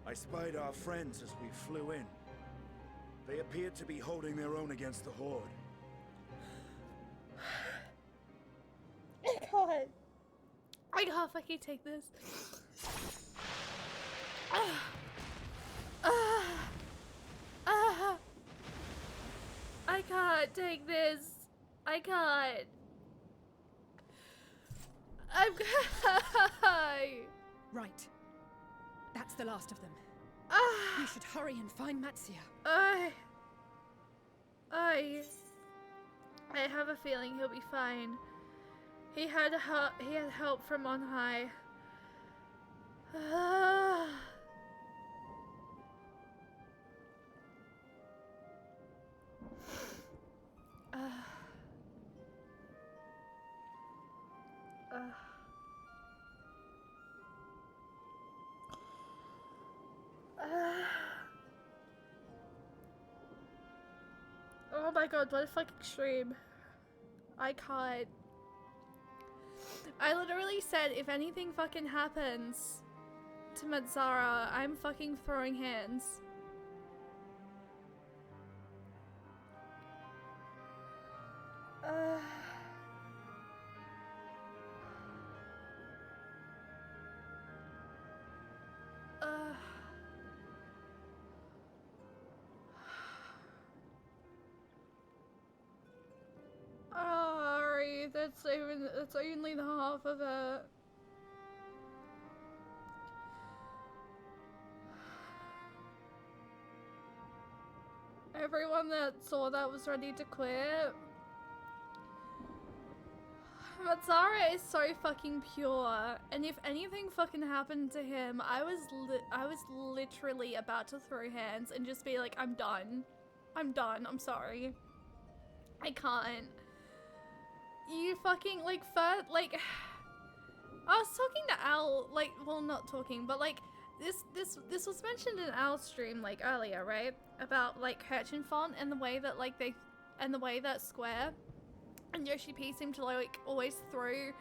I spied our friends as we flew in. They appeared to be holding their own against the Horde. I can't fucking take this. I can't take this. I can't. I'm Right. That's the last of them. We should hurry and find Materia. I have a feeling he'll be fine. He had help from on high. Oh my god, what a fucking stream. I can't. I literally said if anything fucking happens to Mazzara, I'm fucking throwing hands. Ari, that's only the half of it. Everyone that saw that was ready to quit. Mazzara is so fucking pure, and if anything fucking happened to him, I was literally about to throw hands and just be like, I'm done. I'm done. I'm sorry. I can't. You fucking, like, first, like, I was talking to Al, like, well, not talking, but, like, this was mentioned in Al's stream, like, earlier, right? About, like, Hirschenfont and the way that, like, and the way that Square and Yoshi P seem to, like, always throw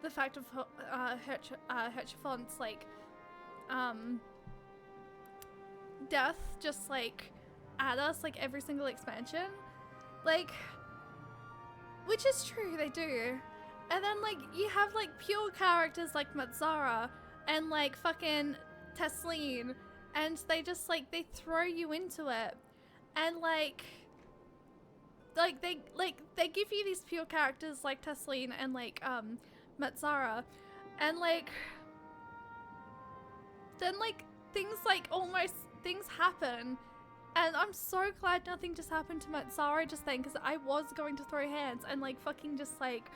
the fact of, Hirschenfont's, like, death just, like, at us, like, every single expansion. Like, which is true, they do. And then, like, you have, like, pure characters like Mazzara and, like, fucking Tesleen, and they just, like, they throw you into it. And, like, they give you these pure characters like Tesleen and, like, Mazzara. And, like, then, like, things happen. And I'm so glad nothing just happened to Mazzara just then, because I was going to throw hands and, like, fucking just, like,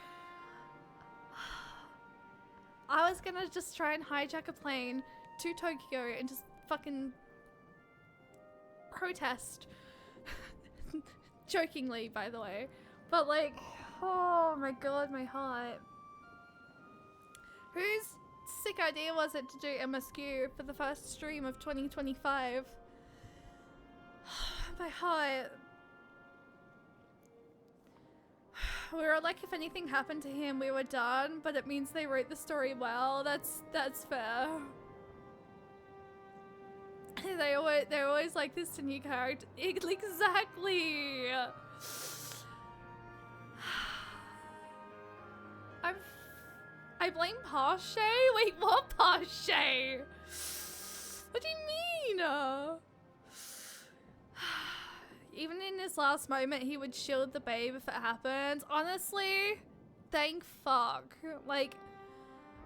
I was gonna just try and hijack a plane to Tokyo and just fucking protest. Jokingly, by the way. But, like, oh my god, my heart. Whose sick idea was it to do MSQ for the first stream of 2025? My heart. We were like, if anything happened to him, we were done, but it means they wrote the story well. That's fair. They're always like, this is a new character. Exactly. I'm I blame Pache? Wait, what Pache? What do you mean? Even in his last moment, he would shield the babe if it happens. Honestly, thank fuck. Like,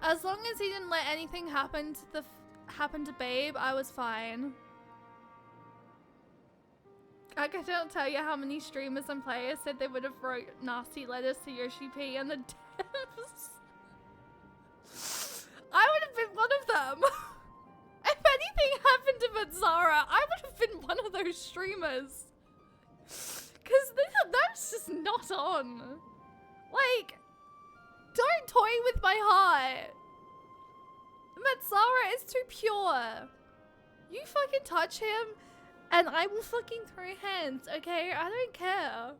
as long as he didn't let anything happen to Babe, I was fine. I cannot tell you how many streamers and players said they would have wrote nasty letters to Yoshi P and the devs. I would have been one of them. If anything happened to Mazzara, I would have been one of those streamers. Cause that's just not on. Like, don't toy with my heart. Mazzara is too pure. You fucking touch him and I will fucking throw hands, okay? I don't care.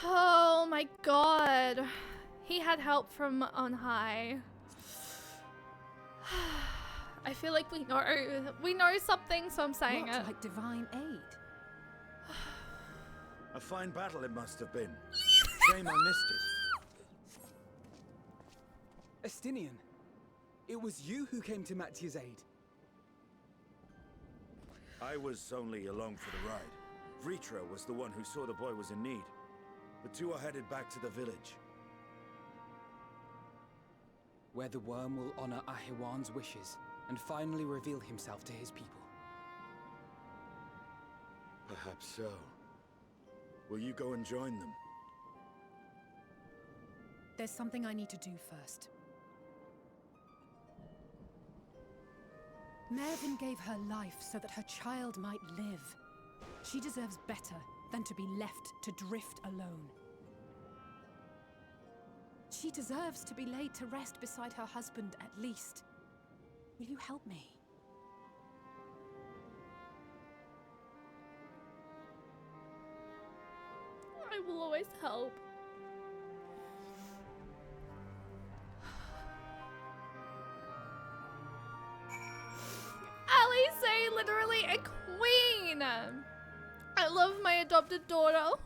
Oh my god. He had help from on high. I feel like we know something, so I'm saying What, it. like divine aid? A fine battle it must have been. Shame I missed it. Estinian, it was you who came to Matia's aid. I was only along for the ride. Vritra was the one who saw the boy was in need. The two are headed back to the village. Where the worm will honor Ahiwan's wishes and finally reveal himself to his people. Perhaps so. Will you go and join them? There's something I need to do first. Mervyn gave her life so that her child might live. She deserves better than to be left to drift alone. She deserves to be laid to rest beside her husband, at least. Will you help me? I will always help. Alice, literally a queen. I love my adopted daughter.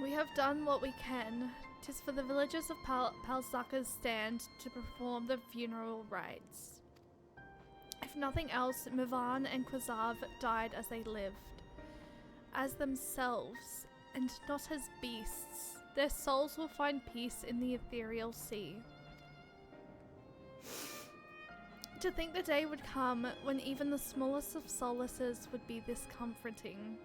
We have done what we can. 'Tis for the villagers of Palzaka's stand to perform the funeral rites. If nothing else, Mivan and Kwazav died as they lived. As themselves, and not as beasts. Their souls will find peace in the ethereal sea. To think the day would come when even the smallest of solaces would be this comforting.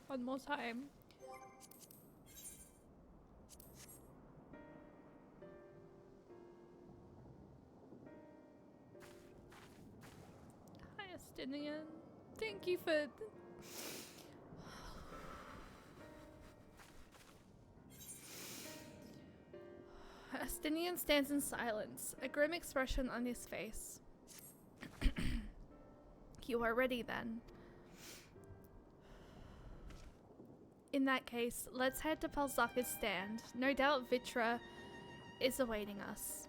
One more time. Hi, Estinian. Thank you for... Estinian stands in silence, a grim expression on his face. You are ready then. In that case, let's head to Palzaka's stand. No doubt Vitra is awaiting us.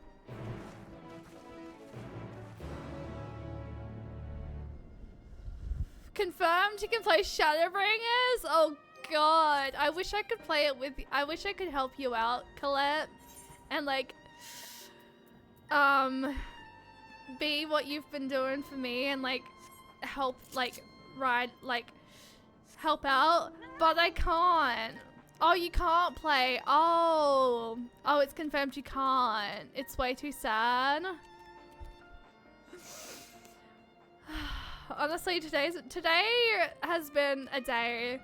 Confirmed you can play Shadowbringers? Oh god, I wish I could play it with you. I wish I could help you out, Colette. And like, be what you've been doing for me and like, help, like, help out, but I can't. Oh, you can't play. Oh, it's confirmed you can't. It's way too sad. Honestly, today has been a day.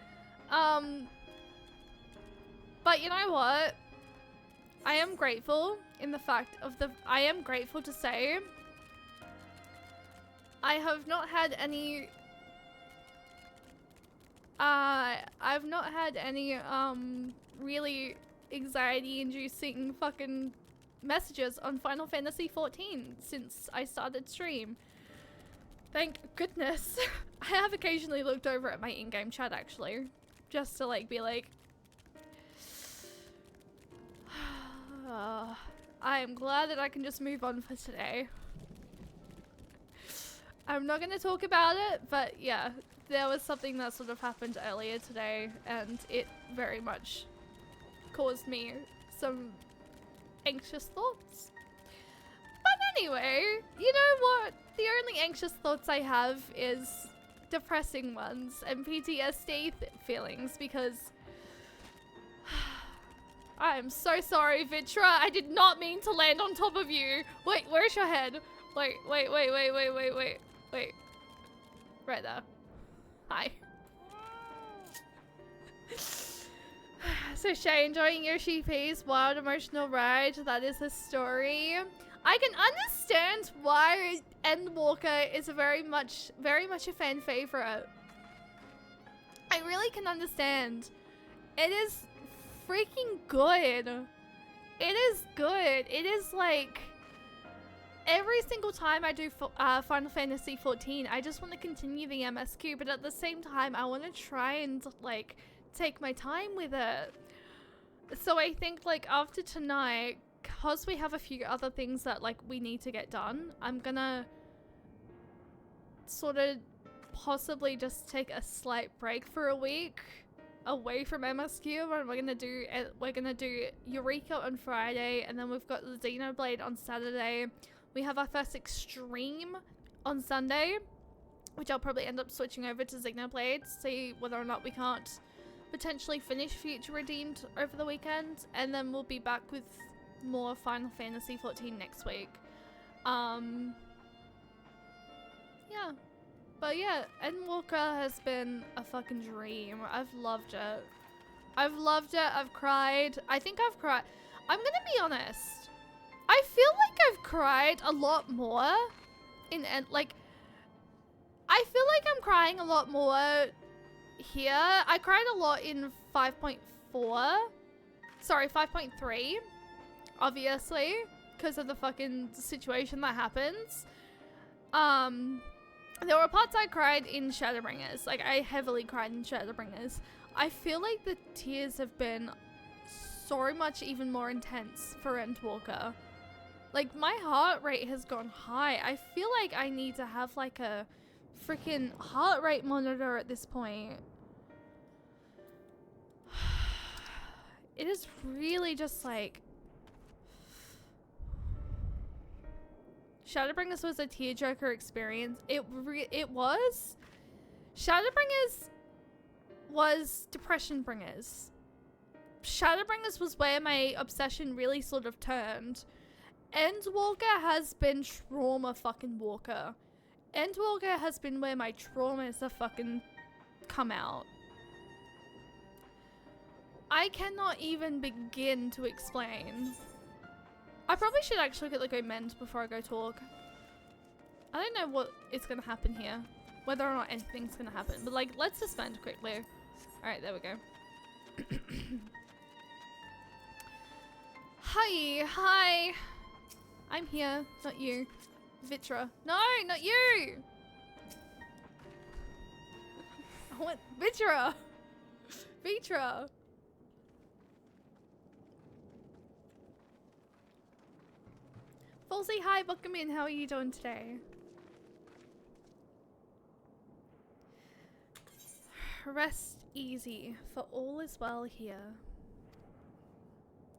But you know what? I am grateful in the fact of I am grateful to say I have not had any I've not had any really anxiety inducing fucking messages on Final Fantasy 14 since I started stream. Thank goodness. I have occasionally looked over at my in-game chat actually, just to like be like, I am glad that I can just move on for today. I'm not gonna talk about it, but yeah, there was something that sort of happened earlier today and it very much caused me some anxious thoughts. But anyway, you know what? The only anxious thoughts I have is depressing ones and PTSD feelings because I am so sorry, Vitra. I did not mean to land on top of you. Wait, where's your head? Wait. Right there. Hi. So Shay, enjoying your sheepies, wild emotional ride. That is the story. I can understand why Endwalker is very much a fan favorite. I really can understand. It is freaking good. It is good. It is like every single time I do Final Fantasy 14, I just want to continue the MSQ, but at the same time, I want to try and like take my time with it. So I think like after tonight, because we have a few other things that like we need to get done, I'm gonna sort of possibly just take a slight break for a week away from MSQ, and we're gonna do Eureka on Friday, and then we've got the Xenoblade on Saturday. We have our first Extreme on Sunday, which I'll probably end up switching over to Xenoblade, see whether or not we can't potentially finish Future Redeemed over the weekend, and then we'll be back with more Final Fantasy 14 next week. Yeah. But yeah, Endwalker has been a fucking dream. I've loved it. I've cried. I think I've cried. I'm gonna be honest. I feel like I've cried a lot more in like I feel like I'm crying a lot more here. I cried a lot in 5.4. Sorry, 5.3. Obviously, because of the fucking situation that happens. There were parts I cried in Shadowbringers. Like, I heavily cried in Shadowbringers. I feel like the tears have been so much even more intense for Endwalker. Like, my heart rate has gone high. I feel like I need to have, like, a freaking heart rate monitor at this point. It is really just, like... Shadowbringers was a tearjerker experience. It was. Shadowbringers was Depression Bringers. Shadowbringers was where my obsession really sort of turned. Endwalker has been trauma fucking walker. Endwalker has been where my traumas have fucking come out. I cannot even begin to explain. I probably should actually go mend before I go talk. I don't know what is going to happen here. Whether or not anything's going to happen. But like, let's suspend quickly. Alright, there we go. Hi. I'm here, not you. Vitra. No, not you! I want Vitra! Vitra! Falsey, hi, welcome in. How are you doing today? Rest easy, for all is well here.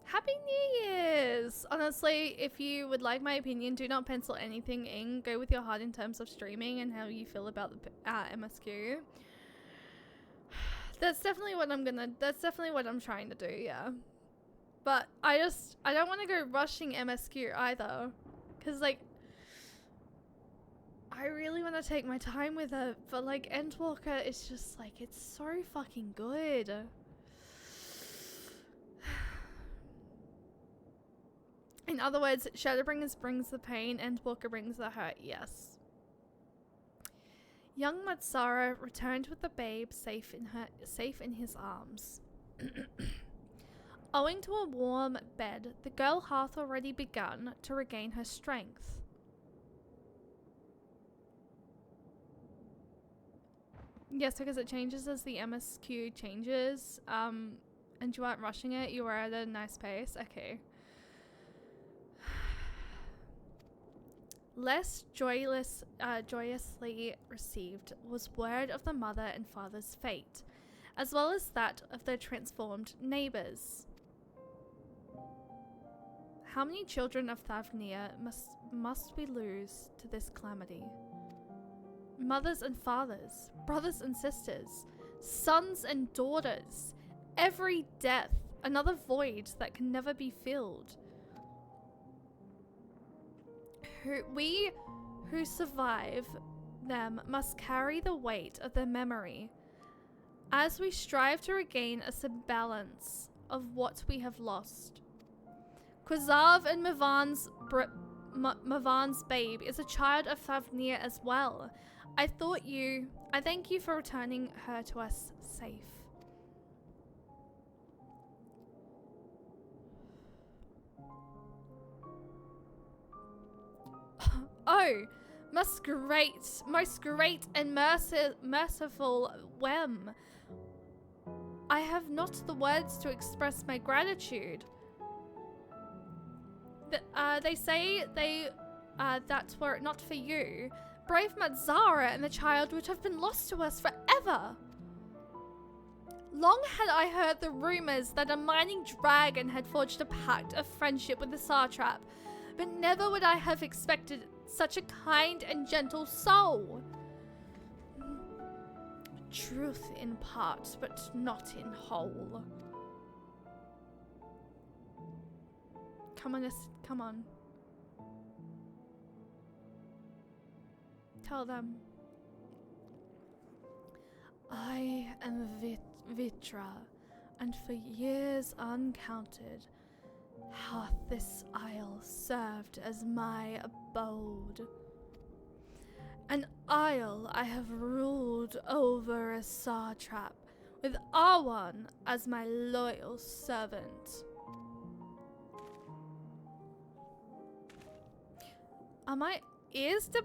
Happy New Year's! Honestly, if you would like my opinion, do not pencil anything in. Go with your heart in terms of streaming and how you feel about the MSQ. That's definitely what that's definitely what I'm trying to do, yeah. But I don't want to go rushing MSQ either. Cause like, I really want to take my time with it, but like Endwalker is just like, it's so fucking good. In other words, Shadowbringers brings the pain, Endwalker brings the hurt, yes. Young Matsara returned with the babe safe in his arms. Owing to a warm bed, the girl hath already begun to regain her strength. Yes, because it changes as the MSQ changes, and you aren't rushing it, you are at a nice pace. Okay. Less joyously received was word of the mother and father's fate, as well as that of their transformed neighbours. How many children of Thavnir must we lose to this calamity? Mothers and fathers, brothers and sisters, sons and daughters, every death, another void that can never be filled. We who survive them must carry the weight of their memory as we strive to regain a balance of what we have lost. Kwazav and Mavan's babe is a child of Thavnir as well. I thank you for returning her to us safe. Oh, most great and merciful Wem. I have not the words to express my gratitude. They say that were it not for you, brave Matzara and the child would have been lost to us forever. Long had I heard the rumors that a mining dragon had forged a pact of friendship with the Satrap, but never would I have expected such a kind and gentle soul. Truth in part, but not in whole. Come on. Tell them. I am Vitra, and for years uncounted hath this isle served as my abode. An isle I have ruled over as Satrap, with Arwan as my loyal servant. Am I is to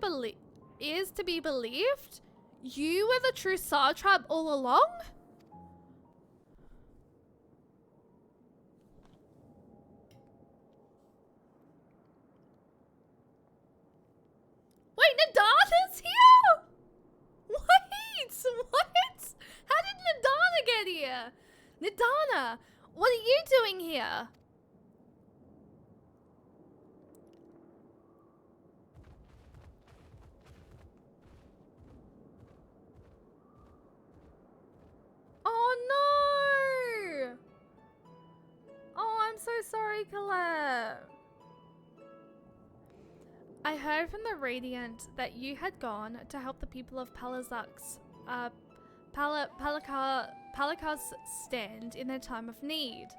be believed? You were the true Satrap all along? Wait, Nadana's here? Wait, what? How did Nadana get here? Nadana, what are you doing here? Oh no! Oh, I'm so sorry, Colette. I heard from the Radiant that you had gone to help the people of Palazak's Palakar's stand in their time of need.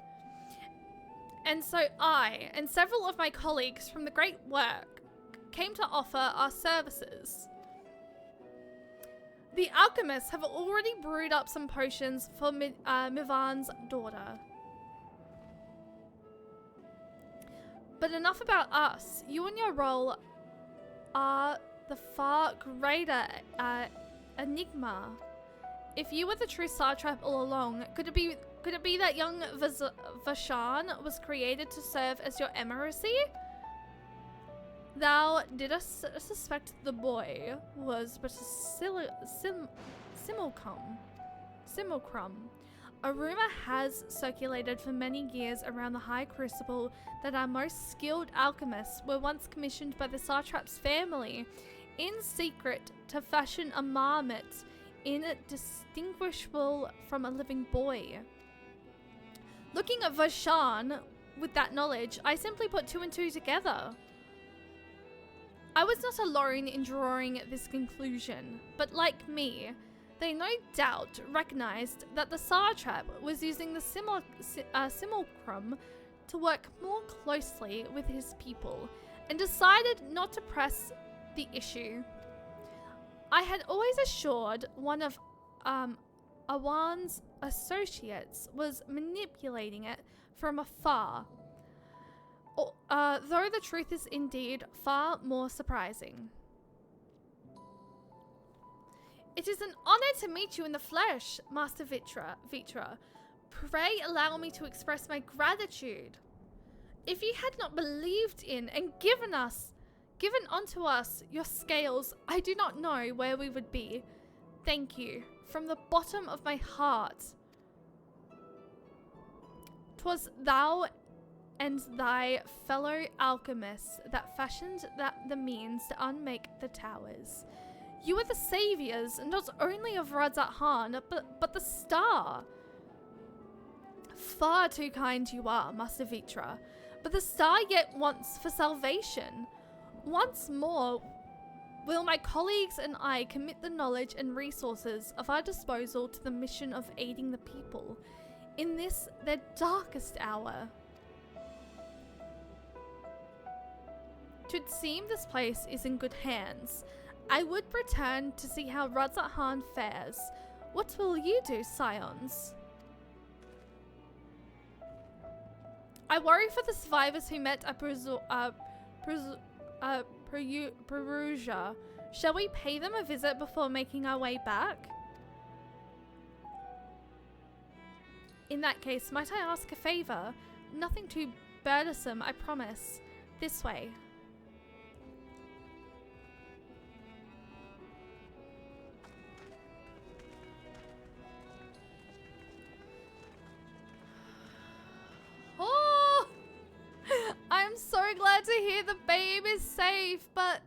And so I and several of my colleagues from the Great Work came to offer our services. The alchemists have already brewed up some potions for Mivan's daughter. But enough about us. You and your role are the far greater enigma. If you were the true Satrap all along, could it be that young Vashan was created to serve as your emissary? Thou didst suspect the boy was but a simulacrum. A rumor has circulated for many years around the High Crucible that our most skilled alchemists were once commissioned by the Satrap's family in secret to fashion a marmot indistinguishable from a living boy. Looking at Vashan with that knowledge, I simply put two and two together. I was not alone in drawing this conclusion, but like me, they no doubt recognized that the Satrap was using the simulacrum to work more closely with his people, and decided not to press the issue. I had always assured one of Awan's associates was manipulating it from afar, though the truth is indeed far more surprising. It is an honor to meet you in the flesh, Master Vitra. Pray allow me to express my gratitude. If you had not believed in and given unto us your scales, I do not know where we would be. Thank you, from the bottom of my heart. 'Twas thou and thy fellow alchemists that fashioned the means to unmake the towers. You are the saviors not only of Radzat Han, but the star. Far too kind you are, Master Vitra, but the star yet wants for salvation. Once more, will my colleagues and I commit the knowledge and resources of our disposal to the mission of aiding the people in this, their darkest hour. Twould seem this place is in good hands. I would return to see how Radzat Han fares. What will you do, scions? I worry for the survivors who met at Perugia. Shall we pay them a visit before making our way back? In that case, might I ask a favor? Nothing too burdensome, I promise. This way. Oh! I'm so glad to hear the babe is safe, but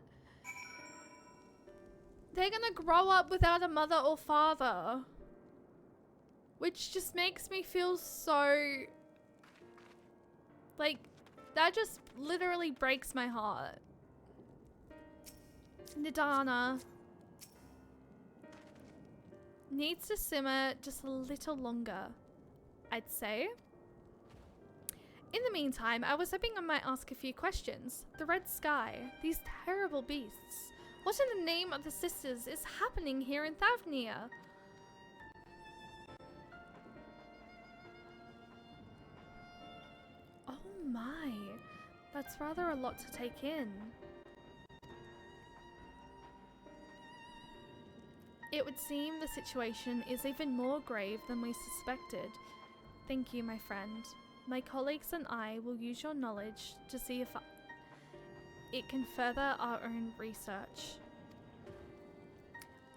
they're gonna grow up without a mother or father. Which just makes me feel so... like, that just literally breaks my heart. Nidana needs to simmer just a little longer, I'd say. In the meantime, I was hoping I might ask a few questions. The red sky, these terrible beasts. What in the name of the sisters is happening here in Thavnia? Oh my, that's rather a lot to take in. It would seem the situation is even more grave than we suspected. Thank you, my friend. My colleagues and I will use your knowledge to see if it can further our own research.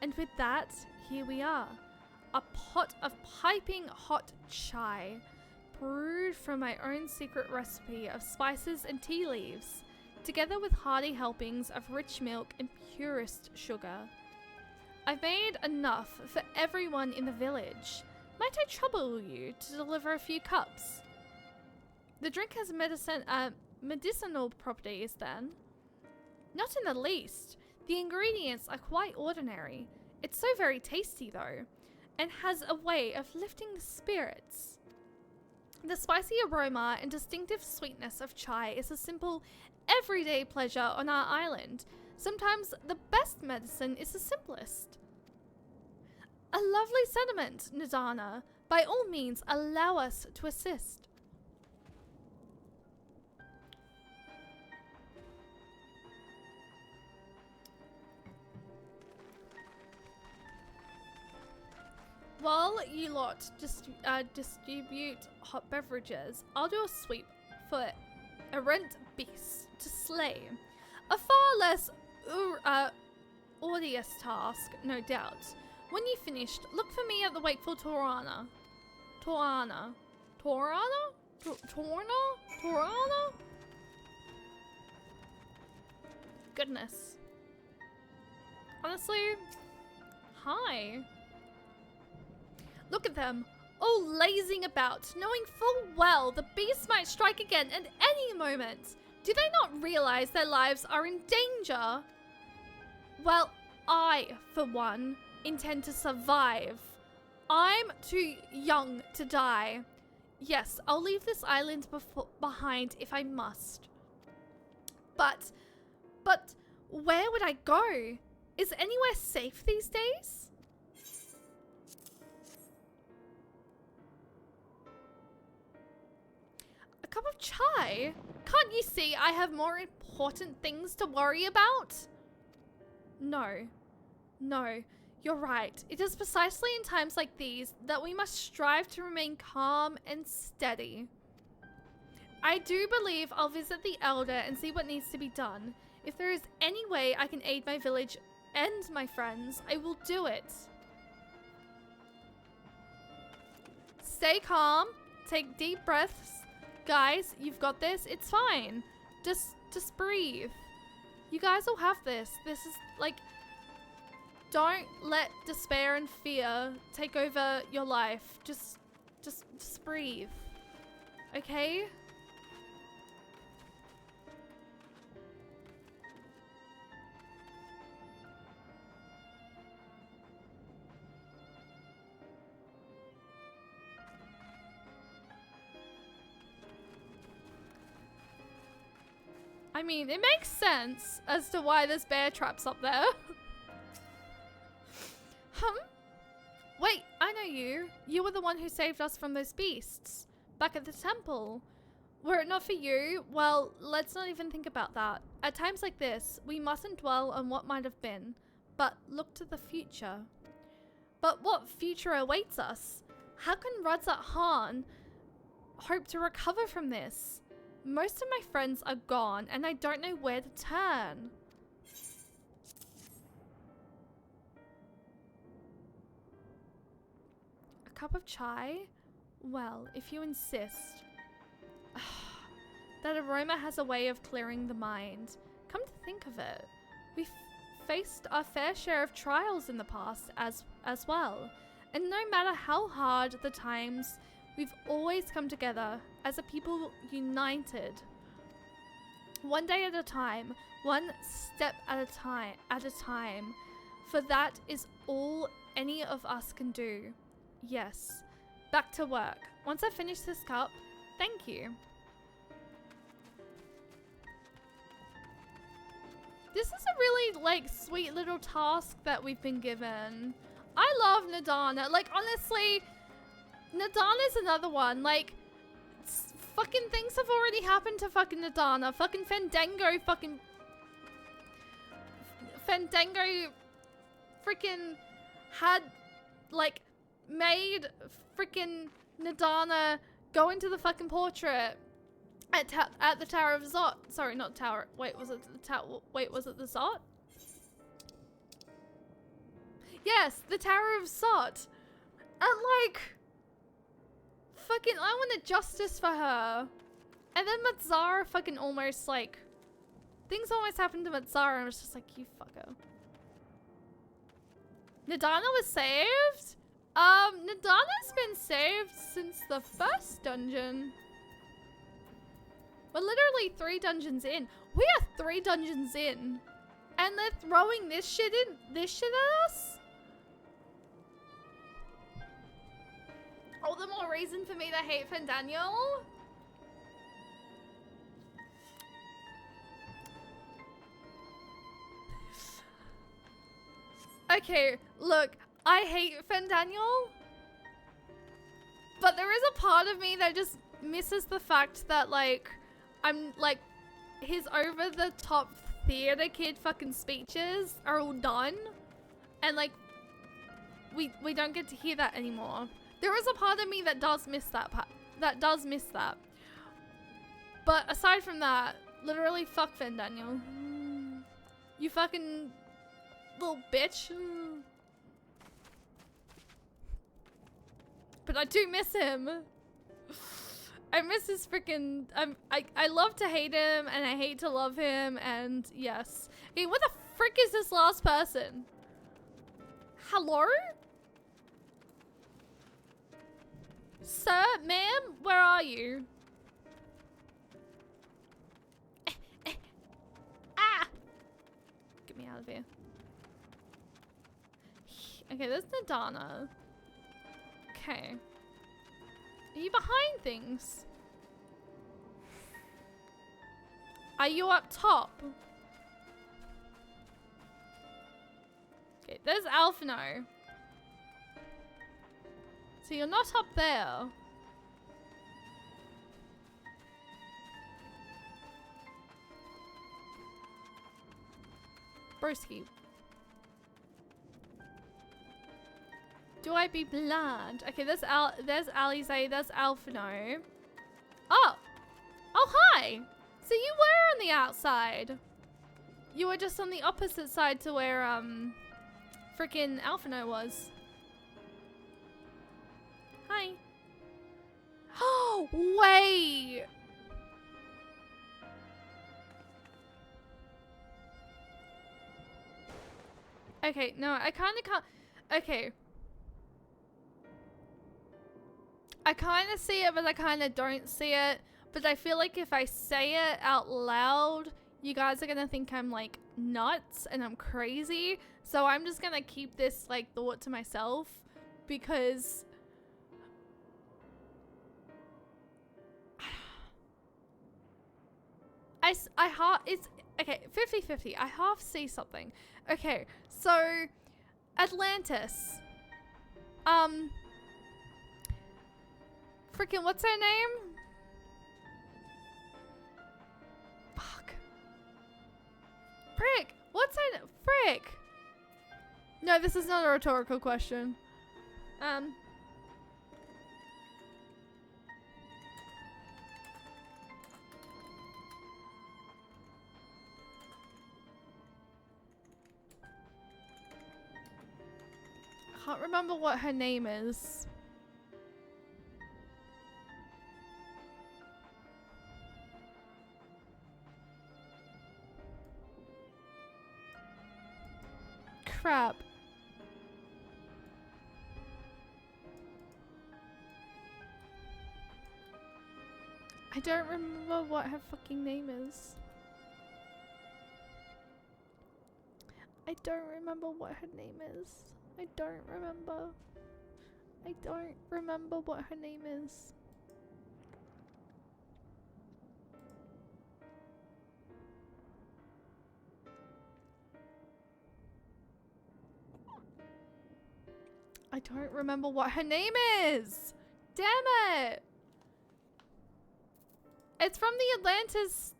And with that, here we are. A pot of piping hot chai, brewed from my own secret recipe of spices and tea leaves, together with hearty helpings of rich milk and purest sugar. I've made enough for everyone in the village. Might I trouble you to deliver a few cups? The drink has medicinal properties, then? Not in the least. The ingredients are quite ordinary. It's so very tasty, though, and has a way of lifting the spirits. The spicy aroma and distinctive sweetness of chai is a simple, everyday pleasure on our island. Sometimes the best medicine is the simplest. A lovely sentiment, Nidana. By all means, allow us to assist. While you lot distribute hot beverages, I'll do a sweep for errant beasts to slay. A far less odious task, no doubt. When you've finished, look for me at the wakeful Torana. Torana? Goodness. Honestly, hi. Look at them, all lazing about, knowing full well the beast might strike again at any moment. Do they not realize their lives are in danger? Well, I, for one, intend to survive. I'm too young to die. Yes, I'll leave this island behind if I must. But where would I go? Is anywhere safe these days? A cup of chai? Can't you see I have more important things to worry about? No, you're right. It is precisely in times like these that we must strive to remain calm and steady. I do believe I'll visit the Elder and see what needs to be done. If there is any way I can aid my village and my friends, I will do it. Stay calm, take deep breaths. Guys, you've got this. It's fine. Just breathe. You guys will have this. This is like, don't let despair and fear take over your life. Just breathe. Okay? I mean, it makes sense as to why there's bear traps up there. Wait, I know you. You were the one who saved us from those beasts back at the temple. Were it not for you, well, let's not even think about that. At times like this, we mustn't dwell on what might have been, but look to the future. But what future awaits us? How can Radzat Khan hope to recover from this? Most of my friends are gone, and I don't know where to turn. A cup of chai? Well, if you insist. That aroma has a way of clearing the mind. Come to think of it, we've faced our fair share of trials in the past as well. And no matter how hard the times, we've always come together as a people united. One day at a time, one step at a time. For that is all any of us can do. Yes, back to work. Once I finish this cup, thank you. This is a really, like, sweet little task that we've been given. I love Nadana. Like, honestly, Nadana's another one. Like, fucking things have already happened to fucking Nadana. Fucking Fandango freaking had, like, made freaking Nadana go into the fucking portrait at the Tower of Zot. Sorry, not Tower. Wait, was it the Tower? Wait, was it the Zot? Yes, the Tower of Zot. And like, fucking, I wanted justice for her. And then Matzara fucking almost like, things almost happened to Matzara and I was just like, you fucker. Nadana was saved? Nadana's been saved since the first dungeon. We're literally 3 dungeons in. We are 3 dungeons in. And they're throwing this shit at us? All the more reason for me to hate Fandaniel. Okay, look, I hate Fandaniel. But there is a part of me that just misses the fact that, like, I'm, like, his over-the-top theater kid fucking speeches are all done. And, like, we don't get to hear that anymore. There is a part of me that does miss that part. That does miss that. But aside from that, literally fuck Fandaniel. You fucking little bitch. But I do miss him. I miss his freaking. I love to hate him and I hate to love him, and yes. Hey, what the frick is this last person? Hello? Sir, ma'am, where are you? Ah! Get me out of here. Okay, there's Nadana. Okay. Are you behind things? Are you up top? Okay, there's Alphino. So you're not up there. Broski. Do I be blind? Okay, there's Alize, there's Alphino. Oh! Oh, hi! So you were on the outside. You were just on the opposite side to where, frickin' Alphino was. Hi. Oh, wait! Okay, no, I kinda can't. Okay. I kinda see it, but I kinda don't see it. But I feel like if I say it out loud, you guys are gonna think I'm like nuts and I'm crazy. So I'm just gonna keep this like thought to myself because it's okay, 50-50. I half see something. Okay, so Atlantis. Freaking what's her name? Fuck. Frick! What's her frick? No, this is not a rhetorical question. I can't remember what her name is. Crap. I don't remember what her fucking name is. I don't remember what her name is. I don't remember. I don't remember what her name is. I don't remember what her name is. Damn it. It's from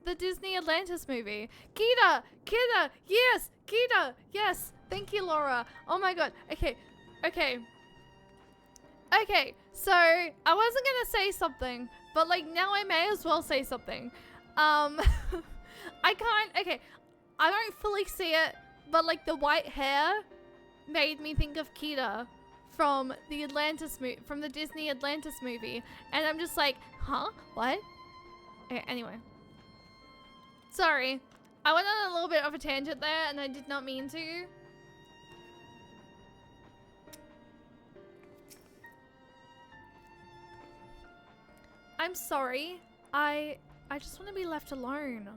the Disney Atlantis movie. Kita! Kita! Yes! Kita! Yes! Thank you, Laura. Oh my god. Okay. Okay. Okay. So, I wasn't gonna say something, but like now I may as well say something. I can't, okay. I don't fully see it, but like the white hair made me think of Kita from the from the Disney Atlantis movie. And I'm just like, huh? What? Okay, anyway. Sorry. I went on a little bit of a tangent there and I did not mean to. I'm sorry. I just want to be left alone.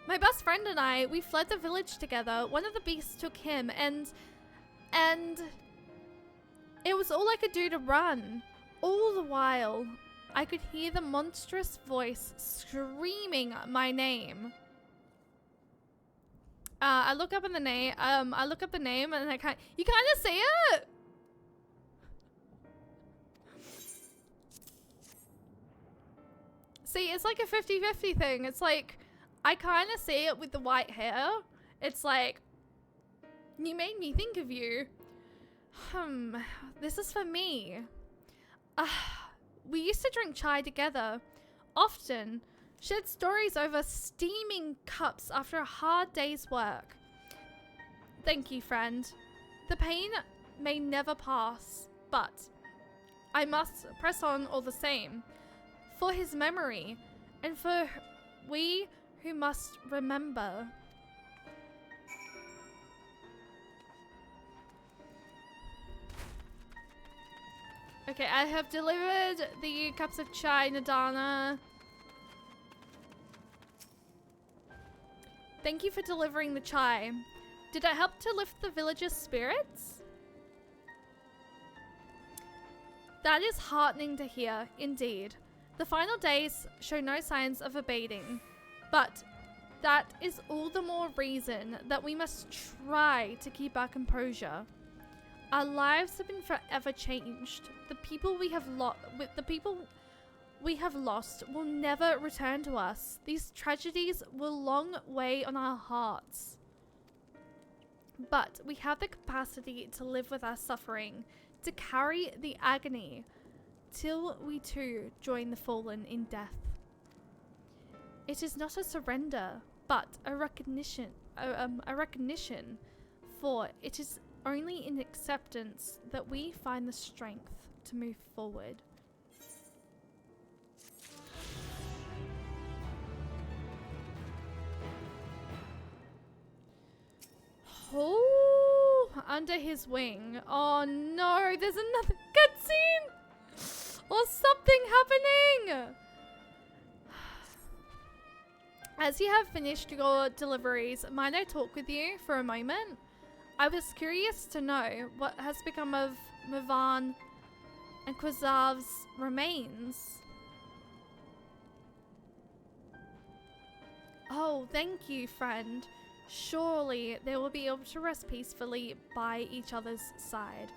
My best friend and I, we fled the village together. One of the beasts took him and it was all I could do to run. All the while, I could hear the monstrous voice screaming my name. I look up in the name. I look up the name, and you kind of see it. See, it's like a 50-50 thing. It's like I kind of see it with the white hair. It's like you made me think of you. This is for me. We used to drink chai together, often, shared stories over steaming cups after a hard day's work. Thank you, friend. The pain may never pass, but I must press on all the same, for his memory, and for we who must remember. Okay, I have delivered the cups of chai, Nadana. Thank you for delivering the chai. Did it help to lift the villagers' spirits? That is heartening to hear, indeed. The final days show no signs of abating, but that is all the more reason that we must try to keep our composure. Our lives have been forever changed. The people we have lost will never return to us. These tragedies will long weigh on our hearts. But we have the capacity to live with our suffering, to carry the agony, till we too join the fallen in death. It is not a surrender, but a recognition, for it is only in acceptance that we find the strength to move forward. Oh, under his wing. Oh no, there's another cutscene or something happening. As you have finished your deliveries, might I talk with you for a moment? I was curious to know what has become of Mivan and Quazav's remains. Oh, thank you, friend. Surely they will be able to rest peacefully by each other's side.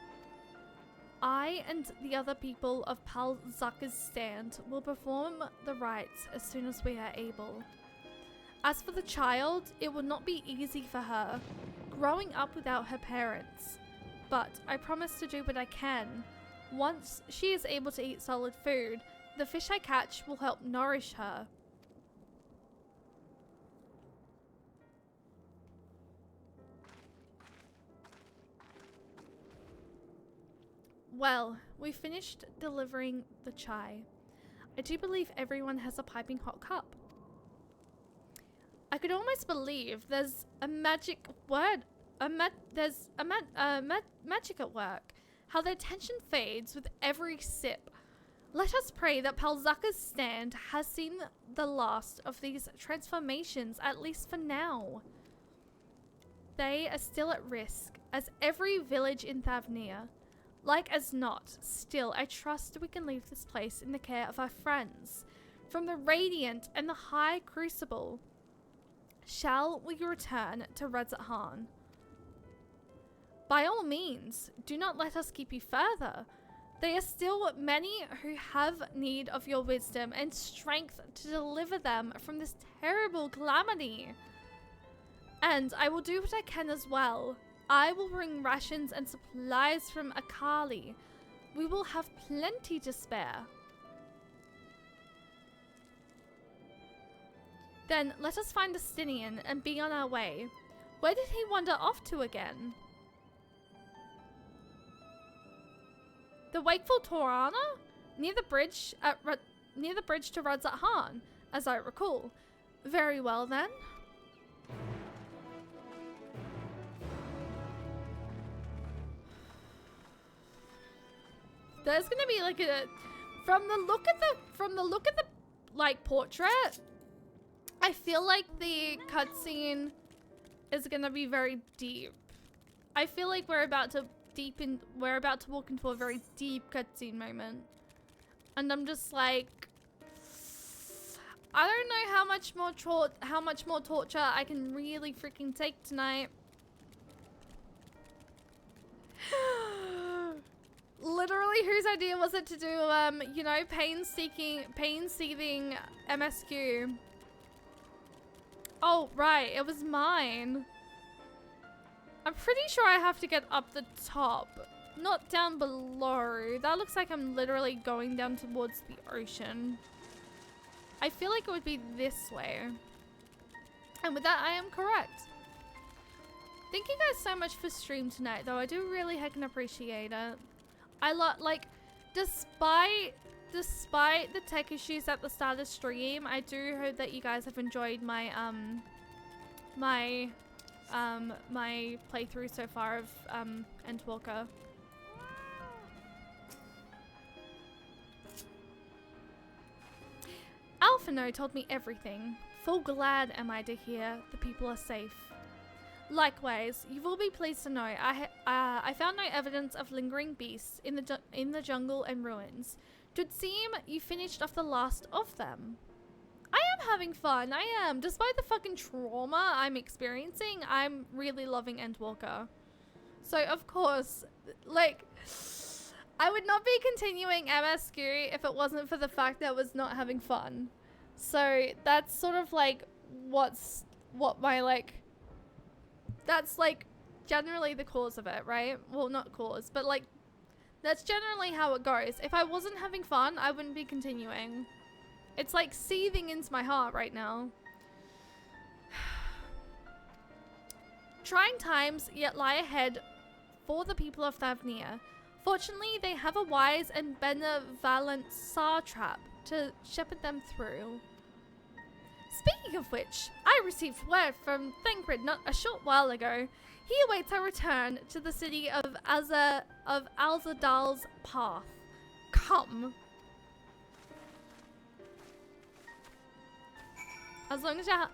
I and the other people of Palzaka's stand will perform the rites as soon as we are able. As for the child, it will not be easy for her, growing up without her parents. But I promise to do what I can. Once she is able to eat solid food, the fish I catch will help nourish her. Well, we finished delivering the chai. I do believe everyone has a piping hot cup. I could almost believe there's a magic word, magic at work. How their tension fades with every sip. Let us pray that Palzaka's stand has seen the last of these transformations, at least for now. They are still at risk, as every village in Thavnia. Like as not, still, I trust we can leave this place in the care of our friends. From the Radiant and the High Crucible, shall we return to Redzat-Han? By all means, do not let us keep you further. There are still many who have need of your wisdom and strength to deliver them from this terrible calamity. And I will do what I can as well. I will bring rations and supplies from Akali. We will have plenty to spare. Then let us find Astinian and be on our way. Where did he wander off to again? The Wakeful Torana? Near the bridge to Radzat-Han, as I recall. Very well then. There's gonna be like a from the look at the like portrait, I feel like the cutscene is gonna be very deep. I feel like we're about to walk into a very deep cutscene moment. And I'm just like, I don't know how much more torture I can really freaking take tonight. Literally, whose idea was it to do, you know, pain-seething MSQ? Oh, right, it was mine. I'm pretty sure I have to get up the top, not down below. That looks like I'm literally going down towards the ocean. I feel like it would be this way. And with that, I am correct. Thank you guys so much for stream tonight, though. I do really heckin' appreciate it. Like, despite the tech issues at the start of stream, I do hope that you guys have enjoyed my my playthrough so far of Endwalker. Orphano told me everything. Full glad am I to hear the people are safe. Likewise, you will be pleased to know I found no evidence of lingering beasts in the jungle and ruins. Twould seem you finished off the last of them. I am having fun, I am. Despite the fucking trauma I'm experiencing, I'm really loving Endwalker. So, of course, like, I would not be continuing MSQ if it wasn't for the fact that I was not having fun. So, that's sort of like, that's like generally the cause of it, right? Well, not cause, but like, that's generally how it goes. If I wasn't having fun, I wouldn't be continuing. It's like seething into my heart right now. Trying times yet lie ahead for the people of Thavnia. Fortunately, they have a wise and benevolent satrap to shepherd them through. Speaking of which, I received word from Thancred not a short while ago. He awaits our return to the city of Alzadal's Path. Come. As long as I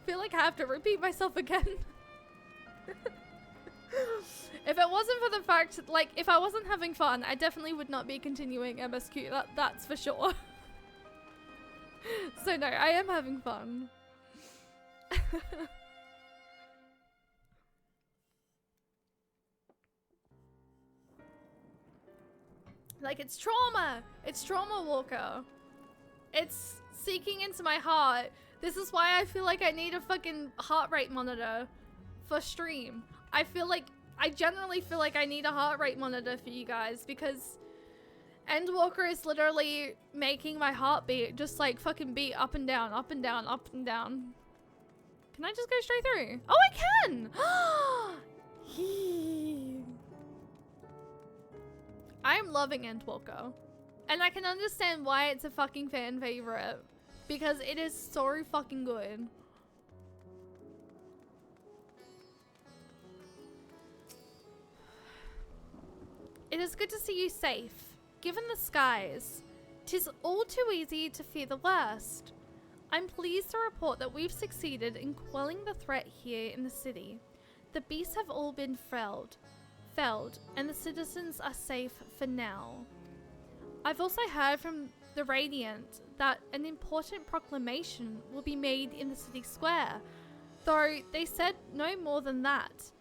feel like I have to repeat myself again. If it wasn't for the fact, like, if I wasn't having fun, I definitely would not be continuing MSQ. That's for sure. So no, I am having fun. Like, it's trauma. It's trauma, Walker. It's seeking into my heart. This is why I feel like I need a fucking heart rate monitor for stream. I generally feel like I need a heart rate monitor for you guys because Endwalker is literally making my heartbeat just like fucking beat up and down, up and down, up and down. Can I just go straight through? Oh, I can! I am loving Endwalker. And I can understand why it's a fucking fan favorite. Because it is so fucking good. It is good to see you safe. Given the skies, 'tis all too easy to fear the worst. I'm pleased to report that we've succeeded in quelling the threat here in the city. The beasts have all been felled, and the citizens are safe for now. I've also heard from the Radiant that an important proclamation will be made in the city square, though they said no more than that.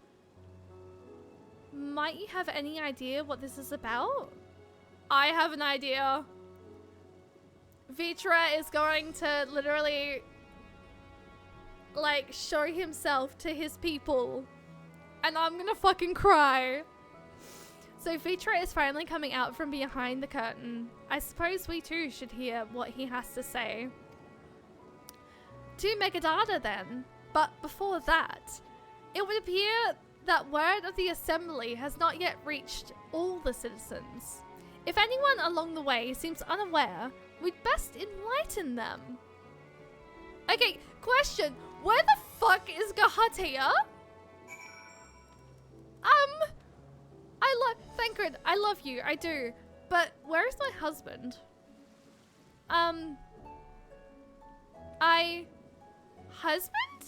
Might you have any idea what this is about? I have an idea. Vitra is going to literally, like, show himself to his people. And I'm gonna fucking cry. So Vitra is finally coming out from behind the curtain. I suppose we too should hear what he has to say. To Megadata then. But before that, it would appear that word of the assembly has not yet reached all the citizens. If anyone along the way seems unaware, we'd best enlighten them. Okay, question. Where the fuck is Gahatea? Thancred, I love you, I do. But where is my husband? Husband?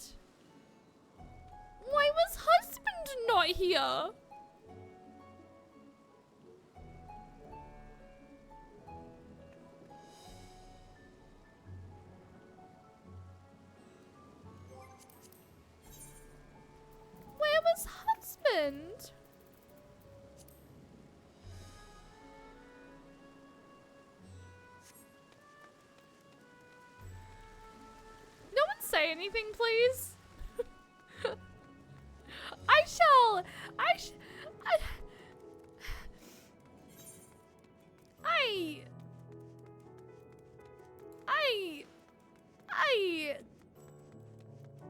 Why was husband not here? Where was husband? No one say anything, please.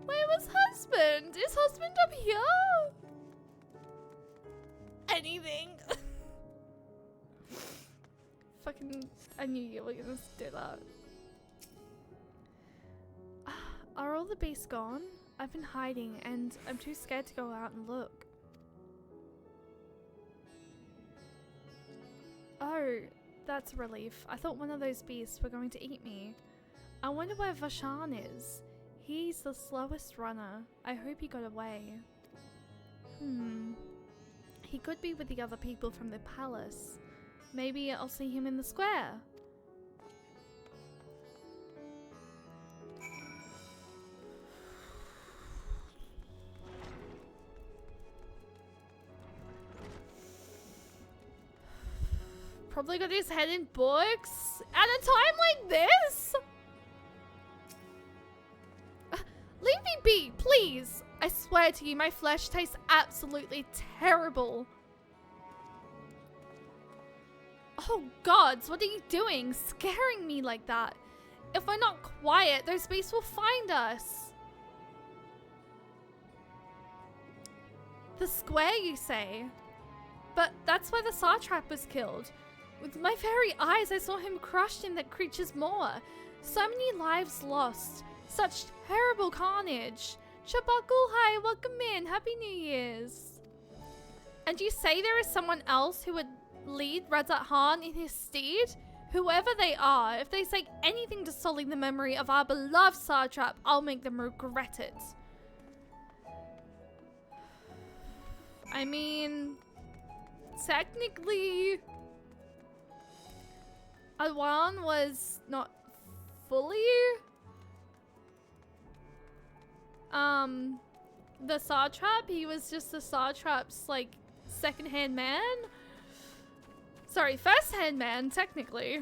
Where was husband? Is husband up here? Anything. Fucking, I knew you were gonna do that. Are all the beasts gone? I've been hiding and I'm too scared to go out and look. Oh, That's a relief. I thought one of those beasts were going to eat me. I wonder where Vashan is. He's the slowest runner. I hope he got away. He could be with the other people from the palace. Maybe I'll see him in the square. Probably got his head in books at a time like this. Leave me be, please. I swear to you, my flesh tastes absolutely terrible. Oh gods, what are you doing? Scaring me like that. If we're not quiet, those beasts will find us. The square, you say? But that's where the satrap was killed. With my very eyes, I saw him crushed in that creature's maw. So many lives lost. Such terrible carnage. Shabakul, hi, welcome in. Happy New Year's. And you say there is someone else who would lead Radzat Khan in his stead? Whoever they are, if they say anything to sully the memory of our beloved satrap, I'll make them regret it. I mean, technically, Alwan was not fully the satrap. He was just the satrap's like second-hand man. Sorry, first-hand man, technically.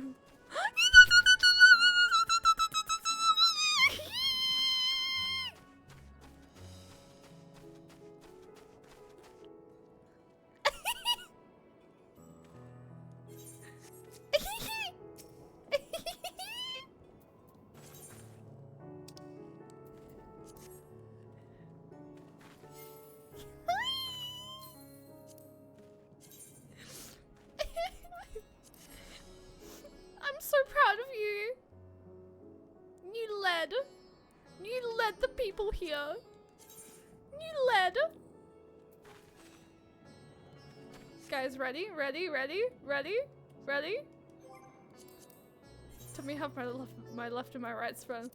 I'm so proud of you. You led the people here. You led. Guys, ready? Tell me how my left and my right spread.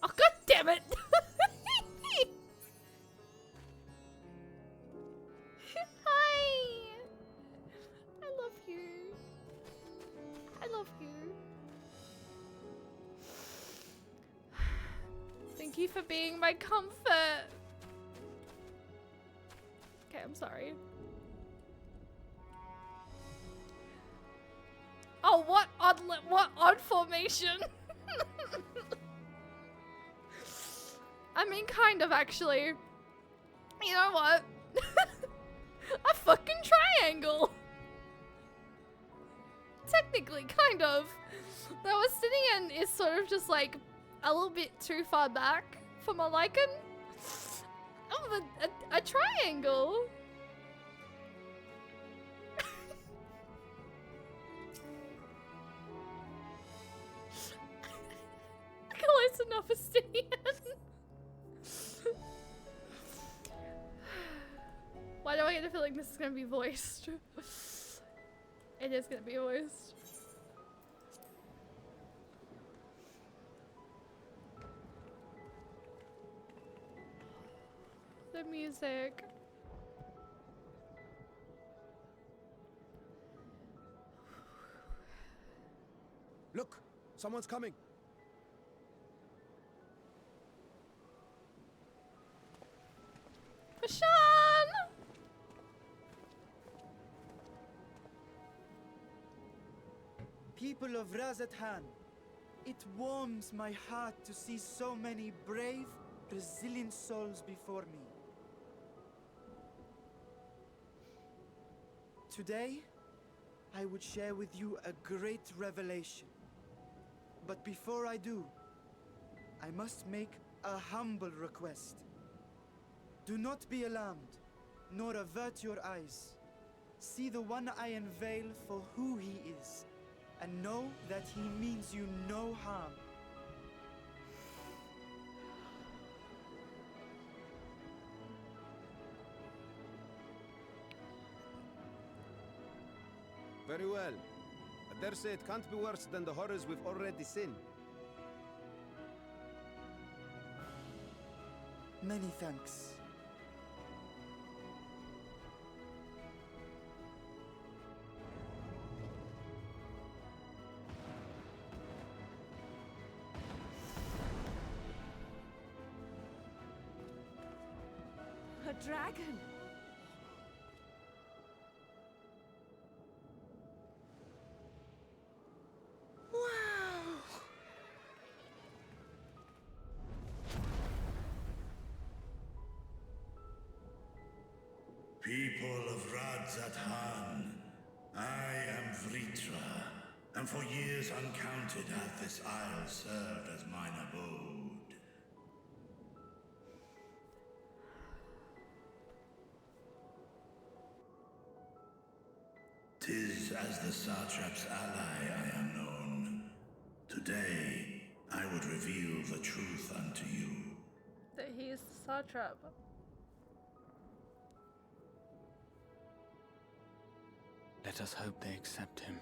Oh god damn it! Hi! I love you. I love you. Thank you for being my comfort. Okay, I'm sorry. Oh, what odd formation? I mean, kind of, actually. You know what? A fucking triangle! Technically, kind of. That was sitting in is sort of just like a little bit too far back for my liking. Oh, a triangle! Close enough, Estinian. Why do I get the feeling this is gonna be voiced? It is gonna be voiced. The music. Look, someone's coming. Bashan! People of Razathan, it warms my heart to see so many brave, resilient souls before me. Today, I would share with you a great revelation. But before I do, I must make a humble request. Do not be alarmed, nor avert your eyes. See the one I unveil for who he is, and know that he means you no harm. Very well. I dare say it can't be worse than the horrors we've already seen. Many thanks. A dragon! People of Radzathan, I am Vritra, and for years uncounted hath this isle served as mine abode. Tis as the Satrap's ally I am known. Today, I would reveal the truth unto you. That he is the satrap. Let us hope they accept him.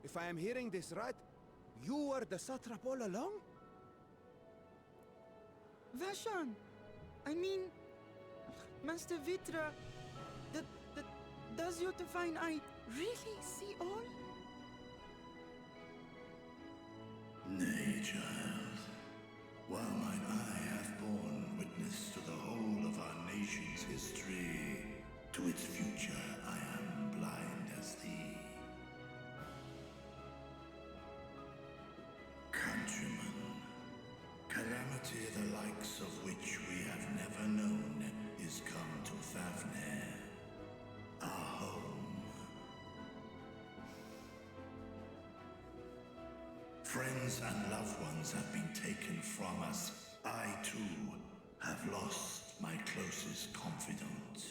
If I am hearing this right, you were the satrap all along? Vashan! I mean, Master Vitra, does your divine eye really see all? Nay, child. While mine eye hath borne witness to the whole of our nation's history, to its future I am blind as thee. Countrymen, calamity the likes of which we have never known is come to Thavner, our home. Friends and loved ones have been taken from us. I, too, have lost my closest confidant.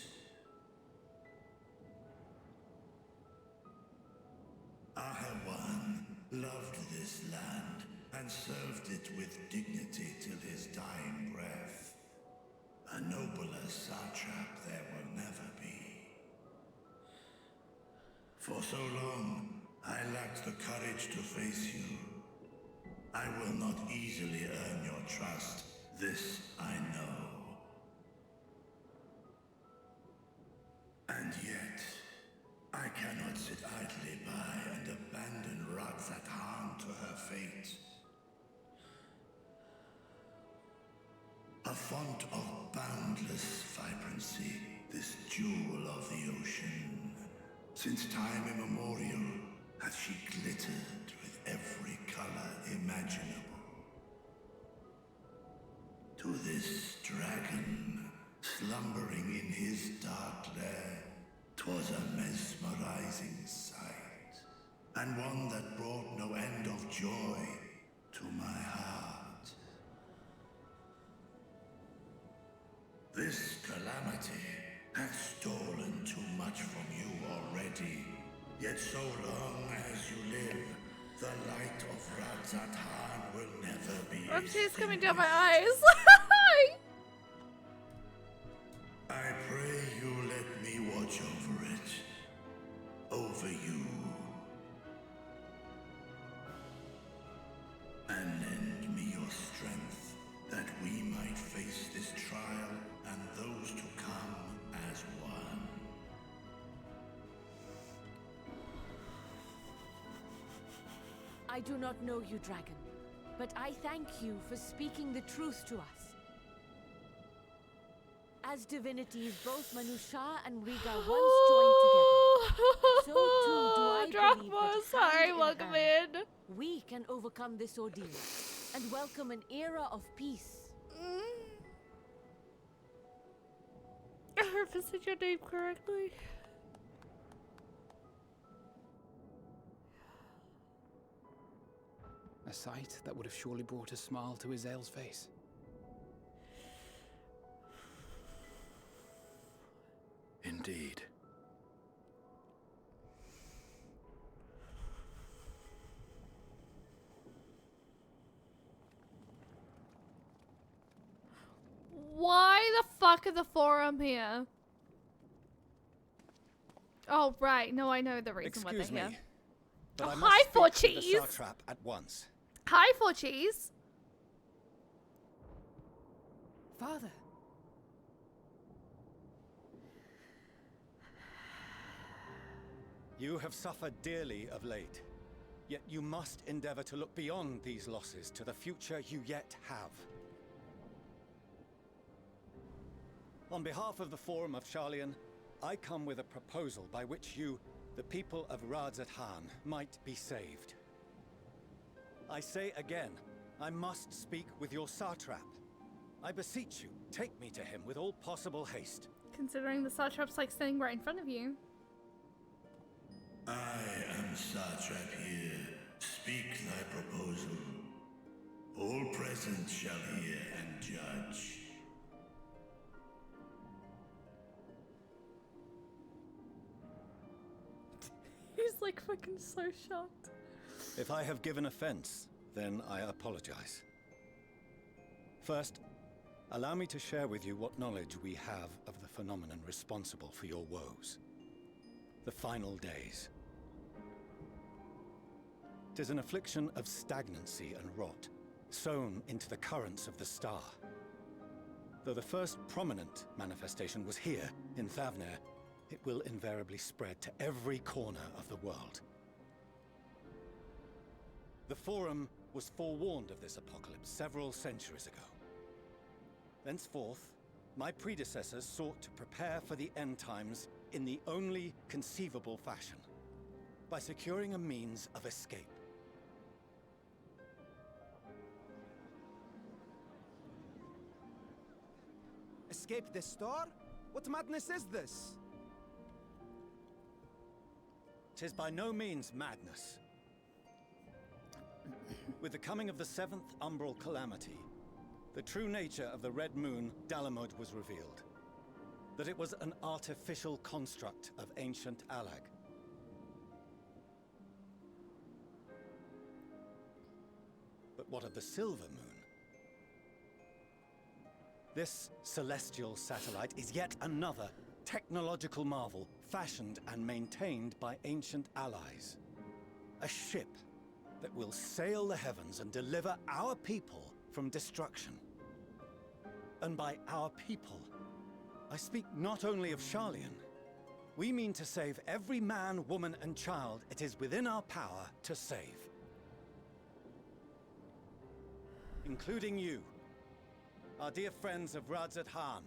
Ahawan loved this land and served it with dignity till his dying breath. A nobler satrap there will never be. For so long, I lacked the courage to face you. I will not easily earn your trust, this I know. And yet, I cannot sit idly by and abandon Radzathan to her fate. A font of boundless vibrancy, this jewel of the ocean. Since time immemorial, hath she glittered with every color imaginable. To this dragon, slumbering in his dark lair, 'twas a mesmerizing sight, and one that brought no end of joy to my heart. This calamity hath stolen too much from you already, yet so long as you live, the light of Radzathan will never be Oh, tears coming extinguished. down my eyes. I pray you let me watch over it. Over you. And lend me your strength, that we might face this trial and those to come as one. I do not know you, dragon, but I thank you for speaking the truth to us. As divinities, both Manusha and Riga once joined together. So too do I believe that sorry, hand welcome hand, in. we can overcome this ordeal and welcome an era of peace. I hope I said your name correctly. A sight that would have surely brought a smile to Azale's face. Indeed. Why the fuck are the Forum here? Oh, right. No, I know the reason why they're Excuse here. me, but Oh, I hi, must speak Forcheese. with the satrap at once. Hi, Forcheese. Father. You have suffered dearly of late, yet you must endeavor to look beyond these losses to the future you yet have. On behalf of the Forum of Sharlayan, I come with a proposal by which you, the people of Radzat-Han, might be saved. I say again, I must speak with your satrap. I beseech you, take me to him with all possible haste. Considering the satrap's like standing right in front of you. I am satrap here. Speak thy proposal. All present shall hear and judge. He's like fucking so shocked. If I have given offense, then I apologize. First, allow me to share with you what knowledge we have of the phenomenon responsible for your woes. The final days. 'Tis an affliction of stagnancy and rot, sown into the currents of the star. Though the first prominent manifestation was here, in Thavnair, it will invariably spread to every corner of the world. The Forum was forewarned of this apocalypse several centuries ago. Thenceforth, my predecessors sought to prepare for the end times in the only conceivable fashion, by securing a means of escape. Escape the star? What madness is this? 'Tis by no means madness. With the coming of the 7th umbral calamity, the true nature of the Red Moon, Dalamud, was revealed. That it was an artificial construct of ancient Alag. But what of the Silver Moon? This celestial satellite is yet another technological marvel fashioned and maintained by ancient allies. A ship that will sail the heavens and deliver our people from destruction. And by our people, I speak not only of Sharlayan. We mean to save every man, woman, and child it is within our power to save. Including you, our dear friends of Radzat-Han.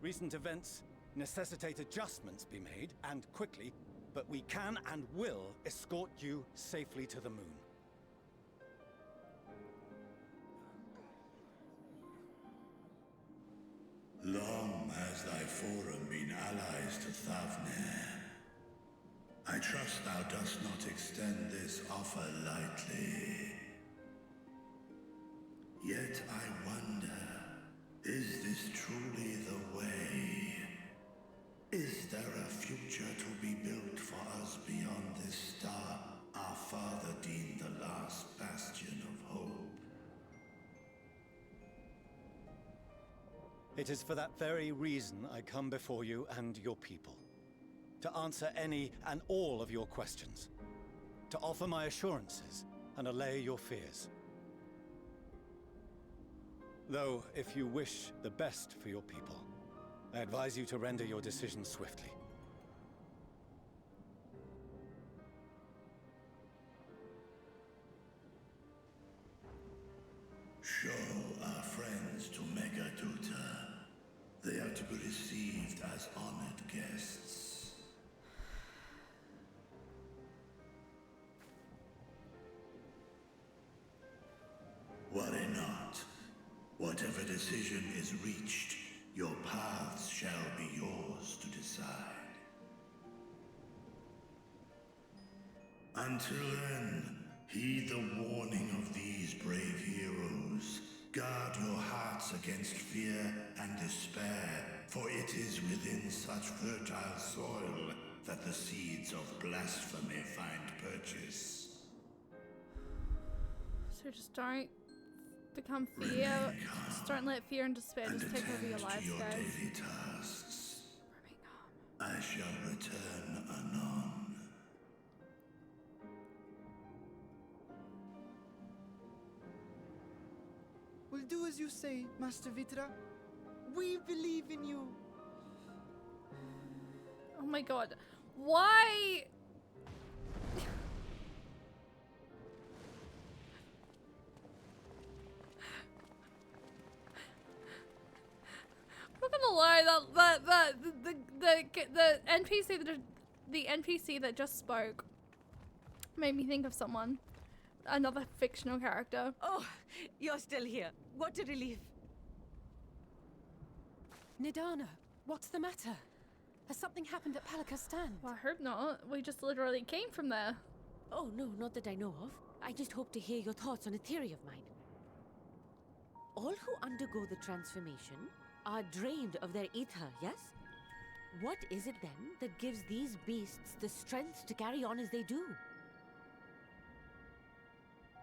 Recent events necessitate adjustments be made, and quickly, but we can and will escort you safely to the moon. Long has thy Forum been allies to Thavnair. I trust thou dost not extend this offer lightly. Yet I wonder, is this truly the way? Is there a future to be built for us beyond this star our father deemed the last bastion of hope? It is for that very reason I come before you and your people. To answer any and all of your questions. To offer my assurances and allay your fears. Though, if you wish the best for your people, I advise you to render your decision swiftly. Show our friends to Megaduta. They are to be received as honored guests. Worry not. Whatever decision is reached, your paths shall be yours to decide. Until then, heed the warning of these brave heroes. Guard your hearts hearts against fear and despair, for it is within such fertile soil that the seeds of blasphemy find purchase. So just don't become fear. Just don't let fear and despair just take over your lives, your guys. daily tasks. I shall return anon. We'll do as you say, Master Vitra. We believe in you. Oh my god. Why? I'm not gonna lie, the NPC that just spoke made me think of someone. Another fictional character. Oh, you're still here. What a relief. Nidana, what's the matter? Has something happened at Palakastan? Well, I hope not. We just literally came from there. Oh, no, not that I know of. I just hope to hear your thoughts on a theory of mine. All who undergo the transformation are drained of their ether, yes? What is it then that gives these beasts the strength to carry on as they do?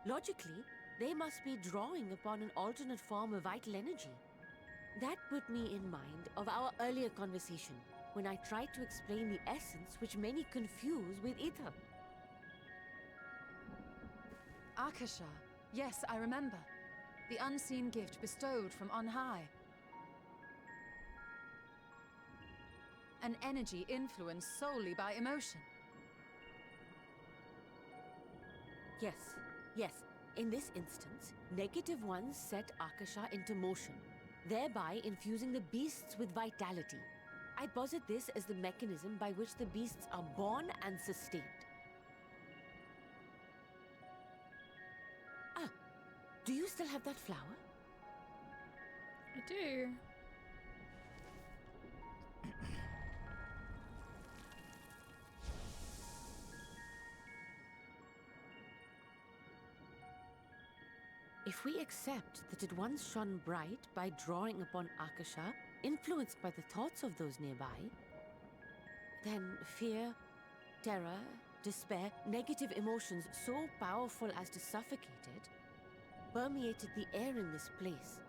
Logically, they must be drawing upon an alternate form of vital energy. That put me in mind of our earlier conversation, when I tried to explain the essence which many confuse with ether. Akasha. Yes, I remember. The unseen gift bestowed from on high. An energy influenced solely by emotion. Yes, yes. In this instance, negative ones set Akasha into motion, thereby infusing the beasts with vitality. I posit this as the mechanism by which the beasts are born and sustained. Ah, do you still have that flower? I do. If we accept that it once shone bright by drawing upon Akasha, influenced by the thoughts of those nearby, then fear, terror, despair, negative emotions so powerful as to suffocate it, permeated the air in this place.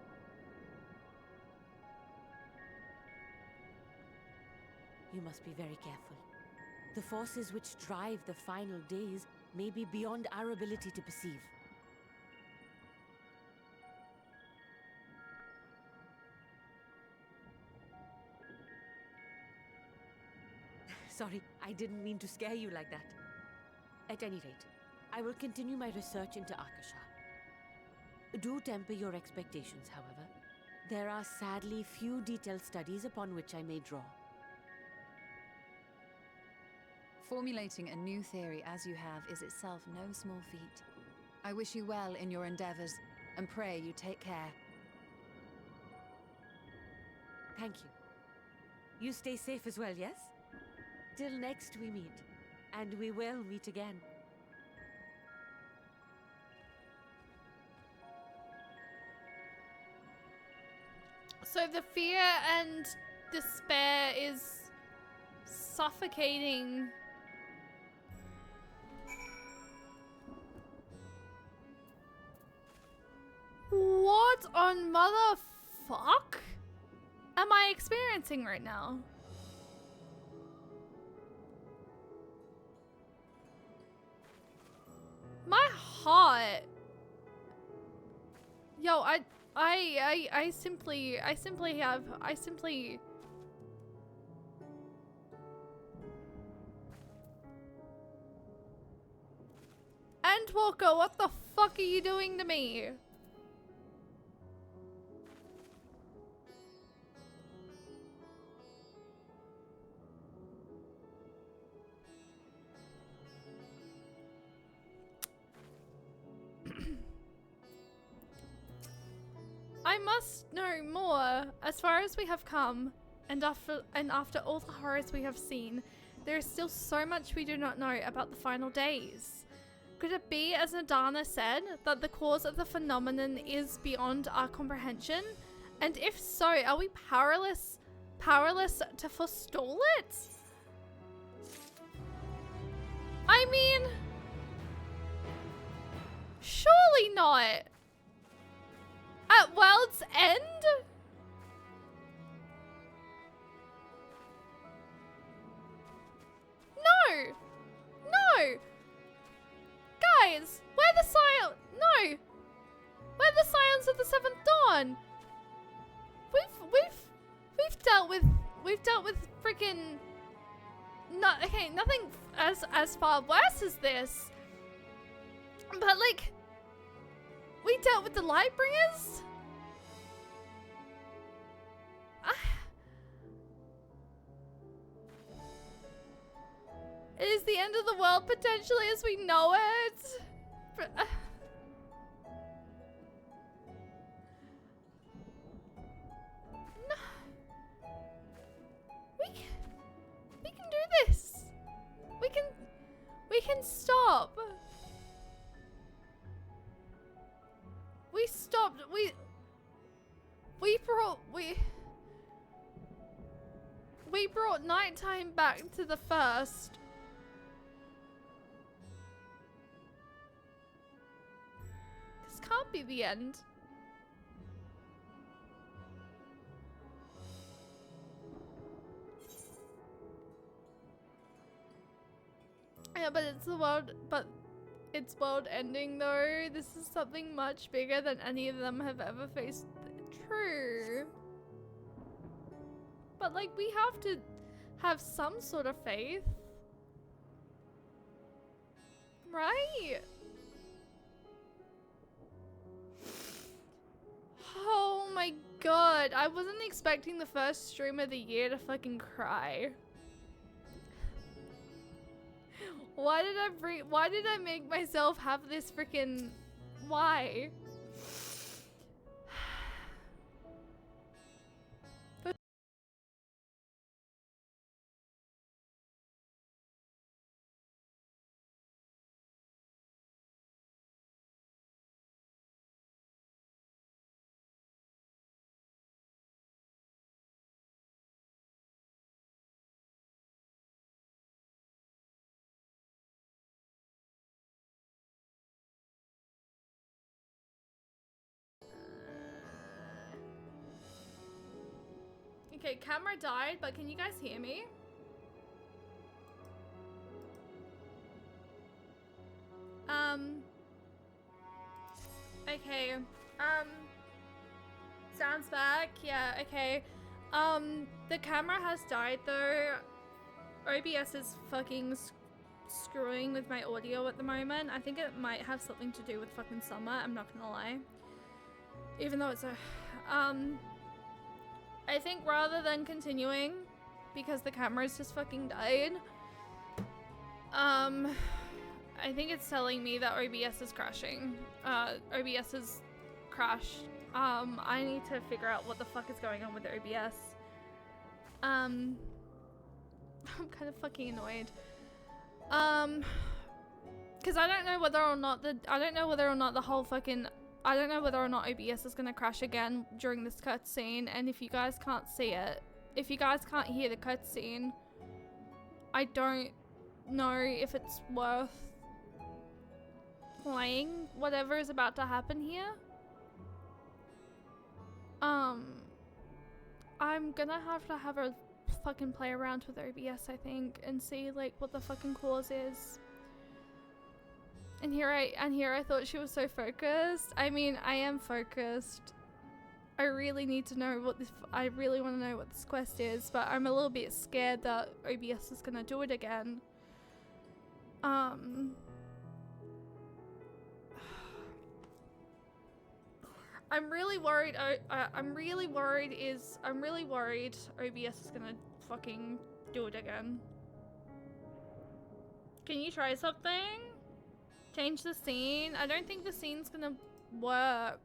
You must be very careful. The forces which drive the final days may be beyond our ability to perceive. Sorry, I didn't mean to scare you like that. At any rate, I will continue my research into Akasha. Do temper your expectations, however. There are sadly few detailed studies upon which I may draw. Formulating a new theory as you have is itself no small feat. I wish you well in your endeavors, and pray you take care. Thank you. You stay safe as well, yes? Till next we meet, and we will meet again. So the fear and despair is suffocating. What on motherfuck am I experiencing right now? My heart. Yo, I simply Endwalker, what the fuck are you doing to me? I must know more. As far as we have come, and after all the horrors we have seen, there is still so much we do not know about the final days. Could it be, as Nadana said, that the cause of the phenomenon is beyond our comprehension, And if so, are we powerless to forestall it? I mean, surely not. At world's end? No. No. Guys, we're the Scions. No. We're the Scions of the Seventh Dawn. We've dealt with freaking nothing as far worse as this. But like, we dealt with the Lightbringers. It is the end of the world potentially as we know it. But, no. We can do this. We can stop. We stopped. We brought nighttime back to the first. This can't be the end. Yeah, but it's world ending though. This is something much bigger than any of them have ever faced. True. But like, we have to have some sort of faith. Right? Oh my god, I wasn't expecting the first stream of the year to fucking cry. Why did I make myself have this freaking... Why? Okay, camera died, but can you guys hear me? Okay, sounds back, yeah, okay. The camera has died though. OBS is fucking screwing with my audio at the moment. I think it might have something to do with fucking summer, I'm not gonna lie. Even though it's a, I think rather than continuing, because the camera's just fucking died, I think it's telling me that OBS is crashing. OBS is crashed. I need to figure out what the fuck is going on with the OBS. I'm kind of fucking annoyed. Cause I don't know whether or not the whole fucking, I don't know whether or not OBS is gonna crash again during this cutscene, and if you guys can't see it, if you guys can't hear the cutscene, I don't know if it's worth playing whatever is about to happen here. I'm gonna have a fucking play around with OBS, I think, and see like what the fucking cause is. And here I thought she was so focused. I mean, I am focused. I really need to know what this, I really want to know what this quest is, but I'm a little bit scared that OBS is gonna do it again. I'm really worried. I'm really worried OBS is gonna fucking do it again. Can you try something? Change the scene? I don't think the scene's gonna work.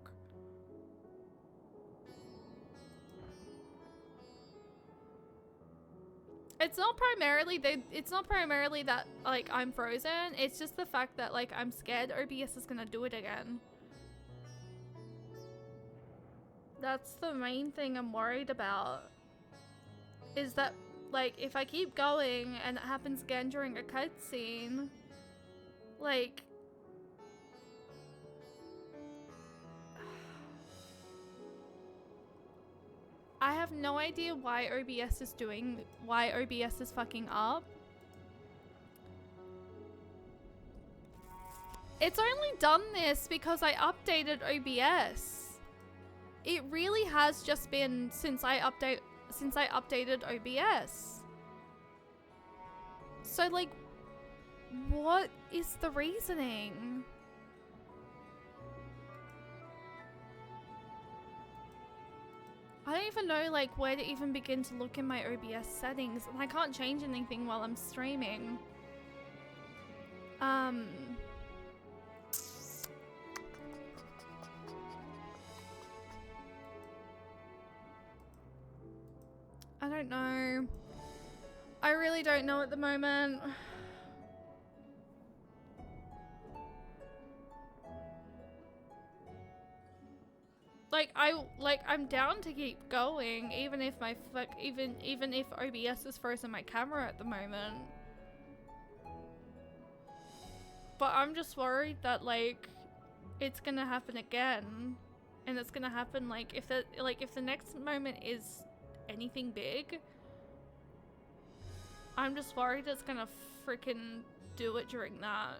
It's not primarily that like I'm frozen. It's just the fact that like I'm scared OBS is gonna do it again. That's the main thing I'm worried about. Is that, like, if I keep going and it happens again during a cutscene, like... I have no idea why OBS is fucking up. It's only done this because I updated OBS. It really has just been since I updated OBS. So like, what is the reasoning? I don't even know like where to even begin to look in my OBS settings, and I can't change anything while I'm streaming. I don't know. I really don't know at the moment. I'm down to keep going, even if my even if OBS is frozen my camera at the moment. But I'm just worried that like it's gonna happen again, and it's gonna happen like if the next moment is anything big, I'm just worried it's gonna freaking do it during that.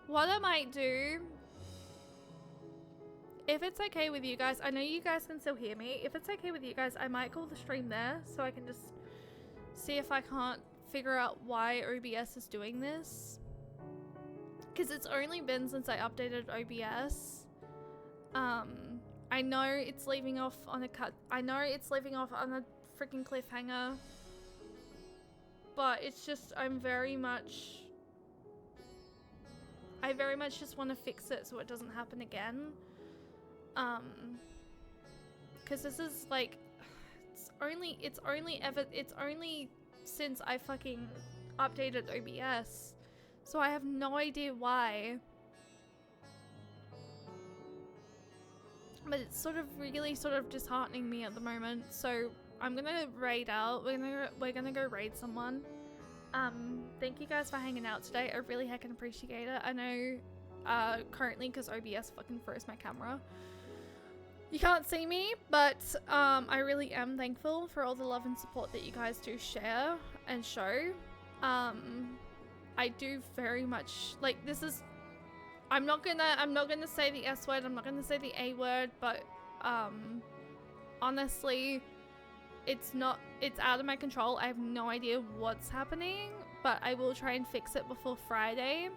What I might do, if it's okay with you guys, I know you guys can still hear me. If it's okay with you guys, I might call the stream there so I can just see if I can't figure out why OBS is doing this. Because it's only been since I updated OBS. I know it's leaving off on a freaking cliffhanger. But it's just, I very much just want to fix it so it doesn't happen again. Because this is like, it's only since I fucking updated OBS. So I have no idea why. But it's sort of really sort of disheartening me at the moment. So I'm gonna raid out. We're gonna go raid someone. Thank you guys for hanging out today. I really heckin' appreciate it. I know currently because OBS fucking froze my camera, you can't see me, but I really am thankful for all the love and support that you guys do share and show. I do very much like this is I'm not gonna say the S word, I'm not gonna say the A word, but honestly it's out of my control. I have no idea what's happening, but I will try and fix it before Friday.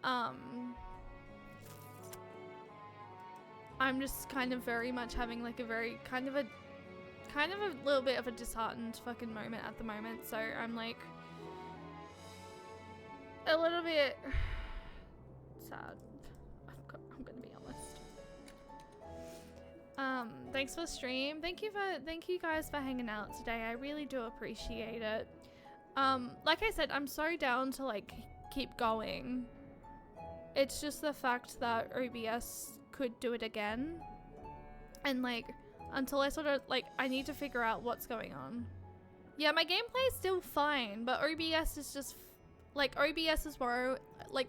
I'm just kind of very much having like a very kind of a little bit of a disheartened fucking moment at the moment, so I'm like a little bit sad. I'm gonna be honest. Thanks for the stream. Thank you guys for hanging out today. I really do appreciate it. Like I said, I'm so down to like keep going. It's just the fact that OBS could do it again, and like until I sort of like I need to figure out what's going on. Yeah, my gameplay is still fine, but OBS is just like OBS is where like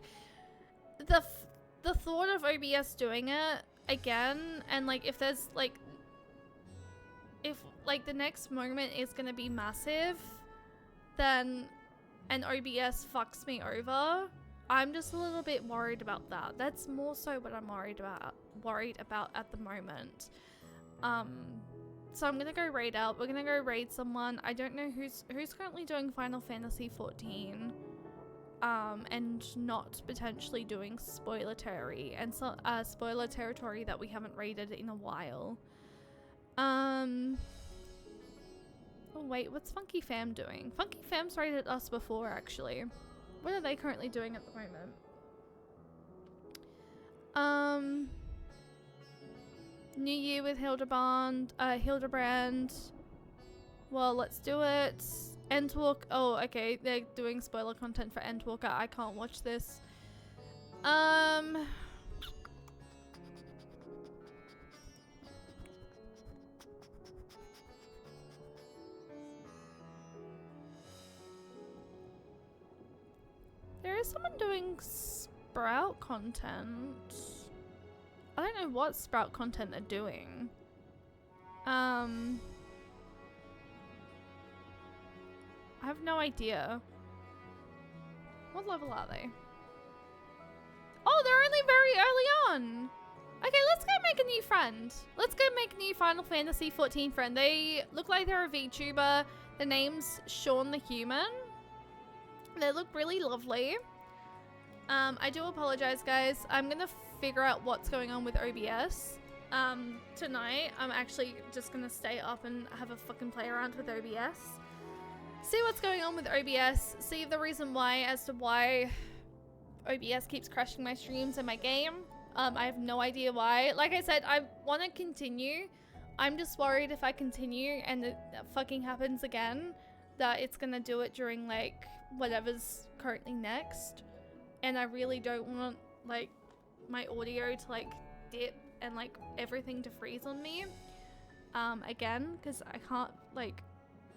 the thought of OBS doing it again, and like if there's like if like the next moment is gonna be massive, then and OBS fucks me over, I'm just a little bit worried about that. That's more so what I'm worried about at the moment. So I'm gonna go raid out. We're gonna go raid someone. I don't know who's currently doing Final Fantasy 14. And not potentially doing spoiler territory that we haven't raided in a while. Oh wait, what's Funky Fam doing? Funky Fam's raided us before actually. What are they currently doing at the moment? New Year with Hildebrand. Well, let's do it. Endwalk. Oh, okay. They're doing spoiler content for Endwalker. I can't watch this. There is someone doing Sprout content. I don't know what Sprout content they're doing. I have no idea. What level are they? Oh, they're only very early on. Okay, let's go make a new friend. Let's go make a new Final Fantasy 14 friend. They look like they're a VTuber. The name's Sean the Human. They look really lovely. I do apologize, guys. I'm gonna figure out what's going on with OBS. Tonight, I'm actually just gonna stay up and have a fucking play around with OBS. See what's going on with OBS. See the reason why, as to why OBS keeps crashing my streams and my game. I have no idea why. Like I said, I want to continue. I'm just worried if I continue and it fucking happens again, that it's gonna do it during like whatever's currently next. And I really don't want like my audio to like dip and like everything to freeze on me again, because I can't, like,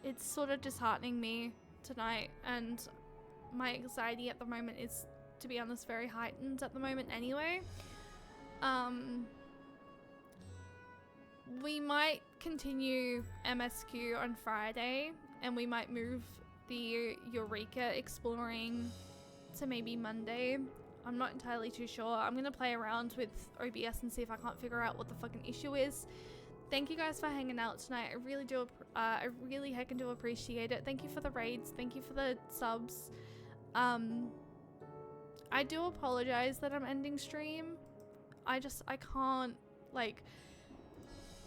it's sort of disheartening me tonight, and my anxiety at the moment is, to be honest, very heightened at the moment anyway. We might continue MSQ on Friday, and we might move the Eureka exploring to maybe Monday. I'm not entirely too sure. I'm gonna play around with OBS and see if I can't figure out what the fucking issue is. Thank you guys for hanging out tonight. I really do, I really heckin' do appreciate it. Thank you for the raids. Thank you for the subs. I do apologize that I'm ending stream. I can't, like,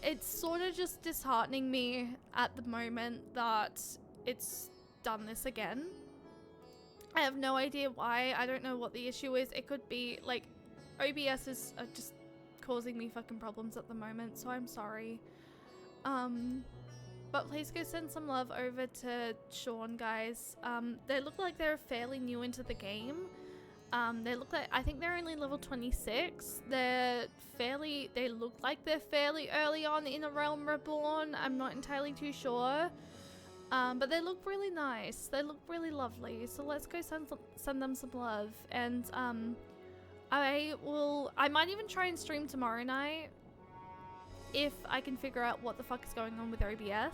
it's sort of just disheartening me at the moment that it's done this again. I have no idea why. I don't know what the issue is. It could be, like, OBS is just causing me fucking problems at the moment, so I'm sorry. But please go send some love over to Sean, guys. They look like they're fairly new into the game. They look like, I think they're only level 26. They look like they're fairly early on in A Realm Reborn. I'm not entirely too sure. But they look really nice. They look really lovely. So let's go send them some love. And I might even try and stream tomorrow night if I can figure out what the fuck is going on with OBS.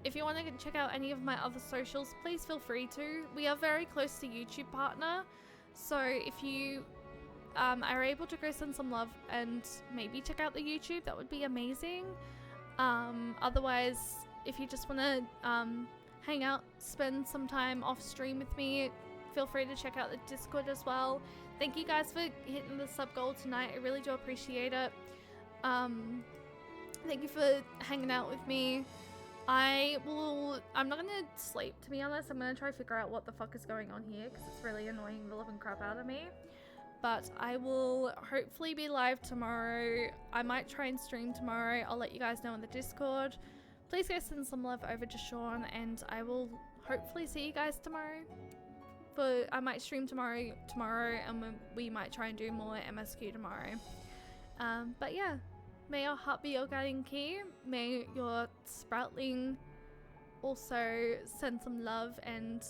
If you want to check out any of my other socials, please feel free to. We are very close to YouTube partner, so if you are able to go send some love and maybe check out the YouTube, that would be amazing. Otherwise, if you just want to hang out, spend some time off stream with me, feel free to check out the Discord as well. Thank you guys for hitting the sub goal tonight. I really do appreciate it. Thank you for hanging out with me. I'm not gonna sleep, to be honest. I'm gonna try to figure out what the fuck is going on here, because it's really annoying the living crap out of me. But I will hopefully be live tomorrow. I might try and stream tomorrow. I'll let you guys know in the Discord. Please go send some love over to Sean, and I will hopefully see you guys tomorrow. But I might stream tomorrow, and we might try and do more MSQ tomorrow. But yeah, may your heart be your guiding key. May your Sproutling also send some love and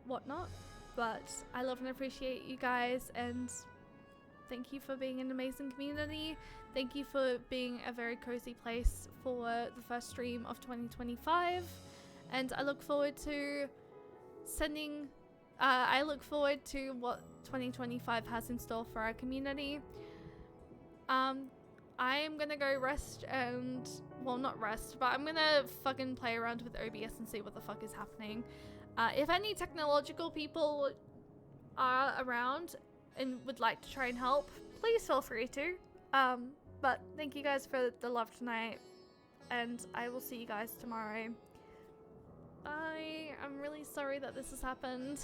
whatnot. But I love and appreciate you guys, and thank you for being an amazing community. Thank you for being a very cozy place for the first stream of 2025. And I look forward to what 2025 has in store for our community. I am gonna go rest and, well, not rest, but I'm gonna fucking play around with OBS and see what the fuck is happening. If any technological people are around and would like to try and help, please feel free to. But thank you guys for the love tonight, and I will see you guys tomorrow. Bye. I'm really sorry that this has happened.